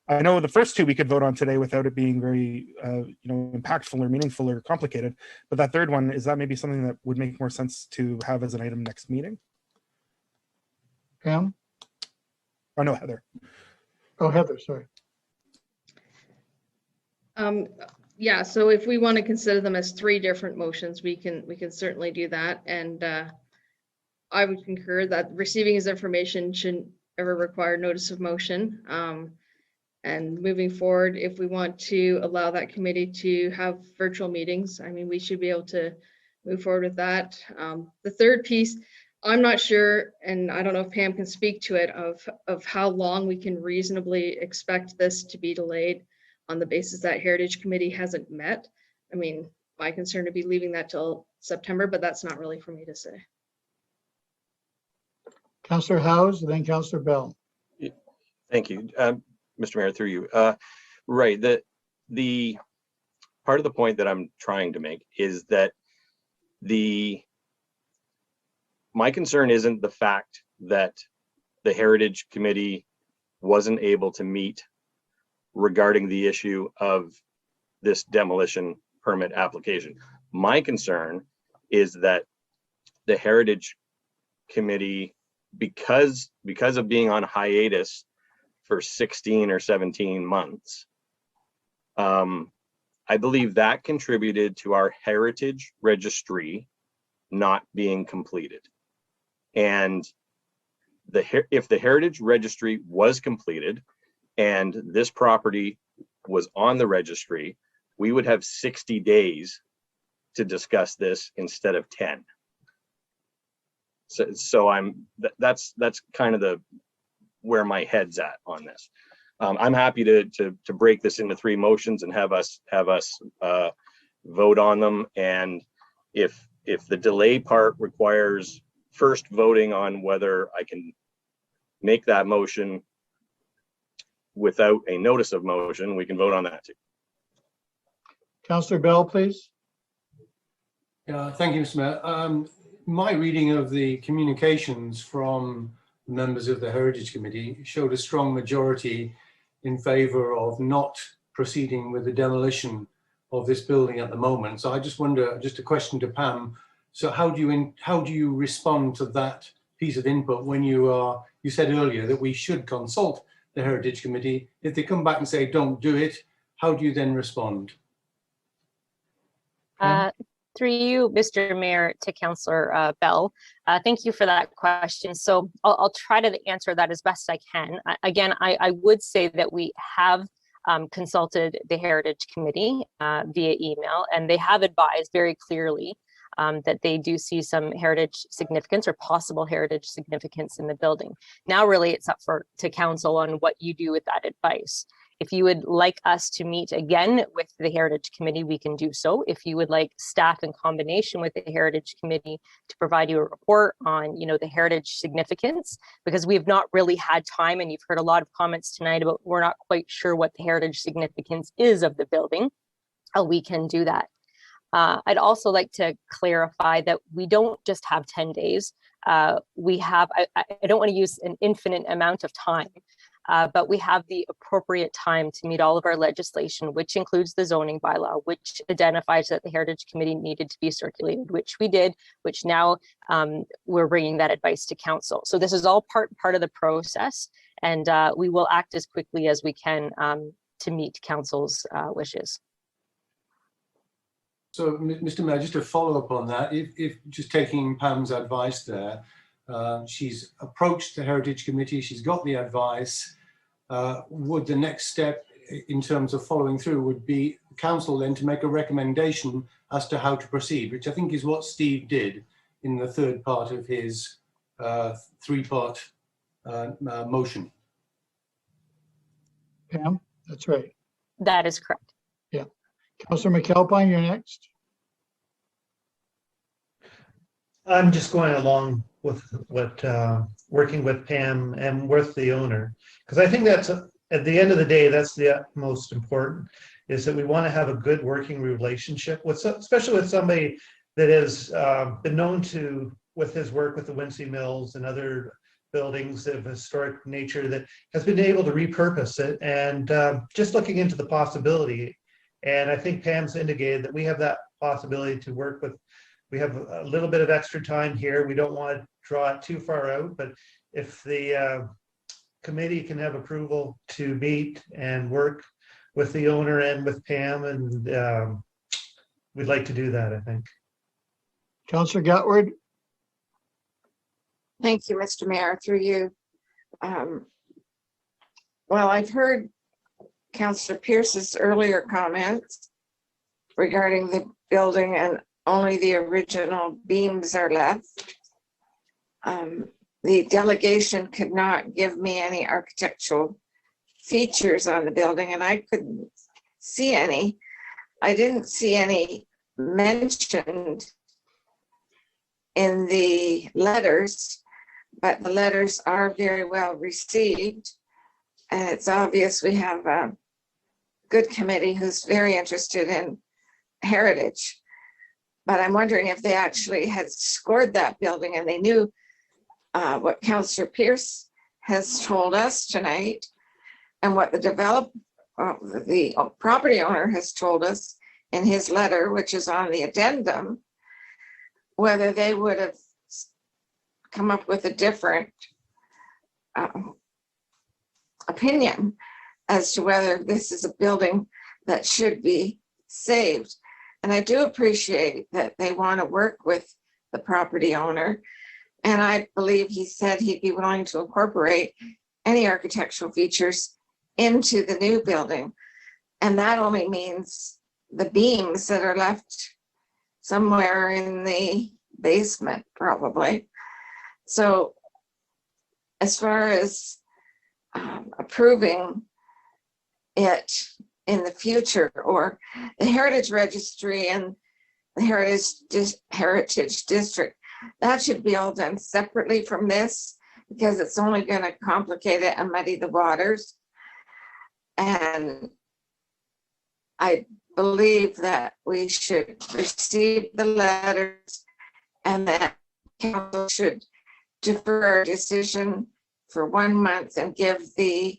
I know the first two we could vote on today without it being very, you know, impactful or meaningful or complicated. But that third one, is that maybe something that would make more sense to have as an item next meeting? Pam? Oh, no, Heather. Oh, Heather, sorry. Yeah, so if we want to consider them as three different motions, we can certainly do that. And I would concur that receiving his information shouldn't ever require notice of motion. And moving forward, if we want to allow that committee to have virtual meetings, I mean, we should be able to move forward with that. The third piece, I'm not sure, and I don't know if Pam can speak to it, of how long we can reasonably expect this to be delayed on the basis that Heritage Committee hasn't met. I mean, my concern would be leaving that till September, but that's not really for me to say. Councillor Howes, then Councillor Bell. Thank you, Mr. Mayor, through you. Right, the part of the point that I'm trying to make is that my concern isn't the fact that the Heritage Committee wasn't able to meet regarding the issue of this demolition permit application. My concern is that the Heritage Committee, because of being on hiatus for 16 or 17 months, I believe that contributed to our heritage registry not being completed. And if the heritage registry was completed and this property was on the registry, we would have 60 days to discuss this instead of 10. So that's kind of where my head's at on this. I'm happy to break this into three motions and have us vote on them. And if the delay part requires first voting on whether I can make that motion without a notice of motion, we can vote on that too. Councillor Bell, please. Yeah, thank you, Mr. Mayor. My reading of the communications from members of the Heritage Committee showed a strong majority in favor of not proceeding with the demolition of this building at the moment. So I just wonder, just a question to Pam. So how do you respond to that piece of input when you said earlier that we should consult the Heritage Committee? If they come back and say, don't do it, how do you then respond? Through you, Mr. Mayor, to Councillor Bell. Thank you for that question. So I'll try to answer that as best I can. Again, I would say that we have consulted the Heritage Committee via email, and they have advised very clearly that they do see some heritage significance or possible heritage significance in the building. Now, really, it's up to council on what you do with that advice. If you would like us to meet again with the Heritage Committee, we can do so. If you would like staff in combination with the Heritage Committee to provide you a report on, the heritage significance, because we've not really had time, and you've heard a lot of comments tonight about we're not quite sure what the heritage significance is of the building, we can do that. I'd also like to clarify that we don't just have 10 days. We have, I don't want to use an infinite amount of time, but we have the appropriate time to meet all of our legislation, which includes the zoning bylaw, which identifies that the Heritage Committee needed to be circulated, which we did, which now we're bringing that advice to council. So this is all part of the process, and we will act as quickly as we can to meet council's wishes. So, Mr. Mayor, just to follow up on that, if just taking Pam's advice there, she's approached the Heritage Committee, she's got the advice. Would the next step in terms of following through would be council then to make a recommendation as to how to proceed, which I think is what Steve did in the third part of his three-part motion. Pam, that's right. That is correct. Yeah. Councillor McAlpine, you're next. I'm just going along with what working with Pam and with the owner, because I think that's at the end of the day, that's the most important, is that we want to have a good working relationship with, especially with somebody that has been known to, with his work with the Wincy Mills and other buildings of historic nature, that has been able to repurpose it, and just looking into the possibility. And I think Pam's indicated that we have that possibility to work with. We have a little bit of extra time here. We don't want to draw it too far out, but if the committee can have approval to meet and work with the owner and with Pam, and we'd like to do that, I think. Councillor Gatward. Thank you, Mr. Mayor, through you. Well, I've heard Councillor Pierce's earlier comments regarding the building, and only the original beams are left. The delegation could not give me any architectural features on the building, and I couldn't see any. I didn't see any mentioned in the letters, but the letters are very well received. And it's obvious we have a good committee who's very interested in heritage. But I'm wondering if they actually had scored that building and they knew what Councillor Pierce has told us tonight and what the property owner has told us in his letter, which is on the addendum, whether they would have come up with a different opinion as to whether this is a building that should be saved. And I do appreciate that they want to work with the property owner. And I believe he said he'd be willing to incorporate any architectural features into the new building. And that only means the beams that are left somewhere in the basement, probably. So as far as approving it in the future, or the Heritage Registry and the Heritage District, that should be all done separately from this, because it's only going to complicate it and muddy the waters. And I believe that we should receive the letters and that council should defer our decision for 1 month and give the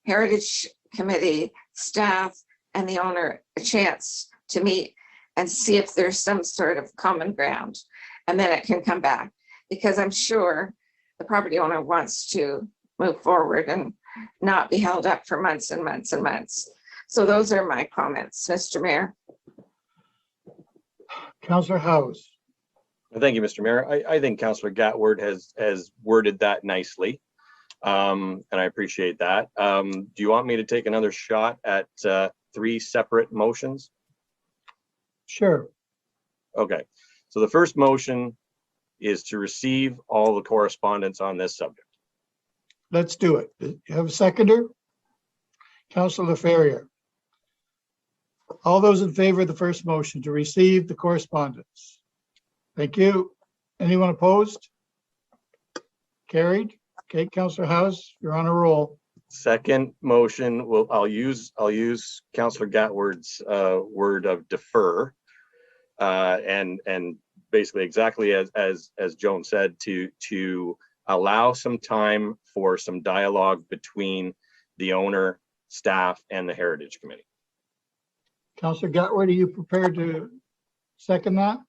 Heritage Committee staff and the owner a chance to meet and see if there's some sort of common ground. And then it can come back, because I'm sure the property owner wants to move forward and not be held up for months and months and months. So those are my comments, Mr. Mayor. Councillor House. Thank you, Mr. Mayor. I think Councillor Gatward has worded that nicely. And I appreciate that. Do you want me to take another shot at 3 separate motions? Sure. Okay. So the first motion is to receive all the correspondence on this subject. Let's do it. You have a seconder? Councillor Ferrier. All those in favor of the first motion to receive the correspondence? Thank you. Anyone opposed? Carried. Okay, Councillor House, you're on a roll. Second motion, I'll use Councillor Gatward's word of defer, and basically exactly as Joan said, to allow some time for some dialogue between the owner, staff, and the Heritage Committee. Councillor Gatward, are you prepared to second that?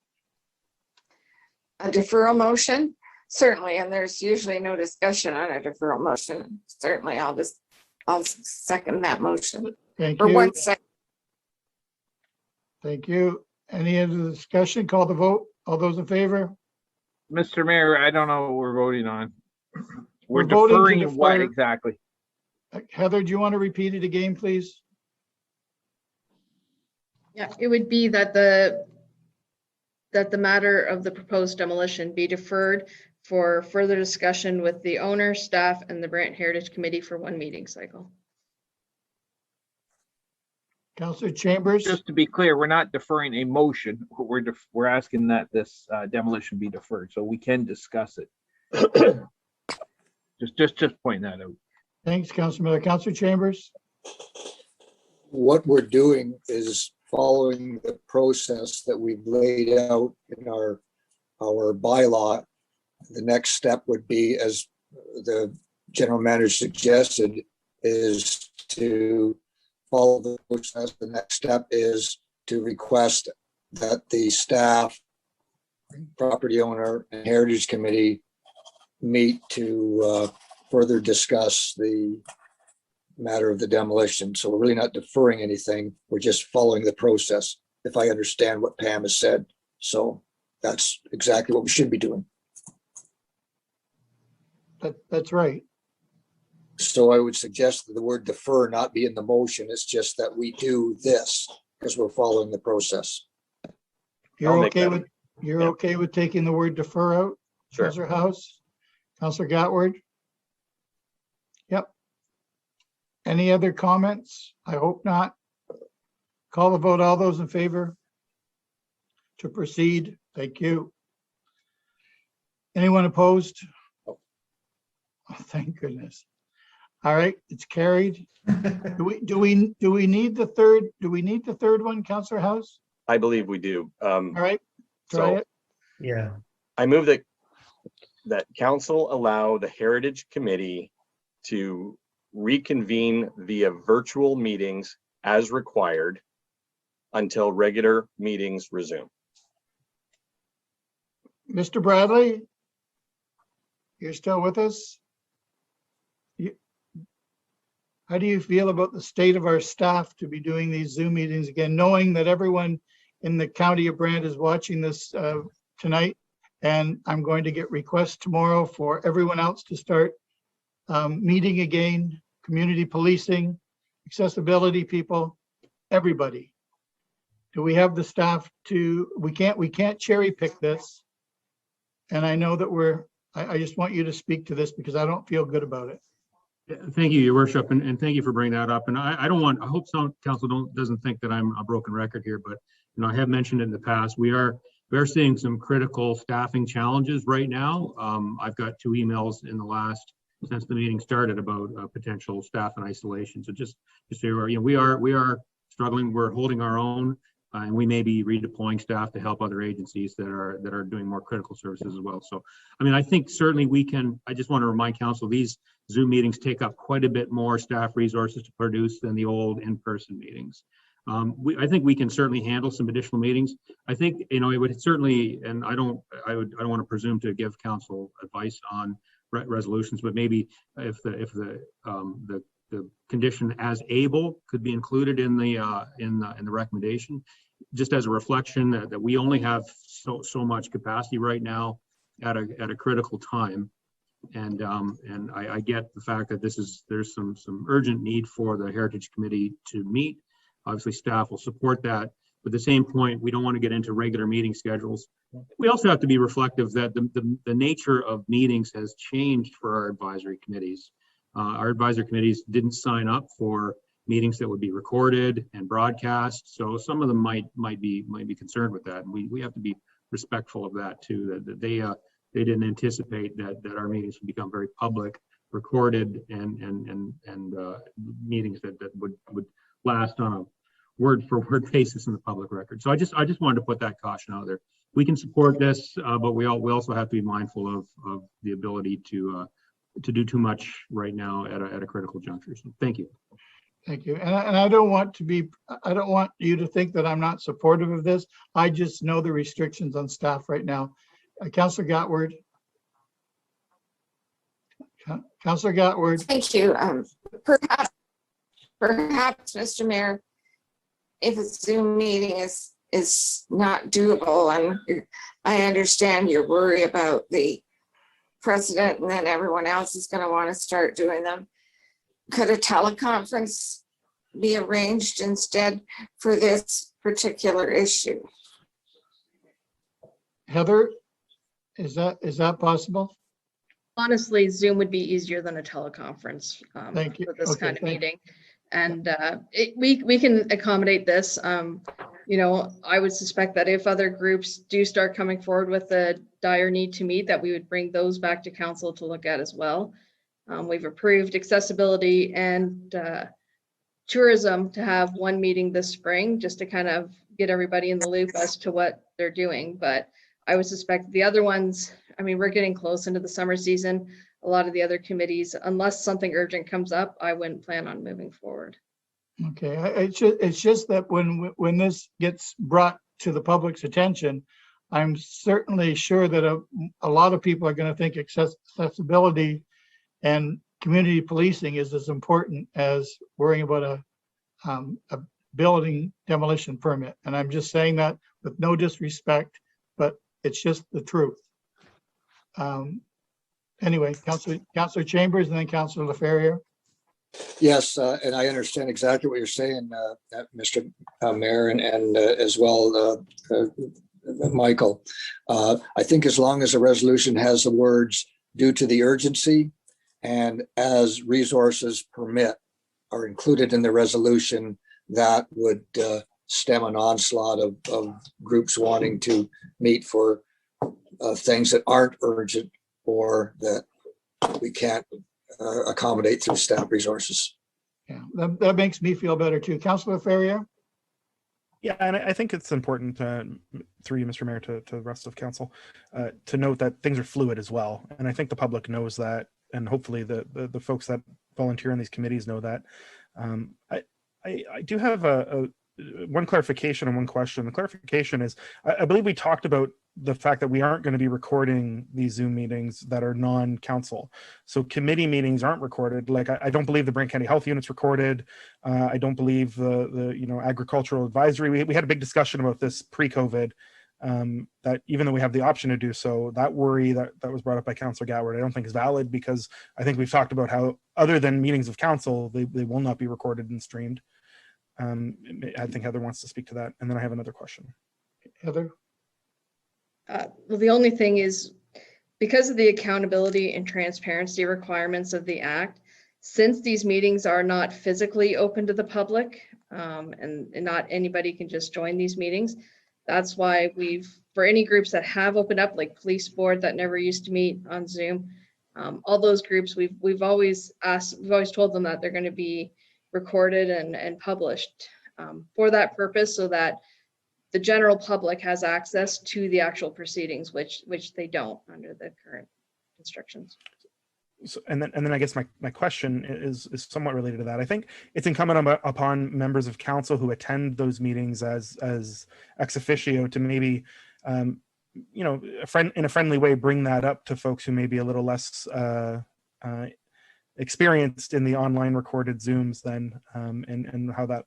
A deferral motion? Certainly, and there's usually no discussion on a deferral motion. Certainly, I'll second that motion. Thank For you. 1 second. Thank you. Any other discussion? Call the vote. All those in favor? Mr. Mayor, I don't know what we're voting on. We're voting to deferring what defer. exactly? Heather, do you want to repeat it again, please? Yeah, it would be that the matter of the proposed demolition be deferred for further discussion with the owner, staff, and the Brant Heritage Committee for 1 meeting cycle. Councillor Chambers? Just to be clear, we're not deferring a motion. We're asking that this demolition be deferred, so we can discuss it. just point that out. Thanks, Councillor Miller. Councillor Chambers? What we're doing is following the process that we've laid out in our bylaw. The next step would be, as the general manager suggested, is to follow the process. The next step is to request that the staff, property owner, and Heritage Committee meet to further discuss the matter of the demolition. So we're really not deferring anything. We're just following the process, if I understand what Pam has said. So that's exactly what we should be doing. That's right. So I would suggest that the word defer not be in the motion. It's just that we do this because we're following the process. You're okay with taking the word defer out? Sure. Councillor House? Councillor Gatward? Yep. Any other comments? I hope not. Call the vote. All those in favor to proceed? Thank you. Anyone opposed? Oh, thank goodness. All right, it's carried. Do we need the third? Do we need the third one, Councillor House? I believe we do. All right, try it. Yeah. I move that council allow the Heritage Committee to reconvene via virtual meetings as required until regular meetings resume. Mr. Bradley, you're still with us? How do you feel about the state of our staff to be doing these Zoom meetings again, knowing that everyone in the county of Brant is watching this tonight? And I'm going to get requests tomorrow for everyone else to start meeting again, community policing, accessibility people, everybody. Do we have the staff to, we can't cherry pick this. And I know that I just want you to speak to this because I don't feel good about it. Thank you, Your Worship, and thank you for bringing that up. And I hope some council doesn't think that I'm a broken record here, but I have mentioned it in the past. We are seeing some critical staffing challenges right now. I've got 2 emails since the meeting started about potential staff in isolation. So just so we are struggling. We're holding our own, and we may be redeploying staff to help other agencies that are doing more critical services as well. So, I think certainly we can. I just want to remind council these Zoom meetings take up quite a bit more staff resources to produce than the old in-person meetings. I think we can certainly handle some additional meetings. I think, it would certainly, and I don't want to presume to give council advice on resolutions, but maybe if the condition as able could be included in the recommendation, just as a reflection that we only have so much capacity right now at a critical time. And I get the fact that there's some urgent need for the Heritage Committee to meet. Obviously, staff will support that. But at the same point, we don't want to get into regular meeting schedules. We also have to be reflective that the nature of meetings has changed for our advisory committees. Our advisory committees didn't sign up for meetings that would be recorded and broadcast. So some of them might be concerned with that. And we have to be respectful of that too, that they didn't anticipate that our meetings would become very public, recorded, and meetings that would last on a word for word basis in the public record. So I just wanted to put that caution out there. We can support this, but we also have to be mindful of the ability to do too much right now at a critical juncture. So thank you. Thank you. And I don't want you to think that I'm not supportive of this. I just know the restrictions on staff right now. Councillor Gatward. Councillor Gatward. Thank you. Perhaps, Mr. Mayor, if a Zoom meeting is not doable, and I understand your worry about the president and then everyone else is going to want to start doing them, could a teleconference be arranged instead for this particular issue? Heather, is that possible? Honestly, Zoom would be easier than a teleconference Thank you. for this Okay, kind of meeting. And we can accommodate this. I would suspect that if other groups do start coming forward with a dire need to meet, that we would bring those back to council to look at as well. We've approved accessibility and tourism to have one meeting this spring, just to kind of get everybody in the loop as to what they're doing. But I would suspect the other ones, we're getting close into the summer season. A lot of the other committees, unless something urgent comes up, I wouldn't plan on moving forward. Okay, it's just that when this gets brought to the public's attention, I'm certainly sure that a lot of people are going to think accessibility and community policing is as important as worrying about a building demolition permit. And I'm just saying that with no disrespect, but it's just the truth. Anyway, Councillor Chambers and then Councillor LaFerriere. Yes, and I understand exactly what you're saying, Mr. Mayor, and as well, Michael. I think as long as the resolution has the words "due to the urgency" and "as resources permit" are included in the resolution, that would stem an onslaught of groups wanting to meet for things that aren't urgent or that we can't accommodate through staff resources. Yeah, that makes me feel better too. Councillor Ferrier. Yeah, and I think it's important through you, Mr. Mayor, to the rest of council, to note that things are fluid as well. And I think the public knows that, and hopefully the folks that volunteer on these committees know that. I do have one clarification and one question. The clarification is, I believe we talked about the fact that we aren't going to be recording these Zoom meetings that are non-council. So committee meetings aren't recorded. Like I don't believe the Brant County Health Unit's recorded. I don't believe the agricultural advisory. We had a big discussion about this pre-COVID, that even though we have the option to do so, that worry that was brought up by Councillor Gatward, I don't think is valid, because I think we've talked about how other than meetings of council, they will not be recorded and streamed. I think Heather wants to speak to that. And then I have another question. Heather? Well, the only thing is, because of the accountability and transparency requirements of the Act, since these meetings are not physically open to the public, and not anybody can just join these meetings, that's why for any groups that have opened up, like police board that never used to meet on Zoom, all those groups, we've always told them that they're going to be recorded and published for that purpose, so that the general public has access to the actual proceedings, which they don't under the current instructions. So, and then I guess my question is somewhat related to that. I think it's incumbent upon members of council who attend those meetings as ex officio to maybe, you know, in a friendly way, bring that up to folks who may be a little less experienced in the online recorded Zooms then, and how that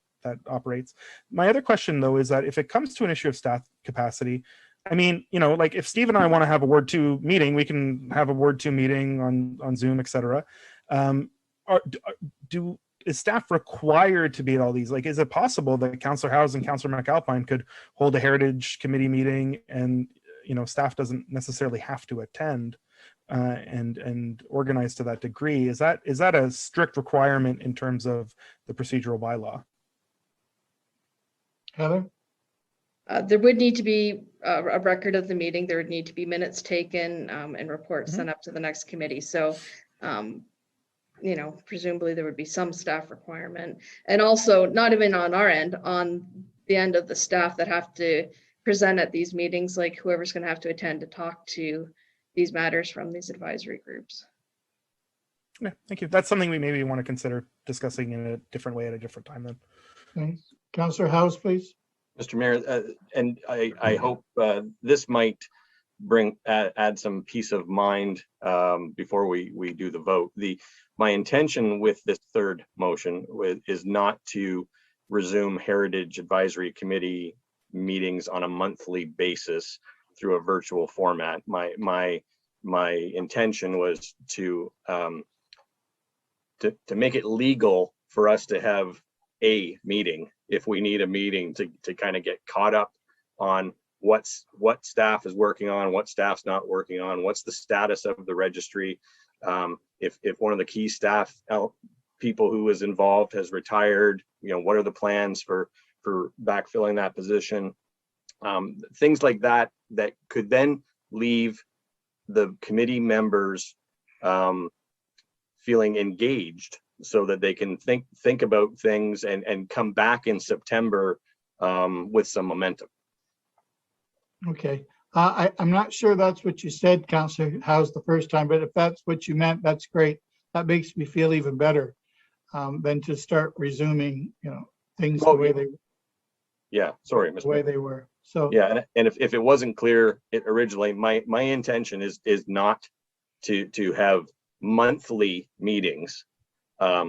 operates. My other question though is that if it comes to an issue of staff capacity, I mean, you know, like if Steve and I want to have a Ward 2 meeting, we can have a Ward 2 meeting on Zoom, etc. Is staff required to be at all these? Like, is it possible that Councillor Howes and Councillor McAlpine could hold a Heritage Committee meeting and, you know, staff doesn't necessarily have to attend and organize to that degree? Is that a strict requirement in terms of the procedural bylaw? Heather? There would need to be a record of the meeting. There would need to be minutes taken and reports sent up to the next committee. So, you know, presumably there would be some staff requirement. And also not even on our end, on the end of the staff that have to present at these meetings, like whoever's going to have to attend to talk to these matters from these advisory groups. Yeah, thank you. That's something we maybe want to consider discussing in a different way at a different time then. Thanks. Councillor Howes, please. Mr. Mayor, and I hope this might add some peace of mind before we do the vote. My intention with this third motion is not to resume Heritage Advisory Committee meetings on a monthly basis through a virtual format. My intention was to make it legal for us to have a meeting if we need a meeting to kind of get caught up on what staff is working on, what staff's not working on, what's the status of the registry. If one of the key staff people who is involved has retired, you know, what are the plans for backfilling that position? Things like that could then leave the committee members feeling engaged so that they can think about things and come back in September with some momentum. Okay. I'm not sure that's what you said, Councillor Howes, the first time, but if that's what you meant, that's great. That makes me feel even better than to start resuming, you know, things the way they. Yeah, sorry, Mr. The way they were. So yeah, and if it wasn't clear originally, my intention is not to have monthly meetings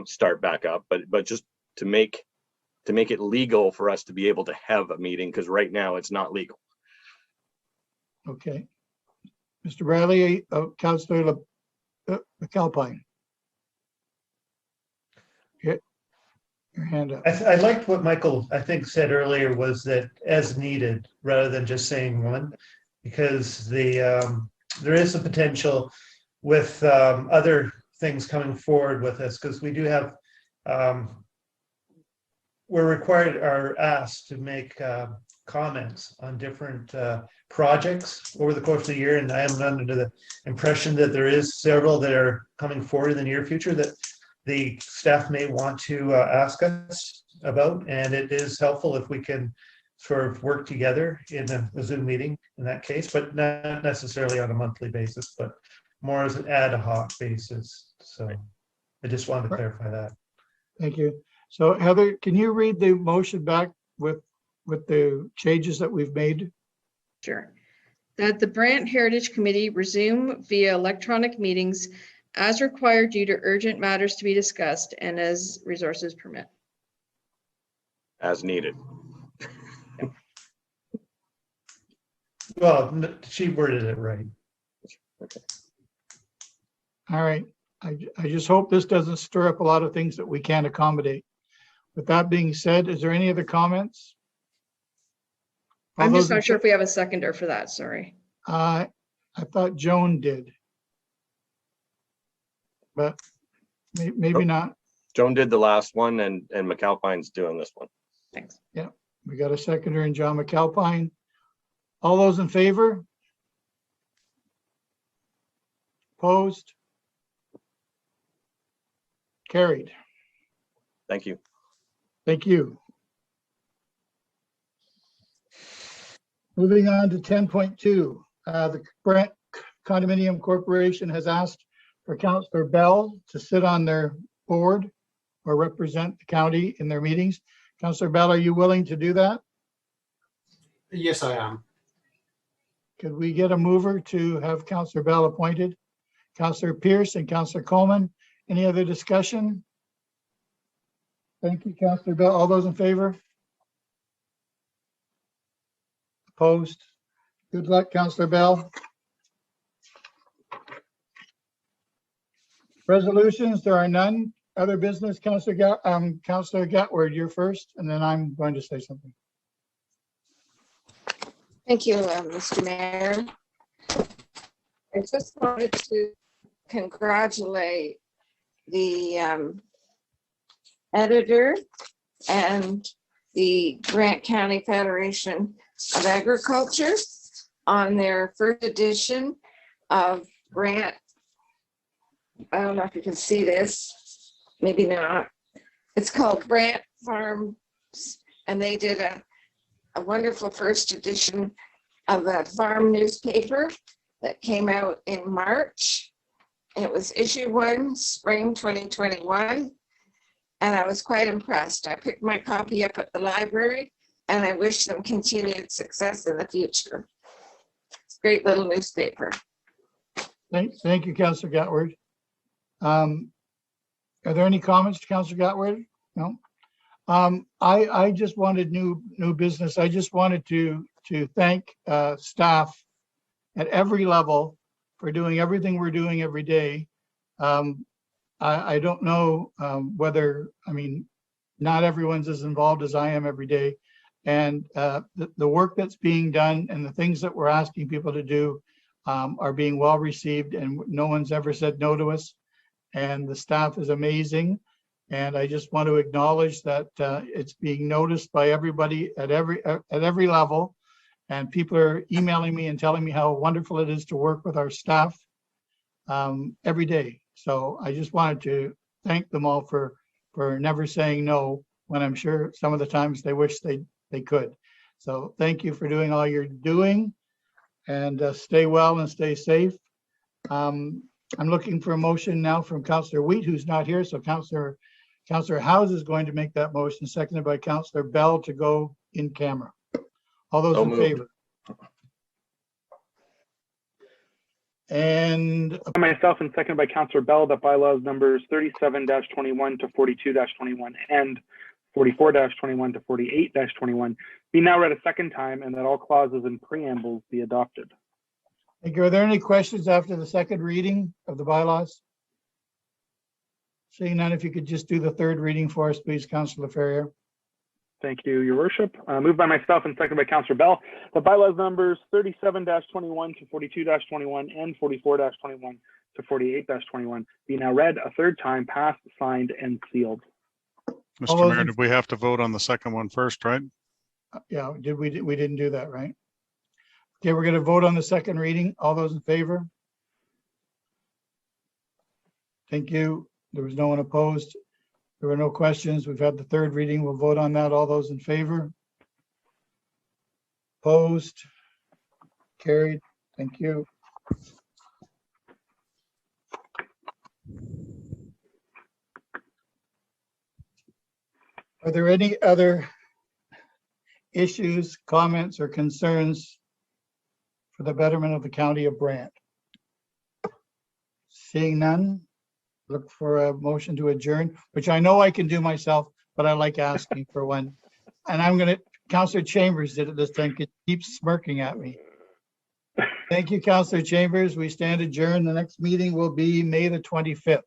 start back up, but just to make it legal for us to be able to have a meeting, because right now it's not legal. Okay. Mr. Bradley, Councillor McAlpine. Get your hand up. I liked what Michael, I think, said earlier, was that as needed rather than just saying one, because there is a potential with other things coming forward with us, because we do have, we're required or asked to make comments on different projects over the course of the year, and I am under the impression that there is several that are coming forward in the near future that the staff may want to ask us about, and it is helpful if we can sort of work together in a Zoom meeting in that case, but not necessarily on a monthly basis, but more as an ad hoc basis. So I just wanted to clarify that. Thank you. So Heather, can you read the motion back with the changes that we've made? Sure. That the Brant Heritage Committee resume via electronic meetings as required due to urgent matters to be discussed and as resources permit. As needed. Well, she worded it right. Okay. All right. I just hope this doesn't stir up a lot of things that we can't accommodate. With that being said, is there any other comments? I'm just not sure if we have a seconder for that, sorry. I thought Joan did. But maybe not. Joan did the last one, and McAlpine's doing this one. Thanks. Yeah, we got a seconder in John McAlpine. All those in favor? Opposed? Carried. Thank you. Thank you. Moving on to 10.2, the Brant Condominium Corporation has asked for Councillor Bell to sit on their board or represent the county in their meetings. Councillor Bell, are you willing to do that? Yes, I am. Could we get a mover to have Councillor Bell appointed? Councillor Pierce and Councillor Coleman, any other discussion? Thank you, Councillor Bell. All those in favor? Opposed? Good luck, Councillor Bell. Resolutions, there are none. Other business, Councillor Gatward, you're first, and then I'm going to say something. Thank you, Mr. Mayor. I just wanted to congratulate the editor and the Brant County Federation of Agriculture on their first edition of Brant. I don't know if you can see this, maybe not. It's called Brant Farms, and they did a wonderful first edition of a farm newspaper that came out in March. It was issue 1, spring 2021, and I was quite impressed. I picked my copy up at the library, and I wish them continued success in the future. It's a great little newspaper. Thank you, Councillor Gatward. Are there any comments to Councillor Gatward? No. I just wanted new business. I just wanted to thank staff at every level for doing everything we're doing every day. I don't know whether, I mean, not everyone's as involved as I am every day. And the work that's being done and the things that we're asking people to do are being well received, and no one's ever said no to us. And the staff is amazing. And I just want to acknowledge that it's being noticed by everybody at every level. And people are emailing me and telling me how wonderful it is to work with our staff every day. So I just wanted to thank them all for never saying no, when I'm sure some of the times they wish they could. So thank you for doing all you're doing, and stay well and stay safe. I'm looking for a motion now from Councillor Wheat, who's not here. So Councillor Howes is going to make that motion, seconded by Councillor Bell, to go in camera. All those in favor? And myself, and seconded by Councillor Bell, that bylaws numbers 37-21 to 42-21 and 44-21 to 48-21 be now read a second time, and that all clauses and preambles be adopted. thank you. Are there any questions after the second reading of the bylaws? Seeing none, if you could just do the third reading for us, please, Councillor Ferrier. Thank you, Your Worship. Moved by myself and seconded by Councillor Bell, the bylaws numbers 37-21 to 42-21 and 44-21 to 48-21 be now read a third time, passed, signed, and sealed. Mr. Mayor, did we have to vote on the second one first, right? Yeah, we didn't do that, right? Okay, we're going to vote on the second reading. All those in favor? Thank you. There was no one opposed. There were no questions. We've had the third reading. We'll vote on that. All those in favor? Opposed? Carried. Thank you. Are there any other issues, comments, or concerns for the betterment of the county of Brant? Seeing none, look for a motion to adjourn, which I know I can do myself, but I like asking for one. And Councillor Chambers did it this time, keeps smirking at me. Thank you, Councillor Chambers. We stand adjourned. The next meeting will be May the 25th.